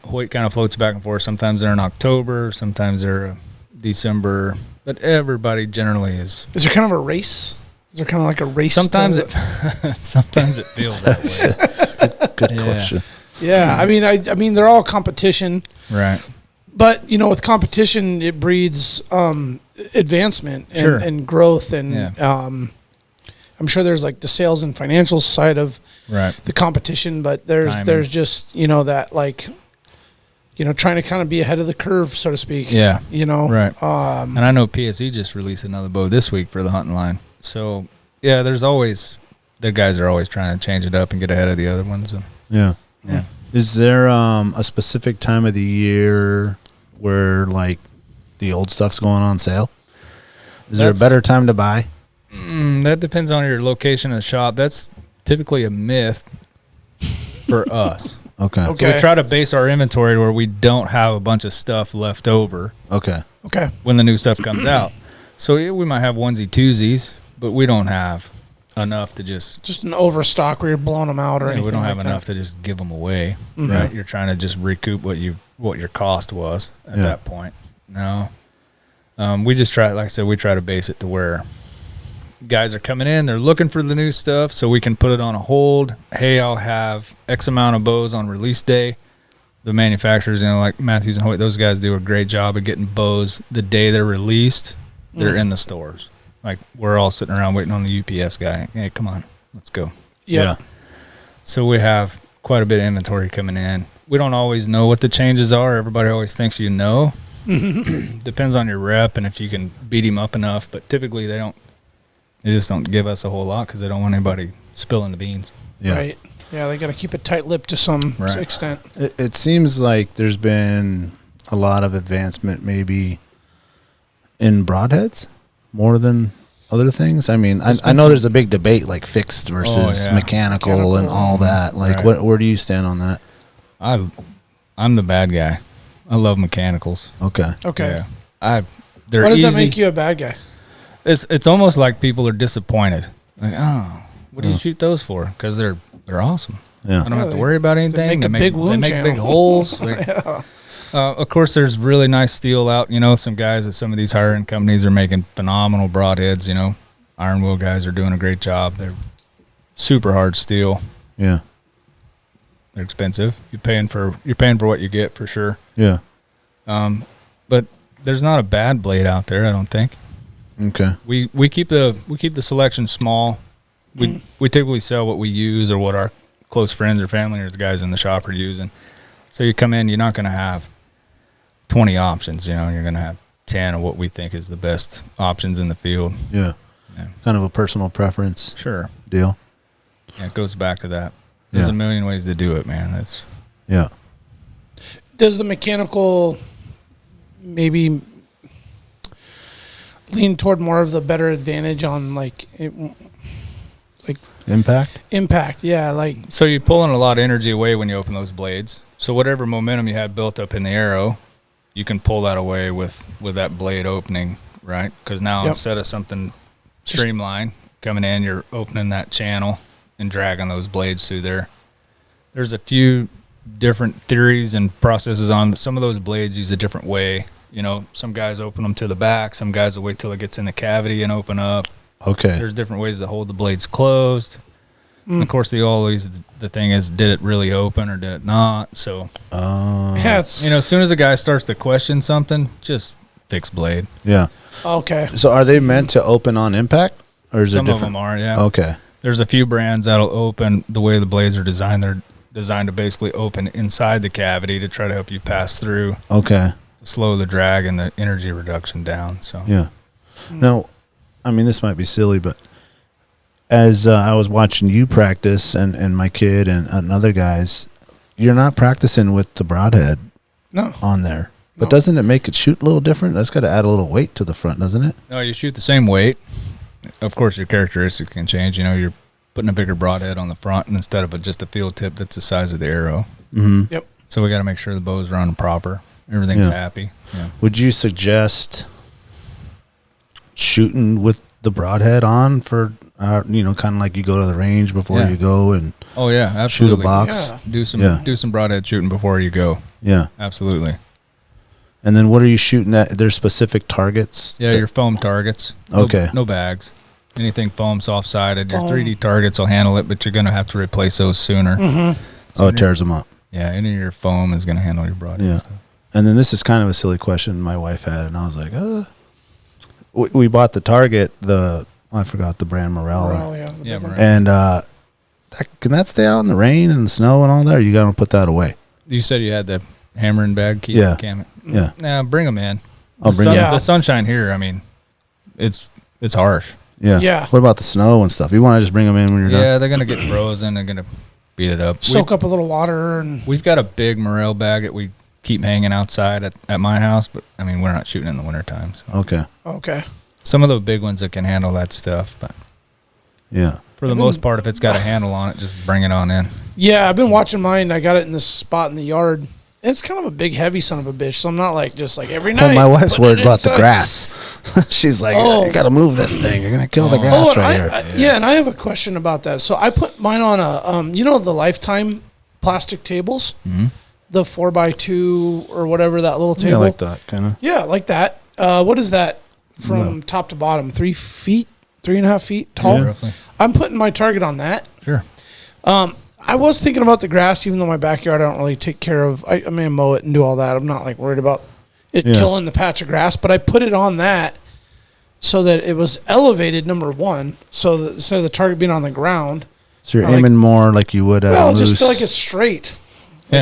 Hoyt kind of floats back and forth. Sometimes they're in October, sometimes they're December, but everybody generally is. Is there kind of a race? Is there kind of like a race? Sometimes to- sometimes it feels that way. Good Yeah. question. Yeah, I mean, they're all competition, Right. but with competition, it breeds advancement and, Sure. and growth, and Yeah. I'm sure there's like the sales and financial side of Right. the competition, but there's just that like trying to kind of be ahead of the curve, so to speak. Yeah. Right. And I know PSE just released another bow this week for the hunting line. So, yeah, the guys are always trying to change it up and get ahead of the other ones. And, Yeah. yeah. Is there a specific time of the year where like the old stuff's going on sale? Is there a better time to buy? That depends on your location of the shop. That's typically a myth for us. Okay. So we try to base our inventory where we don't have a bunch of stuff left over Okay. when the new stuff comes out. So yeah, we might have onesie twosies, but we don't have enough to just an overstock where you're blowing them out or anything. we don't have like enough that. to just give them away. Mhm. Right? You're trying to just recoup what your cost was at that point. No. We just try, like I said, we try to base it to where guys are coming in, they're looking for the new stuff, so we can put it on a hold. Hey, I'll have X amount of bows on release day. The manufacturers, like Matthews and Hoyt, those guys do a great job of getting bows the day they're released. They're in the stores. Like, we're all sitting around waiting on the UPS guy. Hey, come on, let's go. Yeah. So we have quite a bit of inventory coming in. We don't always know what the changes are. Everybody always thinks Depends on your rep and if you can beat him up enough. But typically they just don't give us a whole lot because they don't want anybody spilling the beans. Yeah. Right. Yeah, they got to keep it tight-lipped to some extent. It seems like there's been a lot of advancement maybe in broadheads more than other things. I mean, I know there's a big debate like fixed versus mechanical and all that. Like, where do you stand on that? I'm the bad guy. I love mechanicals. Okay. Okay. Yeah. They're Why does easy. that make you a bad guy? It's almost like people are disappointed. Like, oh, what do you shoot those for? Because they're awesome. Yeah. I don't have to worry about anything. make a big wound They make channel. big holes. Like, Of course, there's really nice steel out. Some guys at some of these higher end companies are making phenomenal broadheads. Iron Will guys are doing a great job. They're super hard steel. Yeah. They're expensive. You're paying for what you get for sure. Yeah. But there's not a bad blade out there, I don't think. Okay. We keep the selection small. We typically sell what we use or what our close friends or family or the guys in the shop are using. So you come in, you're not going to have 20 options. You're going to have 10 of what we think is the best options in the field. Yeah. Kind of a personal preference. Sure. Deal. Yeah, it goes back to that. There's a million ways to do it, man. Does the mechanical maybe lean toward more of the better advantage on impact? Impact, yeah. So you're pulling a lot of energy away when you open those blades. So whatever momentum you had built up in the arrow, you can pull that away with that blade opening, right? Because now instead of something streamlined coming in, you're opening that channel and dragging those blades through there. There's a few different theories and processes on some of those blades use a different way. Some guys open them to the back. Some guys will wait till it gets in the cavity and open up. Okay. There's different ways to hold the blades closed. And of course, the thing is, did it really open or did it not? So, as soon as a guy starts to question something, just fix blade. Yeah. Okay. So are they meant to open on impact, or is Some there different? of them are, yeah. Okay. There's a few brands that'll open the way the blades are designed. They're designed to basically open inside the cavity to try to help you pass through. Okay. To slow the drag and the energy reduction down. So yeah. Now, this might be silly, but as I was watching you practice and my kid and other guys, you're not practicing with the broadhead on there. But doesn't it make it shoot a little different? That's got to add a little weight to the front, doesn't it? No, you shoot the same weight. Of course, your characteristics can change. You're putting a bigger broadhead on the front instead of just a field tip that's the size of the arrow. Mm-hmm. Yep. So we got to make sure the bow's running proper. Everything's happy. Yeah. Would you suggest shooting with the broadhead on for, kind of like you go to the range before you go and absolutely. shoot a box? Yeah. Do some broadhead shooting before you go. Yeah. Absolutely. And then what are you shooting at? There's specific targets? Yeah, your foam targets. No bags. Anything foam soft-sided. Your 3D targets will handle it, but you're going to have to replace those sooner. Mm-hmm. So it tears them up. Yeah, any of your foam is going to handle your broadhead. Yeah. So. And then this is kind of a silly question my wife had, and I was like, we bought the target, I forgot the brand, Morel. Morel. And can that stay out in the rain and the snow and all that, or you got to put that away? You said you had the hammer and bag key? Yeah. Yeah. Nah, bring them in. I'll bring them. The sunshine here, it's harsh. Yeah. Yeah. What about the snow and stuff? You want to just bring them in when you're done? Yeah, they're going to get frozen. They're going to beat it up. Soak up a little water. And we've got a big Morel bag that we keep hanging outside at my house, but, we're not shooting in the wintertime. So. Okay. Some of the big ones that can handle that stuff, but for the most part, if it's got a handle on it, just bring it on in. Yeah, I've been watching mine. I got it in this spot in the yard. It's kind of a big, heavy son of a bitch, so I'm not just every night. Well, my wife's worried about the grass. She's like, you got to move this thing. You're going to kill the grass right here. And I have a question about that. So I put mine on the Lifetime plastic tables, the 4x2 or whatever, that little table. Yeah, like that, kind of. Yeah, like that. What is that from top to bottom? 3 feet, 3.5 feet tall? Yeah, roughly. I'm putting my target on that. Sure. I was thinking about the grass, even though my backyard I don't really take care of. I mow it and do all that. I'm not worried about it killing the patch of grass, but I put it on that so that it was elevated, number one, so that instead of the target being on the ground. So you're aiming more like you would at a moose. Just feel like it's straight.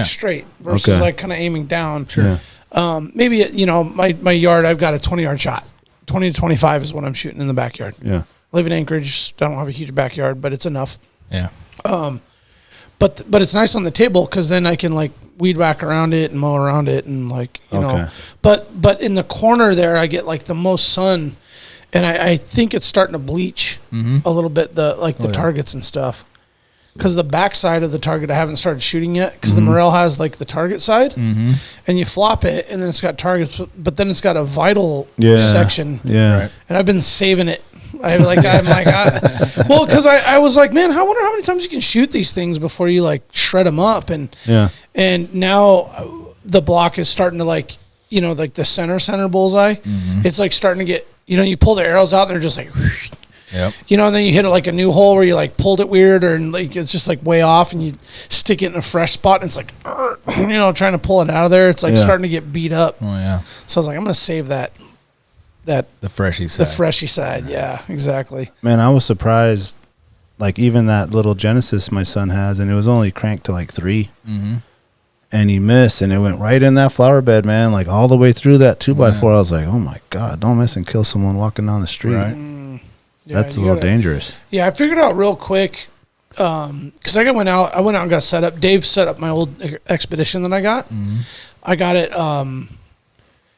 Straight versus kind of aiming down. Sure. Maybe, my yard, I've got a 20-yard shot. 20 to 25 is what I'm shooting in the backyard. Yeah. I live in Anchorage. I don't have a huge backyard, but it's enough. Yeah. But it's nice on the table because then I can weed whack around it and mow around it and know. But in the corner there, I get the most sun, and I think it's starting to bleach a little bit, the targets and stuff. Because the back side of the target I haven't started shooting yet because the Morel has the target side, and you flop it and then it's got targets, but then it's got a vital section. Yeah. Right. And I've been saving it. Because I was like, man, I wonder how many times you can shoot these things before you shred them up, and now the block is starting to like the center bullseye. It's like starting to get you pull the arrows out and they're just like. Yep. And then you hit it like a new hole where you like pulled it weird or like it's just like way off and you stick it in a fresh spot and it's like, trying to pull it out of there. It's like starting to get beat up. Oh yeah. So I was like, I'm going to save that. The freshy side. The freshy side. Yeah, exactly. Man, I was surprised. Like even that little Genesis my son has, and it was only cranked to like 3. And he missed, and it went right in that flower bed, man, like all the way through that 2x4. I was like, oh my God, don't miss and kill someone walking down the street. Right. That's a little dangerous. Yeah, I figured out real quick because I went out and got set up. Dave set up my old expedition that I got. I got it.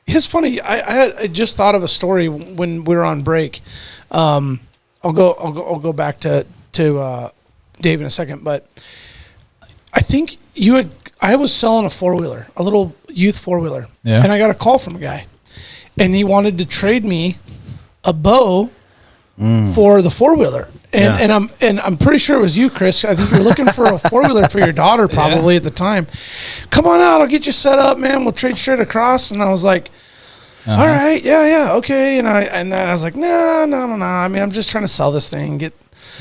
It's funny. I just thought of a story when we were on break. I'll go back to Dave in a second, but I think I was selling a 4-wheeler, a little youth 4-wheeler, and I got a call from a guy, and he wanted to trade me a bow for the 4-wheeler. And I'm pretty sure it was you, Chris. I think you were looking for a 4-wheeler for your daughter probably at the time. Come on out, I'll get you set up, man. We'll trade straight across. And I was like, all right, yeah, okay. And I was like, no. I mean, I'm just trying to sell this thing.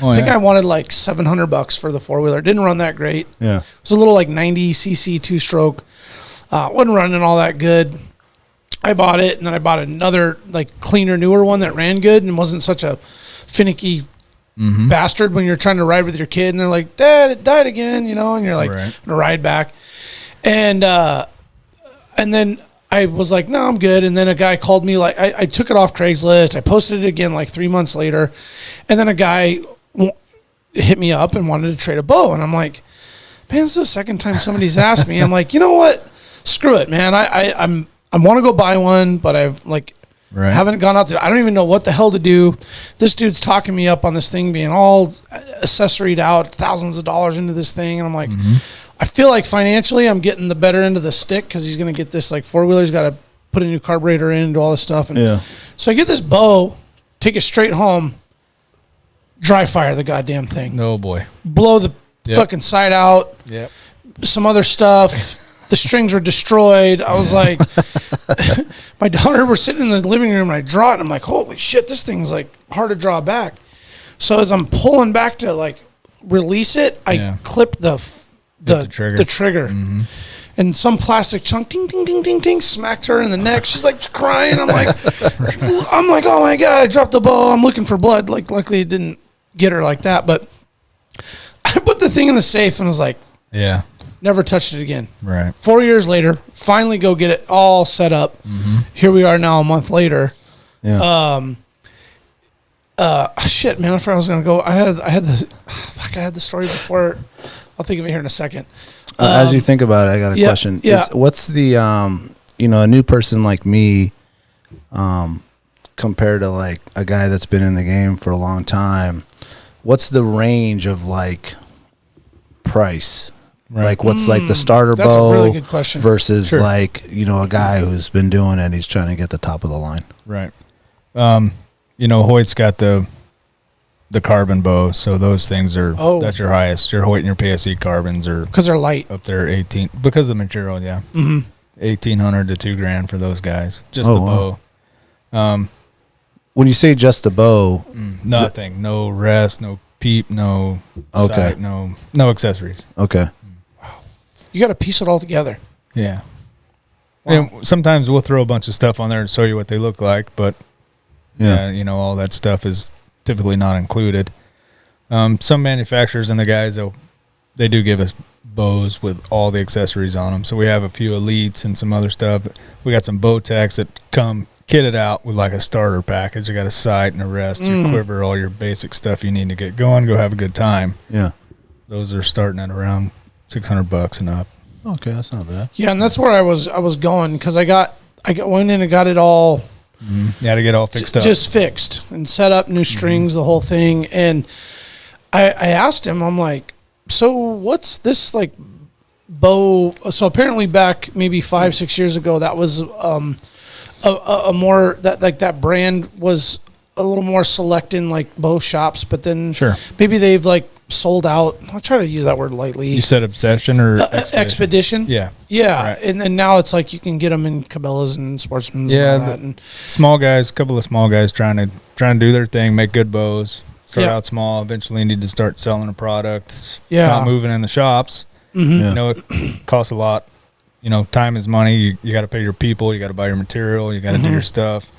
I think I wanted like $700 for the 4-wheeler. Didn't run that great. Yeah, it was a little like 90 cc 2-stroke. Wasn't running all that good. I bought it, and then I bought another like cleaner, newer one that ran good and wasn't such a finicky bastard when you're trying to ride with your kid, and they're like, "Dad, it died again," and you're like, "I'm gonna ride back," and then I was like, "No, I'm good." And then a guy called me, like I took it off Craigslist. I posted it again like 3 months later, and then a guy hit me up and wanted to trade a bow, and I'm like, "Man, this is the second time somebody's asked me." I'm like, "You know what? Screw it, man. I want to go buy one, but I've like haven't gone out there. I don't even know what the hell to do. This dude's talking me up on this thing being all accessoried out, thousands of dollars into this thing. And I'm like, I feel like financially I'm getting the better end of the stick because he's going to get this like 4-wheeler. He's got to put a new carburetor in, do all this stuff. And so I get this bow, take it straight home, dry fire the goddamn thing. Oh boy. Blow the fucking side out. Yep. Some other stuff. The strings were destroyed. I was like, my daughter were sitting in the living room and I draw it and I'm like, holy shit, this thing's like hard to draw back. So as I'm pulling back to like release it, I clipped the trigger. And some plastic chunk, ding, ding, ding, ding, ding, smacked her in the neck. She's like crying. I'm like, oh my God, I dropped the bow. I'm looking for blood. Like, luckily it didn't get her like that. But I put the thing in the safe and was like, never touched it again. Right. 4 years later, finally go get it all set up. Here we are now a month later. Yeah. Shit, man, I forgot I was gonna go. I had the story before. I'll think of it here in a second. As you think about it, I got a question. Yeah. What's the a new person like me, compared to like a guy that's been in the game for a long time? What's the range of like price? Right. Like what's like the starter bow, a really good question, versus like, a guy who's been doing it, he's trying to get the top of the line. Right. Hoyt's got the carbon bow, so those things are that's your highest. Your Hoyt and your PSE carbons are because they're light up there, 18 because of the material. Yeah. $1,800 to $2,000 for those guys. Just the bow. When you say just the bow, nothing, no rest, no peep, no sight, no accessories. Okay. You got to piece it all together. Yeah. Wow. And sometimes we'll throw a bunch of stuff on there to show you what they look like, but all that stuff is typically not included. Some manufacturers and the guys, they do give us bows with all the accessories on them. So we have a few elites and some other stuff. We got some bow tacks that come kitted out with like a starter package. You got a sight and a rest, your quiver, all your basic stuff you need to get going, go have a good time. Yeah. Those are starting at around $600 and up. Okay, that's not bad. Yeah, and that's where I was going because I went in and got it all. You had to get all fixed up, just fixed and set up new strings, the whole thing. And I asked him, I'm like, so what's this like bow? So apparently back maybe 5-6 years ago, that was a more that brand was a little more select in like bow shops, but then maybe they've like sold out. I try to use that word lightly. You said obsession or expedition? Yeah. Yeah. Right. And then now it's like you can get them in Cabela's and Sportsman's Yeah, and all that. And small guys, a couple of small guys trying to do their thing, make good bows. Start Yeah. out small. Eventually, need to start selling a product. Yeah. Not moving in the shops. Mhm. You know, it costs a lot. You know, time is money. You got to pay your people. You got to buy your material. You got to do your stuff.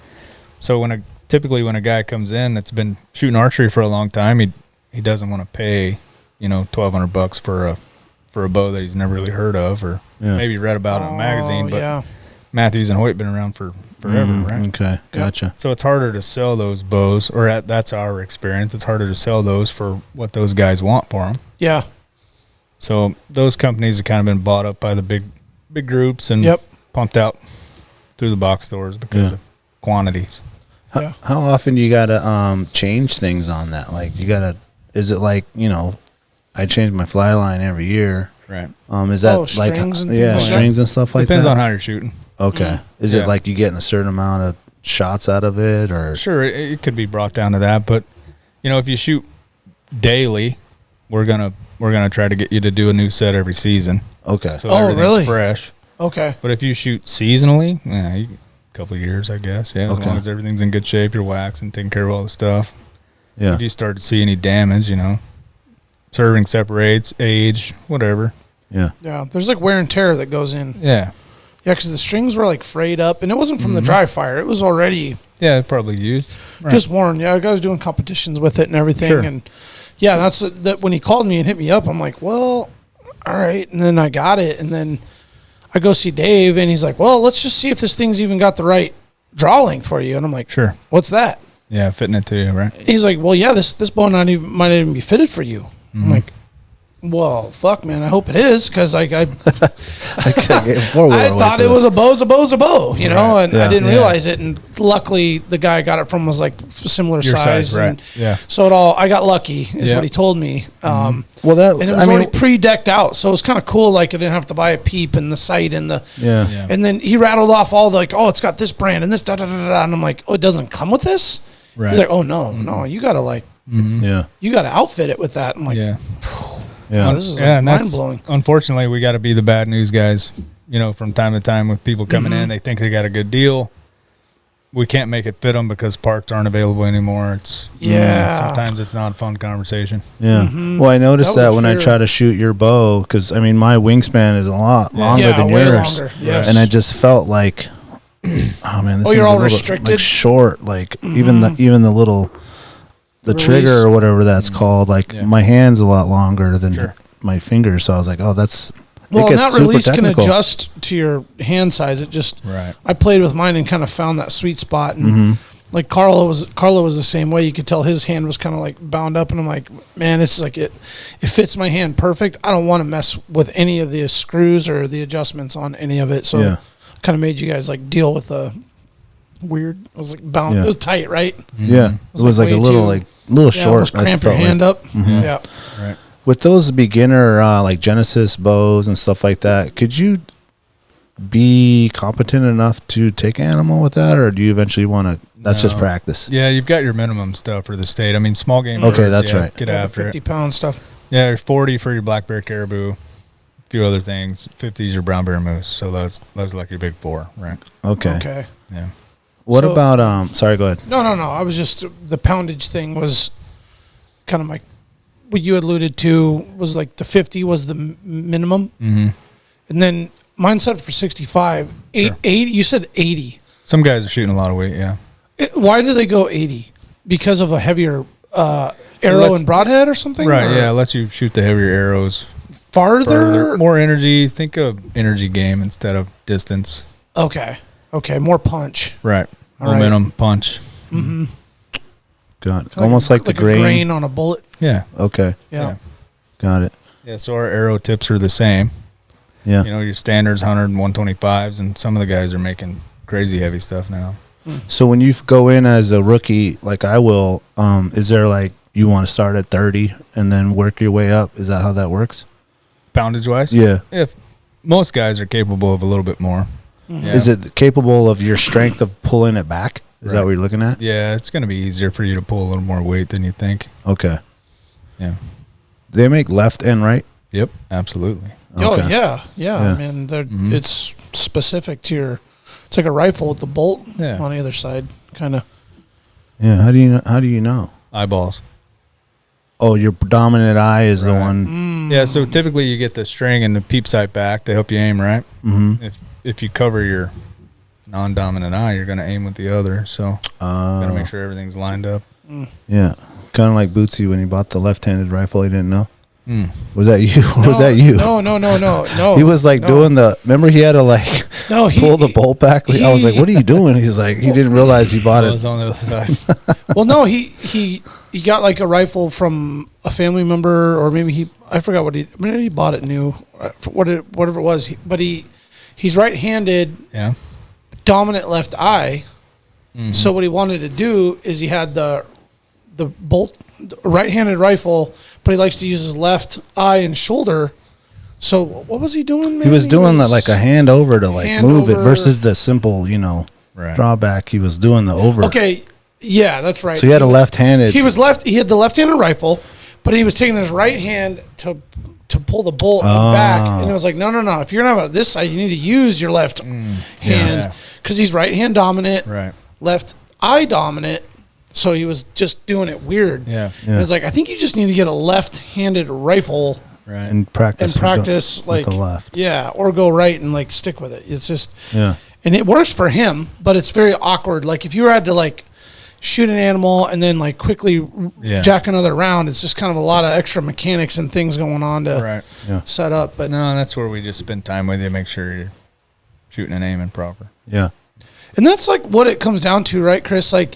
So typically when a guy comes in that's been shooting archery for a long time, he doesn't want to pay, you know, $1,200 for a bow that he's never really heard of or maybe read about in a magazine. But Matthews and Hoyt been around for forever, right? Okay, gotcha. So it's harder to sell those bows, or that's our experience. It's harder to sell those for what those guys want for them. Yeah. So those companies have kind of been bought up by the big groups and pumped out through the box stores because of quantities. How often do you gotta change things on that? Like is it like, you know, I change my fly line every year? Right. Is that like strings and things like strings and stuff like Depends that? on how you're shooting. Okay. Is it like you getting a certain amount of shots out of it, or? Sure, it could be brought down to that, but you know, if you shoot daily, we're gonna try to get you to do a new set every season. Okay. So everything's really? fresh. Okay. But if you shoot seasonally, a couple of years, I guess. Yeah, as long as everything's in good shape, you're waxing, taking care of all the stuff. Yeah. If you start to see any damage, you know, serving separates, age, whatever. Yeah. Yeah. There's like wear and tear that goes in. Yeah. Yeah, because the strings were like frayed up, and it wasn't from the dry fire. It was already probably used. Right. just worn. Yeah, I was doing competitions with it and everything. Sure. And yeah, that's that. When he called me and hit me up, I'm like, well, all right. And then I got it, and then I go see Dave, and he's like, well, let's just see if this thing's even got the right draw length for you. And I'm like, sure. What's that? Yeah, fitting it to you, right? He's like, well, yeah, this bow might not even be fitted for you. I'm like, well, fuck, man, I hope it is, because I thought it was a bow, you know, and I didn't realize it. And luckily, the guy I got it from was like similar Your size, right? And yeah. so I got lucky, is what he told me. Well, and it was already pre-decked out, so it was kind of cool. Like I didn't have to buy a peep and the sight and the And then he rattled off all the like, oh, it's got this brand and this da da da da, and I'm like, oh, it doesn't come with this. Right. He's like, oh no, you gotta like, you gotta outfit it with that. I'm like, oh, this is like mind blowing. Unfortunately, we got to be the bad news guys. You know, from time to time with people coming in, they think they got a good deal. We can't make it fit them because parts aren't available anymore. It's sometimes it's not a fun conversation. Yeah. Well, I noticed that when I try to shoot your bow, because I mean my wingspan is a lot longer than yours, yes. and I just felt like, oh man, this you're is all a little restricted, like short, like even the little. The Release. trigger or whatever that's called, like my hand's a lot longer than my fingers, so I was like, "Oh, that's." Well, it gets that super release technical. can adjust to your hand size. It just, right. I played with mine and kind of found that sweet spot, and like Carlo was the same way. You could tell his hand was kind of like bound up, and I'm like, man, it's like it fits my hand perfect. I don't want to mess with any of the screws or the adjustments on any of it. So, kind of made you guys like deal with the weird. It was like bound. It was tight, right? Yeah, it was like a little short. Almost cramp your hand up. Yeah, right. With those beginner like Genesis bows and stuff like that, could you be competent enough to take animal with that, or do you eventually want to? That's just practice. Yeah, you've got your minimum stuff for the state. I mean, small game. Okay, birds, that's right. Get after 50-pound stuff. Yeah, there's 40 for your black bear caribou, a few other things. 50 is your brown bear moose. So those like your big four, right? Okay. Yeah. What about sorry, go ahead. No. I was just the poundage thing was kind of like what you alluded to was like the 50 was the minimum, and then mine set for 65. 80. You said 80. Some guys are shooting a lot of weight. Yeah. Why do they go 80? Because of a heavier arrow and broadhead or something? Right. Or yeah. It lets you shoot the heavier arrows farther. More energy. Think of energy game instead of distance. Okay. More punch. Right. All Momentum punch. Mm-hmm. Got it. Almost like the grain. A grain on a bullet. Yeah. Okay. Yeah. Got it. Yeah. So our arrow tips are the same. Yeah. You know, your standards 100 and 125s, and some of the guys are making crazy heavy stuff now. So when you go in as a rookie, like I will, is there like you want to start at 30 and then work your way up? Is that how that works? Poundage wise? Yeah. If most guys are capable of a little bit more. Yeah. Is it capable of your strength of pulling it back? Is that what you're looking at? Yeah, it's going to be easier for you to pull a little more weight than you think. Okay. Yeah. They make left and right. Yep, absolutely. Oh Okay. yeah. I mean, it's specific to your. It's like a rifle with the bolt on either side, kind of. Yeah. How do you know? Eyeballs. Oh, your dominant eye is the one. Yeah, so typically you get the string and the peep sight back to help you aim right. Mm-hmm. If you cover your non-dominant eye, you're going to aim with the other. So got to make sure everything's lined up. Yeah. Kind of like Bootsy when he bought the left-handed rifle. He didn't know. Was that you? Or was that you? No. He was like doing the. Remember, he had to like pull the bolt back. I was like, "What are you doing?" He's like, he didn't realize he bought it. Was on the other side. Well, no, he got like a rifle from a family member, or maybe I forgot what he bought it new, whatever it was. But he's right-handed, dominant left eye. Mm-hmm. So what he wanted to do is he had the bolt right-handed rifle, but he likes to use his left eye and shoulder. So what was he doing? Man? He was doing like a hand over to like move it versus the simple, drawback. He was doing the over. Okay, yeah, that's right. So he had a left-handed. He had the left-handed rifle, but he was taking his right hand to pull the bolt back, and it was like, no. If you're not on this side, you need to use your left hand because he's right hand dominant, left eye dominant. So he was just doing it weird. Yeah. It was like, I think you just need to get a left-handed rifle, and practice like with the left. Yeah, or go right and like stick with it. It's just and it works for him, but it's very awkward. Like if you had to like shoot an animal and then like quickly jack another round, it's just kind of a lot of extra mechanics and things going on to set up. But no, that's where we just spend time with you, make sure you're shooting and aiming proper. Yeah. And that's like what it comes down to, right, Chris? Like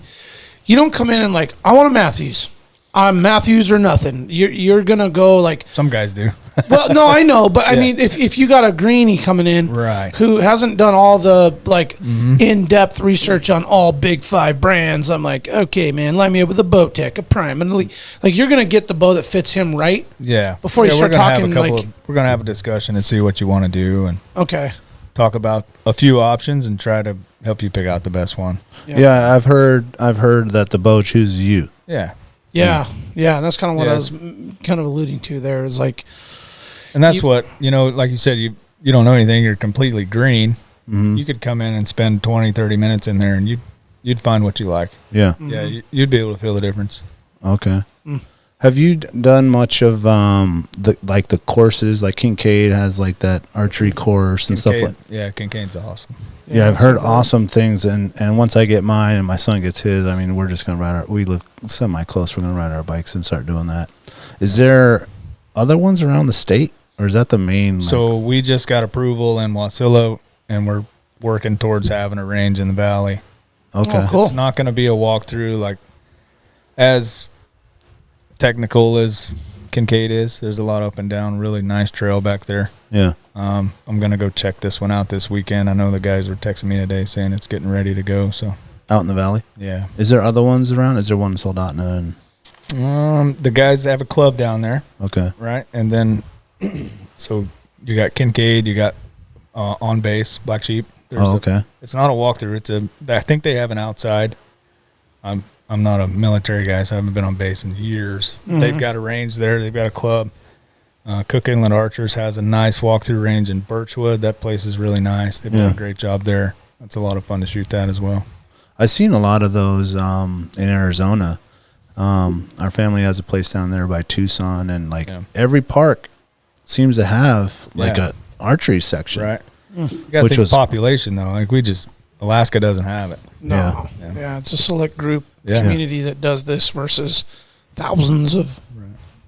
you don't come in and like, I want a Matthews. I'm Matthews or nothing. You're going to go like... Some guys do. Well, no, I know. But I mean, if you got a greenie coming in who hasn't done all the like in-depth research on all big 5 brands, I'm like, okay, man, line me up with a Bowtech, a Prime. And like you're going to get the bow that fits him right. Yeah. Before you start talking we're going to have a discussion and see what you want to do. And talk about a few options and try to help you pick out the best one. Yeah, I've heard that the bow chooses you. Yeah. Yeah, and that's kind of what I was kind of alluding to there. Is like, and that's what like you said, you don't know anything. You're completely green. Mm-hmm. You could come in and spend 20, 30 minutes in there, and you'd find what you like. Yeah, you'd be able to feel the difference. Okay. Have you done much of the courses? Like Kincaid has like that archery course and stuff like. Yeah, Kincaid's awesome. Yeah, I've heard awesome things, and once I get mine and my son gets his, I mean, we're just gonna ride we live semi-close. We're gonna ride our bikes and start doing that. Is there other ones around the state, or is that the main? So we just got approval in Wasilla, and we're working towards having a range in the valley. Okay, cool. It's not going to be a walkthrough like as technical as Kincaid is. There's a lot up and down, really nice trail back there. Yeah. I'm going to go check this one out this weekend. I know the guys are texting me today saying it's getting ready to go. So out in the valley? Yeah. Is there other ones around? Is there one in Soldotna? The guys have a club down there. Okay. Right. And then, so you got Kincaid, you got On Base, Black Sheep. Okay. It's not a walkthrough. I think they have an outside. I'm not a military guy, so I haven't been on base in years. Mm-hmm. They've got a range there. They've got a club. Cook Inlet Archers has a nice walkthrough range in Birchwood. That place is really nice. They've done a great job there. That's a lot of fun to shoot that as well. I've seen a lot of those in Arizona. Our family has a place down there by Tucson, and every park seems to have a archery section. Right. You got to think of population though. Like Alaska doesn't have it. No. Yeah, it's a select group community that does this versus thousands of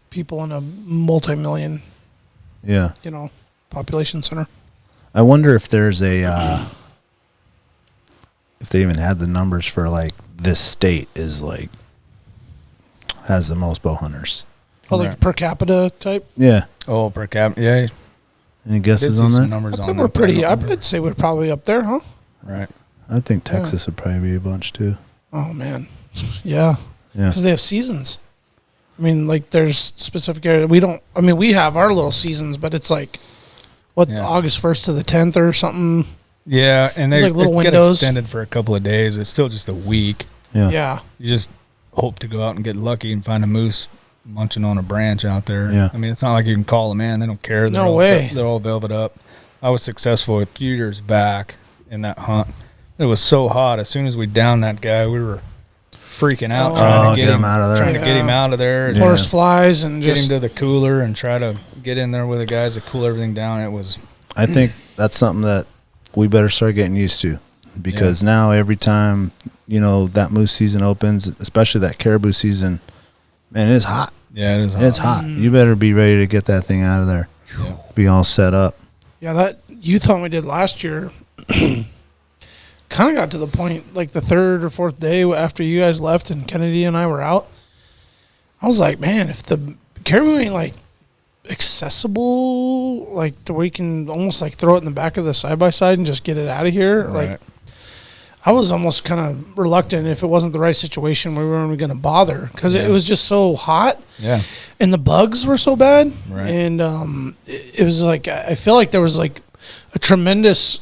people in a multi-million population center. I wonder if there's if they even had the numbers for like this state is like has the most bow hunters. Oh, like per capita type? Yeah. Oh, per capita. Yeah. Any guesses on that? Numbers I think we're pretty. I'd say we're probably up there, huh? Right. I think Texas would probably be a bunch too. Oh man, yeah. Because they have seasons. I mean, like there's specific area. We don't. I mean, we have our little seasons, but it's like August 1st to the 10th or something. Yeah, and they like little get windows extended for a couple of days. It's still just a week. Yeah. You just hope to go out and get lucky and find a moose munching on a branch out there. Yeah. I mean, it's not like you can call them in. They don't care. No way. They're all velvet up. I was successful a few years back in that hunt. It was so hot. As soon as we downed that guy, we were freaking out trying to get him out of there. Trying to get him out of there. Yeah. Horse flies and Get just him to the cooler and try to get in there with the guys to cool everything down. It was. I think that's something that we better start getting used to, because now every time, you know, that moose season opens, especially that caribou season, man, it's hot. Yeah, it is hot. It's hot. You better be ready to get that thing out of there. Yeah. Be all set up. Yeah, that youth hunt we did last year kind of got to the point, like the third or fourth day after you guys left and Kennedy and I were out. I was like, man, if the caribou ain't like accessible, like the way you can almost like throw it in the back of the side-by-side and just get it out of here, Right. like I was almost kind of reluctant if it wasn't the right situation we weren't going to bother, because it was just so hot. Yeah. And the bugs were so bad. Right. And it was like, I feel like there was like a tremendous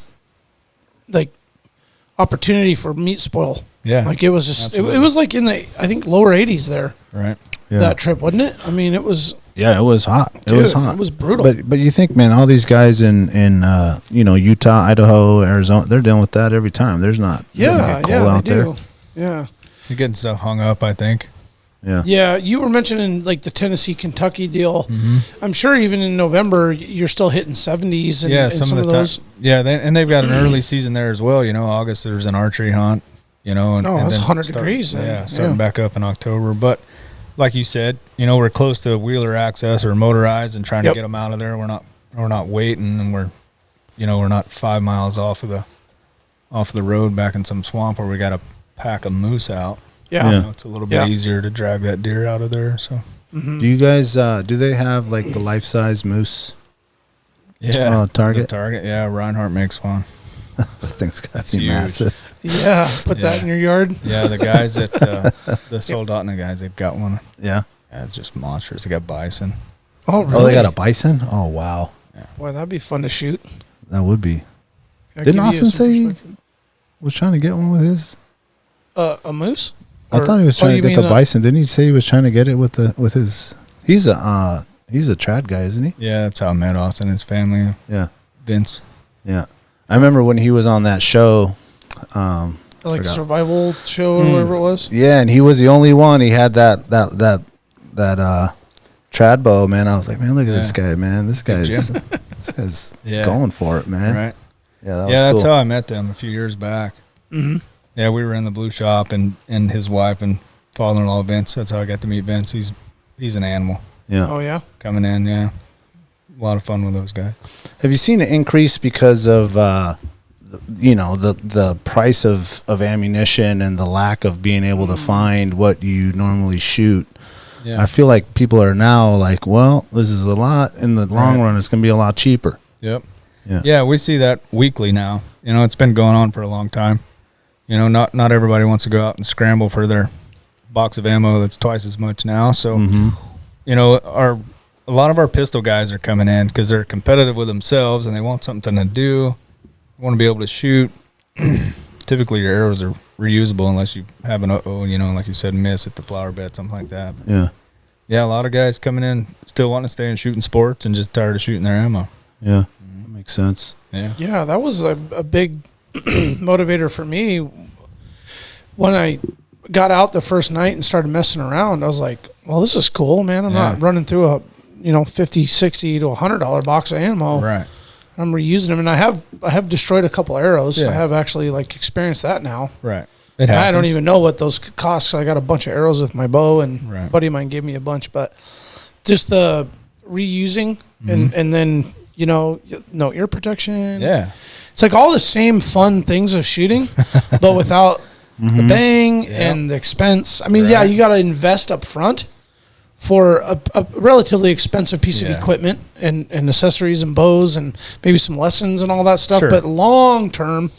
like opportunity for meat spoil. Yeah. Like it was just, it Absolutely. was like in the, I think, lower 80s there, Right. Yeah. that trip, wasn't it? I mean, it was, Yeah, it was hot. It dude, was hot. It was brutal. But you think, man, all these guys in you know, Utah, Idaho, Arizona, they're dealing with that every time. There's not doesn't get cold out they there. do. Yeah. You're getting stuff hung up, I think. Yeah. Yeah, you were mentioning like the Tennessee, Kentucky deal. Mm-hmm. I'm sure even in November you're still hitting 70s and, Yeah, and some of the those. Yeah, and they've got an early season there as well. You know, August there's an archery hunt. You know, and, Oh, and that's then 100 degrees then. Yeah, starting Yeah. back up in October. But like you said, you know, we're close to wheeler access or motorized and trying to get them out of there. We're not waiting, and we're not 5 miles off of the road back in some swamp where we got to pack a moose out. Yeah. You know, it's a little bit easier to drag that deer out of there. So Mm-hmm. Do you guys do they have like the life size moose target? The target, yeah. Reinhardt makes one. That thing's got to be huge. massive. Yeah, put that in your yard. Yeah, the guys at the Soldotna guys, they've got one. Yeah. Yeah, it's just monstrous. They got bison. Oh, really? Oh, they got a bison? Oh, wow. Boy, that'd be fun to shoot. That would be. That Didn't give you Austin some say he perspective. was trying to get one with his? A moose? I thought he was trying you to get mean the bison. Didn't he say he was trying to get it with his? He's a trad guy, isn't he? Yeah, that's how I met Austin, his family, Yeah. Vince. Yeah. I remember when he was on that show. Like forgot. survival show or whatever it was? Yeah, and he was the only one. He had that trad bow, man. I was like, man, look at this guy, man. This guy's going for it, man. Right. Yeah, that was That's cool. how I met them a few years back. Mm-hmm. Yeah, we were in the blue shop, and his wife and father-in-law Vince. That's how I got to meet Vince. He's an animal Yeah. Oh, yeah? coming in. Yeah, a lot of fun with those guys. Have you seen an increase because of the price of ammunition and the lack of being able to find what you normally shoot? Yeah. I feel like people are now like, well, this is a lot. In the long run, it's going to be a lot cheaper. Yep. Yeah. Yeah, we see that weekly now. You know, it's been going on for a long time. You know, not everybody wants to go out and scramble for their box of ammo that's twice as much now. So, you know, a lot of our pistol guys are coming in because they're competitive with themselves and they want something to do. They want to be able to shoot. Typically, your arrows are reusable unless you have an like you said, miss at the flower bed, something like that. But Yeah. yeah, a lot of guys coming in still want to stay in shooting sports and just tired of shooting their ammo. Yeah. That makes sense. Yeah. Yeah, that was a big motivator for me. When I got out the first night and started messing around, I was like, well, this is cool, man. I'm not running through a, $50, $60 to $100 box of ammo. Right. I'm reusing them, and I have destroyed a couple arrows. Yeah. I have actually experienced that now. Right. And I don't even know what those cost. I got a bunch of arrows with my bow, and a buddy of mine gave me a bunch. But just the reusing and then no ear protection. Yeah. It's like all the same fun things of shooting, but without the bang and the expense. I mean, you got to invest up front for a relatively expensive piece of equipment and accessories and bows and maybe some lessons and all that stuff. Sure. But long term,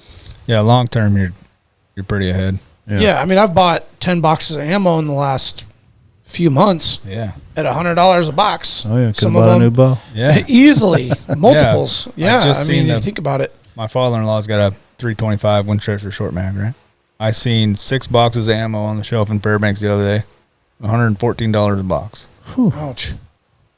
you're pretty ahead. I mean, I've bought 10 boxes of ammo in the last few months. Yeah. At $100 a box. Oh yeah, could Some have of bought a them new bow. Yeah. Easily multiples. Yeah. just I mean, seen you think about it. My father-in-law's got a 325 Winchester short mag, right? I seen 6 boxes of ammo on the shelf in Fairbanks the other day, $114 a box. Ouch.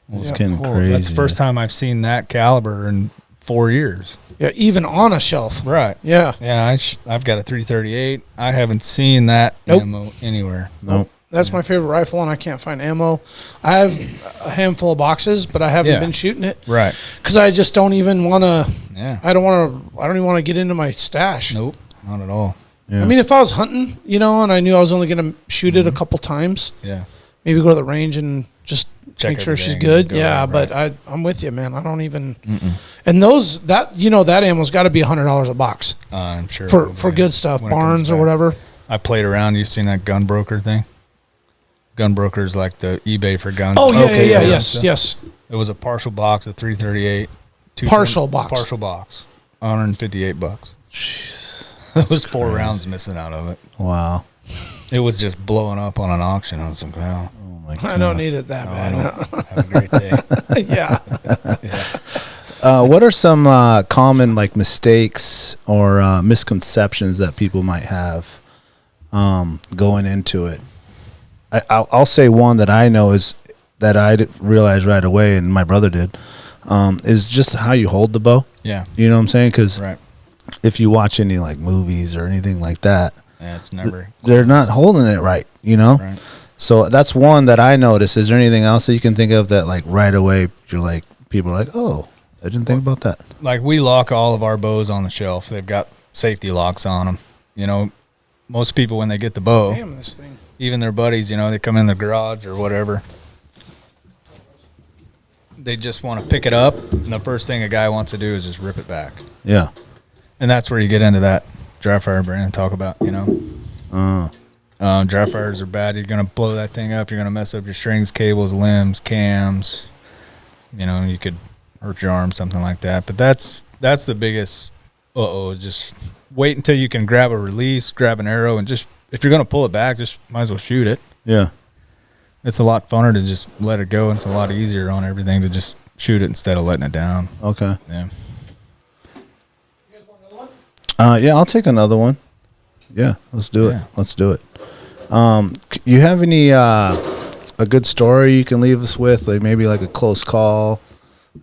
Well, it's Yeah. getting Cool. crazy. That's the first time I've seen that caliber in 4 years. Yeah, even on a shelf. Right. Yeah. Yeah, I've got a 338. I haven't seen that Nope. ammo anywhere. Nope. That's my favorite rifle, and I can't find ammo. I have a handful of boxes, but I haven't Yeah. been shooting it Right. because I just don't even want to. Yeah. I don't even want to get into my stash. Nope. Not at all. Yeah. I mean, if I was hunting, and I knew I was only going to shoot it a couple times, Yeah. maybe go to the range and just Check make sure she's everything good. and go, Yeah, right. but I'm with you, man. I don't even. And that ammo's got to be $100 a box I'm sure. it for will be good stuff, when it comes Barnes or back. whatever. I played around. You seen that gun broker thing? Gun broker's like the eBay for guns. Oh yeah, Okay, yeah, yeah. yes. It was a partial box of 338. Partial box. Partial box. $158. Jeez. There was 4 rounds missing out of it. Wow. It was just blowing up on an auction. I was like, wow. Oh my god. I don't need it that bad. Have a great day. Yeah. What are some common like mistakes or misconceptions that people might have going into it? I'll say one that I know is that I realized right away, and my brother did, is just how you hold the bow. Yeah. You know what I'm saying? Because Right. if you watch any like movies or anything like that, Yeah, it's never. they're not holding it right. You know. Right. So that's one that I noticed. Is there anything else that you can think of that like right away you're like people are like, oh, I didn't think about that. Like we lock all of our bows on the shelf. They've got safety locks on them. Most people when they get the bow, Damn this thing. even their buddies, they come in the garage or whatever. They just want to pick it up, and the first thing a guy wants to do is just rip it back. Yeah. And that's where you get into that dry fire, Brandon, talk about, dry fires are bad. You're going to blow that thing up. You're going to mess up your strings, cables, limbs, cams. You could hurt your arm, something like that. But that's the biggest is just wait until you can grab a release, grab an arrow, and just, if you're going to pull it back, just might as well shoot it. Yeah. It's a lot funner to just let it go. It's a lot easier on everything to just shoot it instead of letting it down. Okay. Yeah. Yeah, I'll take another one. Yeah, let's do it. Yeah. Let's do it. You have any a good story you can leave us with, like maybe like a close call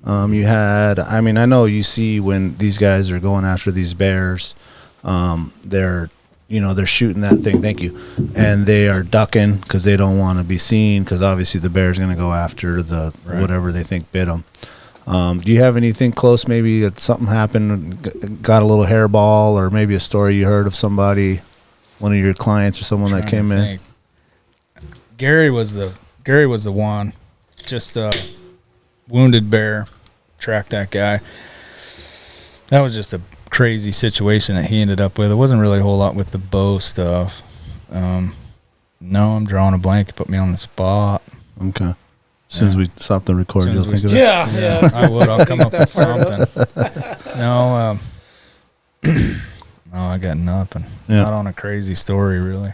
you had? I mean, I know you see when these guys are going after these bears, they're shooting that thing. Thank you, and they are ducking because they don't want to be seen because obviously the bear's going to go after the whatever they think bit them. Do you have anything close? Maybe that something happened, got a little hairball, or maybe a story you heard of somebody, one of your clients or someone that came in. Gary was the one. Just a wounded bear, tracked that guy. That was just a crazy situation that he ended up with. It wasn't really a whole lot with the bow stuff. No, I'm drawing a blank. You put me on the spot. Okay. As soon as we stop the recording, you'll think of it. Yeah. I would. I'll come up with something. No, I got nothing. Yeah. Not on a crazy story, really.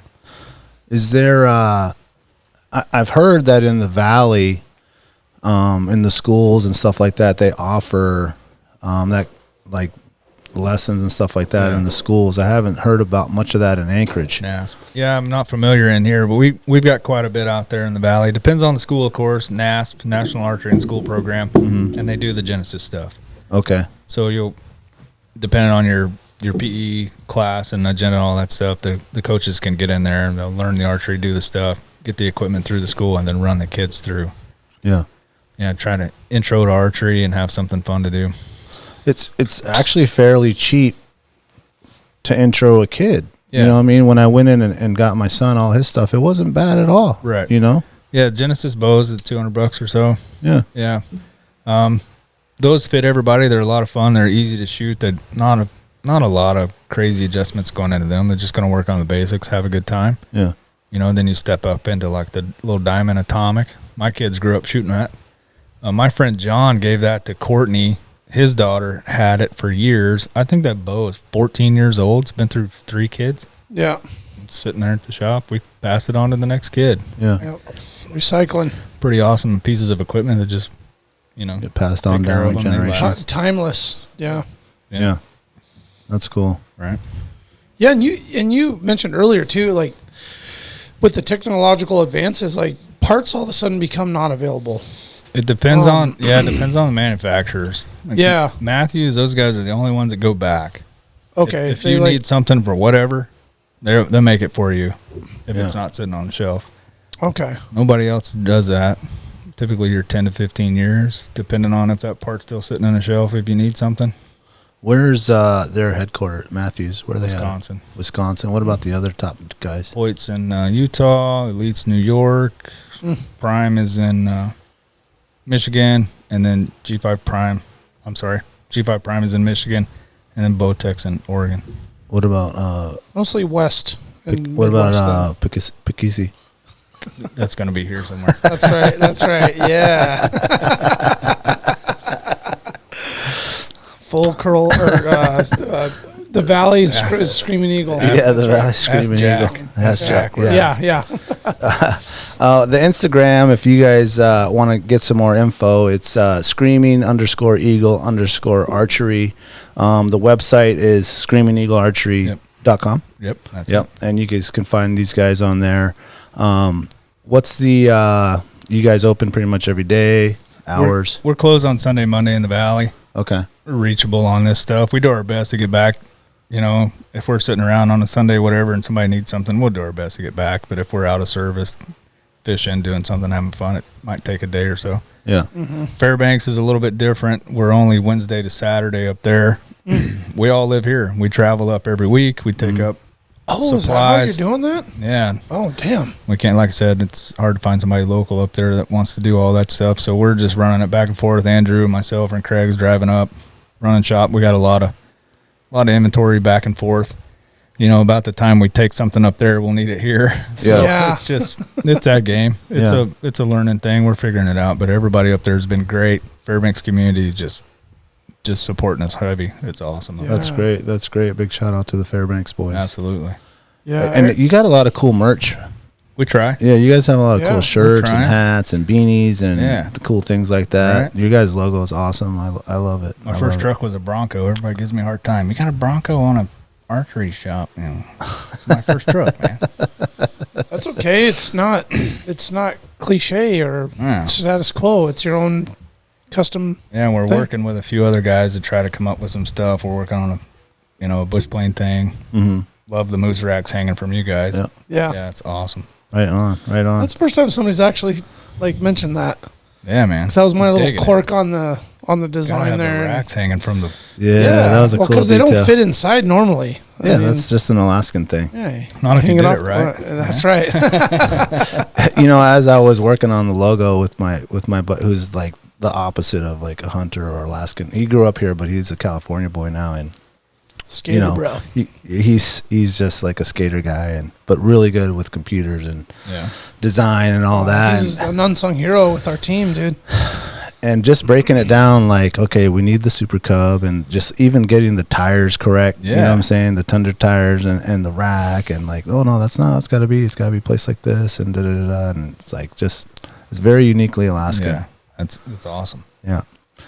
Is there? I've heard that in the valley, in the schools and stuff like that, they offer that like lessons and stuff like that in the schools. I haven't heard about much of that in Anchorage. NASP. Yeah, I'm not familiar in here, but we've got quite a bit out there in the valley. Depends on the school, of course. NASP, National Archery and School Program, and they do the Genesis stuff. Okay. So you'll, depending on your PE class and agenda and all that stuff, the coaches can get in there and they'll learn the archery, do the stuff, get the equipment through the school, and then run the kids through. Yeah. Yeah, try to intro to archery and have something fun to do. It's actually fairly cheap to intro a kid. Yeah. You know what I mean? When I went in and got my son all his stuff, it wasn't bad at all. Right. You know? Yeah, Genesis bows at $200 or so. Yeah. Yeah. Those fit everybody. They're a lot of fun. They're easy to shoot. They're not a lot of crazy adjustments going into them. They're just going to work on the basics, have a good time. Yeah. And then you step up into like the little diamond atomic. My kids grew up shooting that. My friend John gave that to Courtney. His daughter had it for years. I think that bow is 14 years old. It's been through 3 kids. Yeah. It's sitting there at the shop. We pass it on to the next kid. Yeah. Yep. Recycling. Pretty awesome pieces of equipment that just, Get passed on take care down of them. They generations. last. Timeless. Yeah. Yeah. That's cool. Right. Yeah, and you mentioned earlier too, like with the technological advances, like parts all of a sudden become not available? It depends on the manufacturers. Like Yeah. Matthews, those guys are the only ones that go back. Okay. If you need something for whatever, they'll make it for you if it's not sitting on the shelf. Okay. Nobody else does that. Typically, you're 10 to 15 years, depending on if that part's still sitting on the shelf. If you need something. Where's their headquarters, Matthews? Where are they Wisconsin. at? Wisconsin. What about the other top guys? Hoyt's in Utah. Elite's New York. Prime is in Michigan, and then G5 Prime. G5 Prime is in Michigan, and then Bowtech's in Oregon. What about mostly West? what about Poughkeepsie? That's going to be here somewhere. That's right. That's right. Yeah. Full curl or the Valley's Screaming Eagle. The Valley's Screaming Eagle. That's Jack. Yeah. The Instagram, if you guys want to get some more info, it's screaming_eagle_archery. The website is screamingeaglearchery.com. Yep. That's It. And you guys can find these guys on there. What's the you guys open pretty much every day? Hours? We're closed on Sunday, Monday in the Valley. Okay. We're reachable on this stuff. We do our best to get back. You know, if we're sitting around on a Sunday, whatever, and somebody needs something, we'll do our best to get back. But if we're out of service, fishing, doing something, having fun, it might take a day or so. Yeah. Fairbanks is a little bit different. We're only Wednesday to Saturday up there. We all live here. We travel up every week. We take up supplies. Is that how you're doing that? Yeah. Oh, damn. We can't, like I said, it's hard to find somebody local up there that wants to do all that stuff. So we're just running it back and forth. Andrew, myself, and Craig's driving up, running shop. We got a lot of inventory back and forth. You know, about the time we take something up there, we'll need it here. So it's that game. It's a learning thing. We're figuring it out. But everybody up there has been great. Fairbanks community just supporting us heavy. It's awesome. Yeah. That's great. That's great. Big shout out to the Fairbanks boys. Absolutely. Yeah. And you got a lot of cool merch. We try. Yeah, you guys have a lot of cool shirts and hats and beanies and the cool things like that. Right. Your guys' logo is awesome. I love it. My first truck was a Bronco. Everybody gives me a hard time. You got a Bronco on a archery shop? You know, it's my first truck, man. That's okay. It's not cliche or status quo. It's your own custom. Yeah, we're working with a few other guys to try to come up with some stuff. We're working on a bush plane thing. Mm-hmm. Love the moose racks hanging from you guys. Yeah, it's awesome. Right on. That's the first time somebody's actually mentioned that. Yeah, man. So that was my little quirk on the design there. The racks hanging from the. Yeah, that was a cool detail. Because they don't fit inside normally. Yeah, that's just an Alaskan thing. Yeah, not if you did it right. That's right. As I was working on the logo with my buddy, who's like the opposite of like a hunter or Alaskan. He grew up here, but he's a California boy now, and skater, bro. He's just like a skater guy, but really good with computers and design and all that. He's an unsung hero with our team, dude. And just breaking it down, like, okay, we need the Super Cub, and just even getting the tires correct. Yeah. You know what I'm saying? The Tundra tires and the rack, and like, oh no, that's not. It's got to be placed like this, and and it's like it's very uniquely Alaskan. Yeah, that's awesome. Yeah.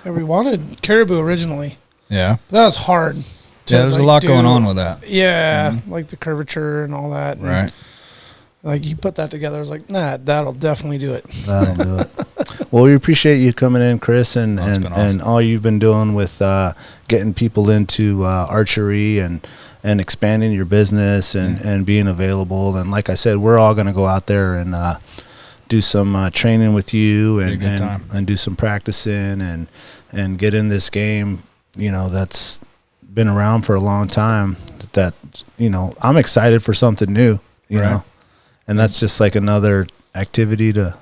We wanted caribou originally. Yeah. But that was hard. There's a lot going on with that. Yeah, like the curvature and all that. And right. Like you put that together, I was like, nah, that'll definitely do it. That'll do it. Well, we appreciate you coming in, Chris, and awesome. And all you've been doing with getting people into archery and expanding your business and being available. And like I said, we're all going to go out there and do some training with you and do some practicing and get in this game. That's been around for a long time. That I'm excited for something new. You know. And that's just like another activity to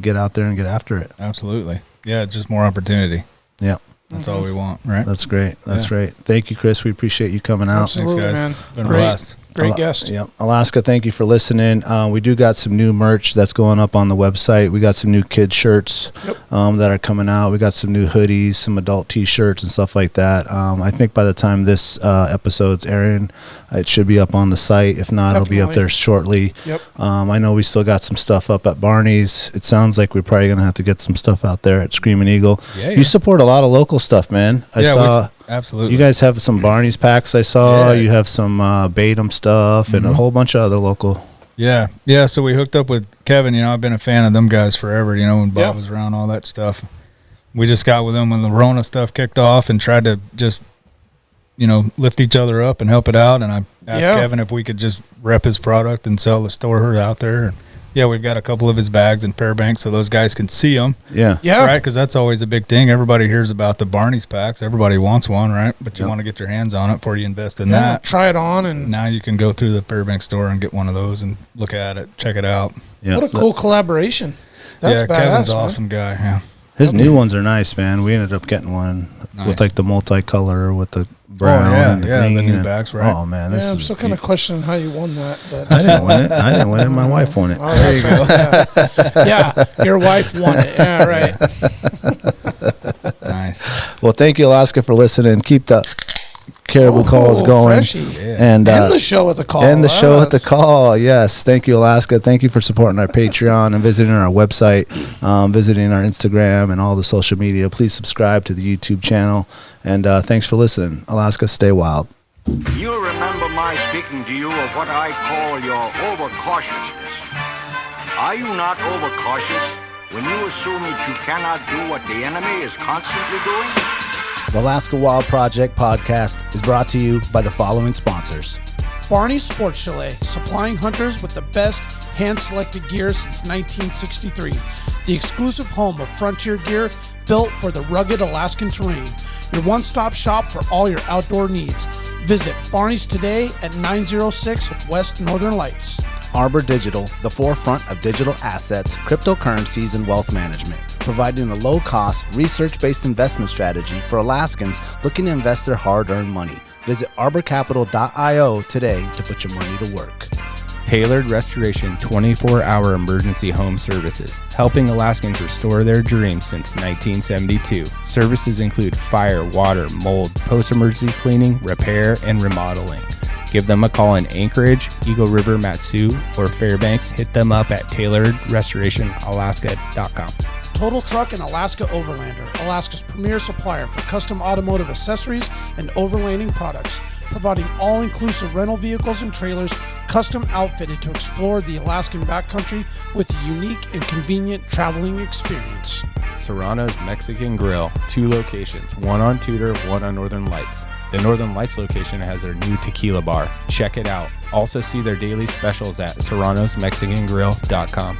get out there and get after it. Absolutely. Yeah, just more opportunity. Yeah. That's all we want, right? That's great. That's great. Thank you, Chris. We appreciate you coming out. Absolutely, thanks, man. Been a blast. Great guest. Yeah. Alaska, thank you for listening. We do got some new merch that's going up on the website. We got some new kids shirts that are coming out. We got some new hoodies, some adult T-shirts and stuff like that. I think by the time this episode's airing, it should be up on the site. If not, it'll be up there shortly. Yep. I know we still got some stuff up at Barney's. It sounds like we're probably going to have to get some stuff out there at Screaming Eagle. Yeah. You support a lot of local stuff, man. I saw. Absolutely. You guys have some Barney's packs I saw. You have some Batum stuff and a whole bunch of other local Yeah. So we hooked up with Kevin. I've been a fan of them guys forever. When Bob was around, all that stuff. We just got with them when the Rona stuff kicked off and tried to just, lift each other up and help it out. And I asked Kevin if we could just rep his product and sell the store out there. And we've got a couple of his bags in Fairbanks so those guys can see them. Yeah. Right? Because that's always a big thing. Everybody hears about the Barney's packs. Everybody wants one, right? But you want to get your hands on it before you invest in that. Try it on. And now you can go through the Fairbanks store and get one of those and look at it, check it out. Yeah. What a cool collaboration. That's badass, Kevin's man. awesome guy. Yeah. His new ones are nice, man. We ended up getting one with like the multicolor with the brown and the green. The new backs, right? Oh man, I'm still kind of questioning how you won that. But I didn't win it. My wife won it. Oh, there you go. Yeah, your wife won it. Yeah, right. Nice. Well, thank you, Alaska, for listening. Keep the caribou calls going. And end the show with a call. End the show with the call. Yes. Thank you, Alaska. Thank you for supporting our Patreon and visiting our website, visiting our Instagram and all the social media. Please subscribe to the YouTube channel. And thanks for listening. Alaska, stay wild. You'll remember my speaking to you of what I call your overcautiousness. Are you not overcautious when you assume that you cannot do what the enemy is constantly doing? The Alaska Wild Project podcast is brought to you by the following sponsors. Barney's Sports Chalet, supplying hunters with the best hand-selected gear since 1963. The exclusive home of frontier gear built for the rugged Alaskan terrain. Your one-stop shop for all your outdoor needs. Visit Barney's today at 906 West Northern Lights. Arbor Digital, the forefront of digital assets, cryptocurrencies, and wealth management, providing a low-cost, research-based investment strategy for Alaskans looking to invest their hard-earned money. Visit arborcapital.io today to put your money to work. Tailored Restoration 24-hour emergency home services, helping Alaskans restore their dreams since 1972. Services include fire, water, mold, post-emergency cleaning, repair, and remodeling. Give them a call in Anchorage, Eagle River, Matsu, or Fairbanks. Hit them up at tailoredrestorationalaska.com. Total Truck and Alaska Overlander, Alaska's premier supplier for custom automotive accessories and overlanding products, providing all-inclusive rental vehicles and trailers custom outfitted to explore the Alaskan backcountry with a unique and convenient traveling experience. Serrano's Mexican Grill, 2 locations, one on Tudor, one on Northern Lights. The Northern Lights location has their new tequila bar. Check it out. Also see their daily specials at serranosmexicangrill.com.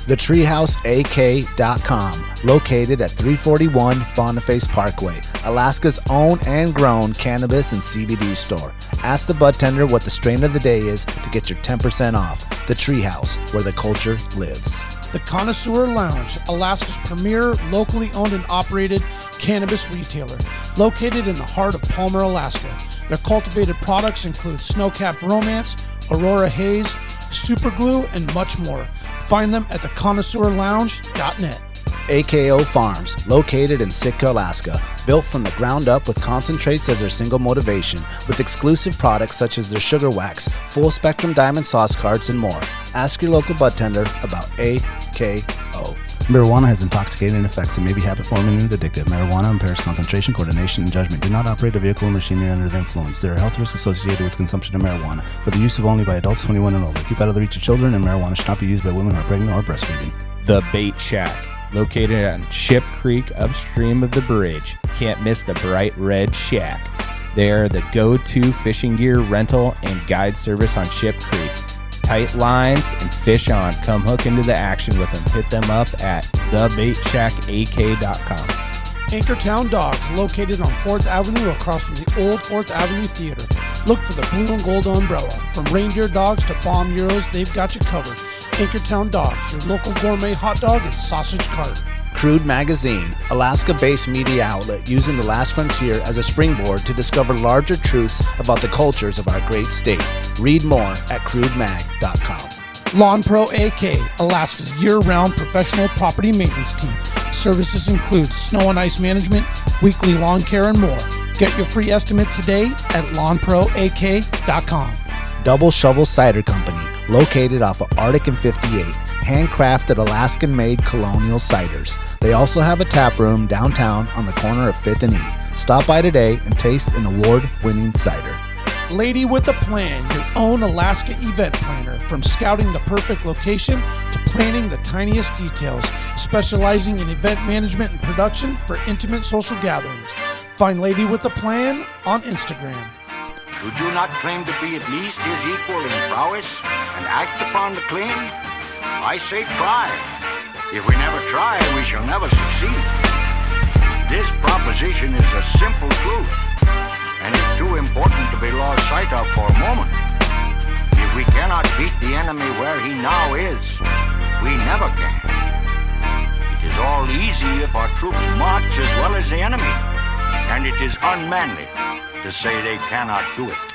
TheTreehouseAK.com, located at 341 Boniface Parkway, Alaska's own and grown cannabis and CBD store. Ask the bud tender what the strain of the day is to get your 10% off. The Treehouse, where the culture lives. The Connoisseur Lounge, Alaska's premier locally owned and operated cannabis retailer, located in the heart of Palmer, Alaska. Their cultivated products include Snowcap Romance, Aurora Haze, Super Glue, and much more. Find them at theconnoisseurlounge.net. AKO Farms, located in Sitka, Alaska, built from the ground up with concentrates as their single motivation, with exclusive products such as their sugar wax, full spectrum diamond sauce carts, and more. Ask your local bud tender about AKO. Marijuana has intoxicating effects and may be habit-forming and addictive. Marijuana impairs concentration, coordination, and judgment. Do not operate a vehicle or machinery under the influence. There are health risks associated with consumption of marijuana. For the use of only by adults 21 and older. Keep out of the reach of children, and marijuana should not be used by women who are pregnant or breastfeeding. The Bait Shack, located on Ship Creek upstream of the bridge. Can't miss the bright red shack. They are the go-to fishing gear rental and guide service on Ship Creek. Tight lines and fish on. Come hook into the action with them. Hit them up at thebaitshackak.com. Anchortown Dogs, located on 4th Avenue across from the old 4th Avenue Theater. Look for the blue and gold umbrella. From reindeer dogs to bomb euros, they've got you covered. Anchortown Dogs, your local gourmet hot dog and sausage cart. Crude Magazine, Alaska-based media outlet using the last frontier as a springboard to discover larger truths about the cultures of our great state. Read more at crudemag.com. Lawn Pro AK, Alaska's year-round professional property maintenance team. Services include snow and ice management, weekly lawn care, and more. Get your free estimate today at lawnproak.com. Double Shovel Cider Company, located off of Arctic and 58th. Handcrafted Alaskan-made colonial ciders. They also have a tap room downtown on the corner of 5th and E. Stop by today and taste an award-winning cider. Lady with a Plan, your own Alaska event planner. From scouting the perfect location to planning the tiniest details, specializing in event management and production for intimate social gatherings. Find Lady with a Plan on Instagram. Should you not claim to be at least his equal in prowess and act upon the claim? I say try. If we never try, we shall never succeed. This proposition is a simple truth, and it's too important to be lost sight of for a moment. If we cannot beat the enemy where he now is, we never can. It is all easy if our troops march as well as the enemy, and it is unmanly to say they cannot do it.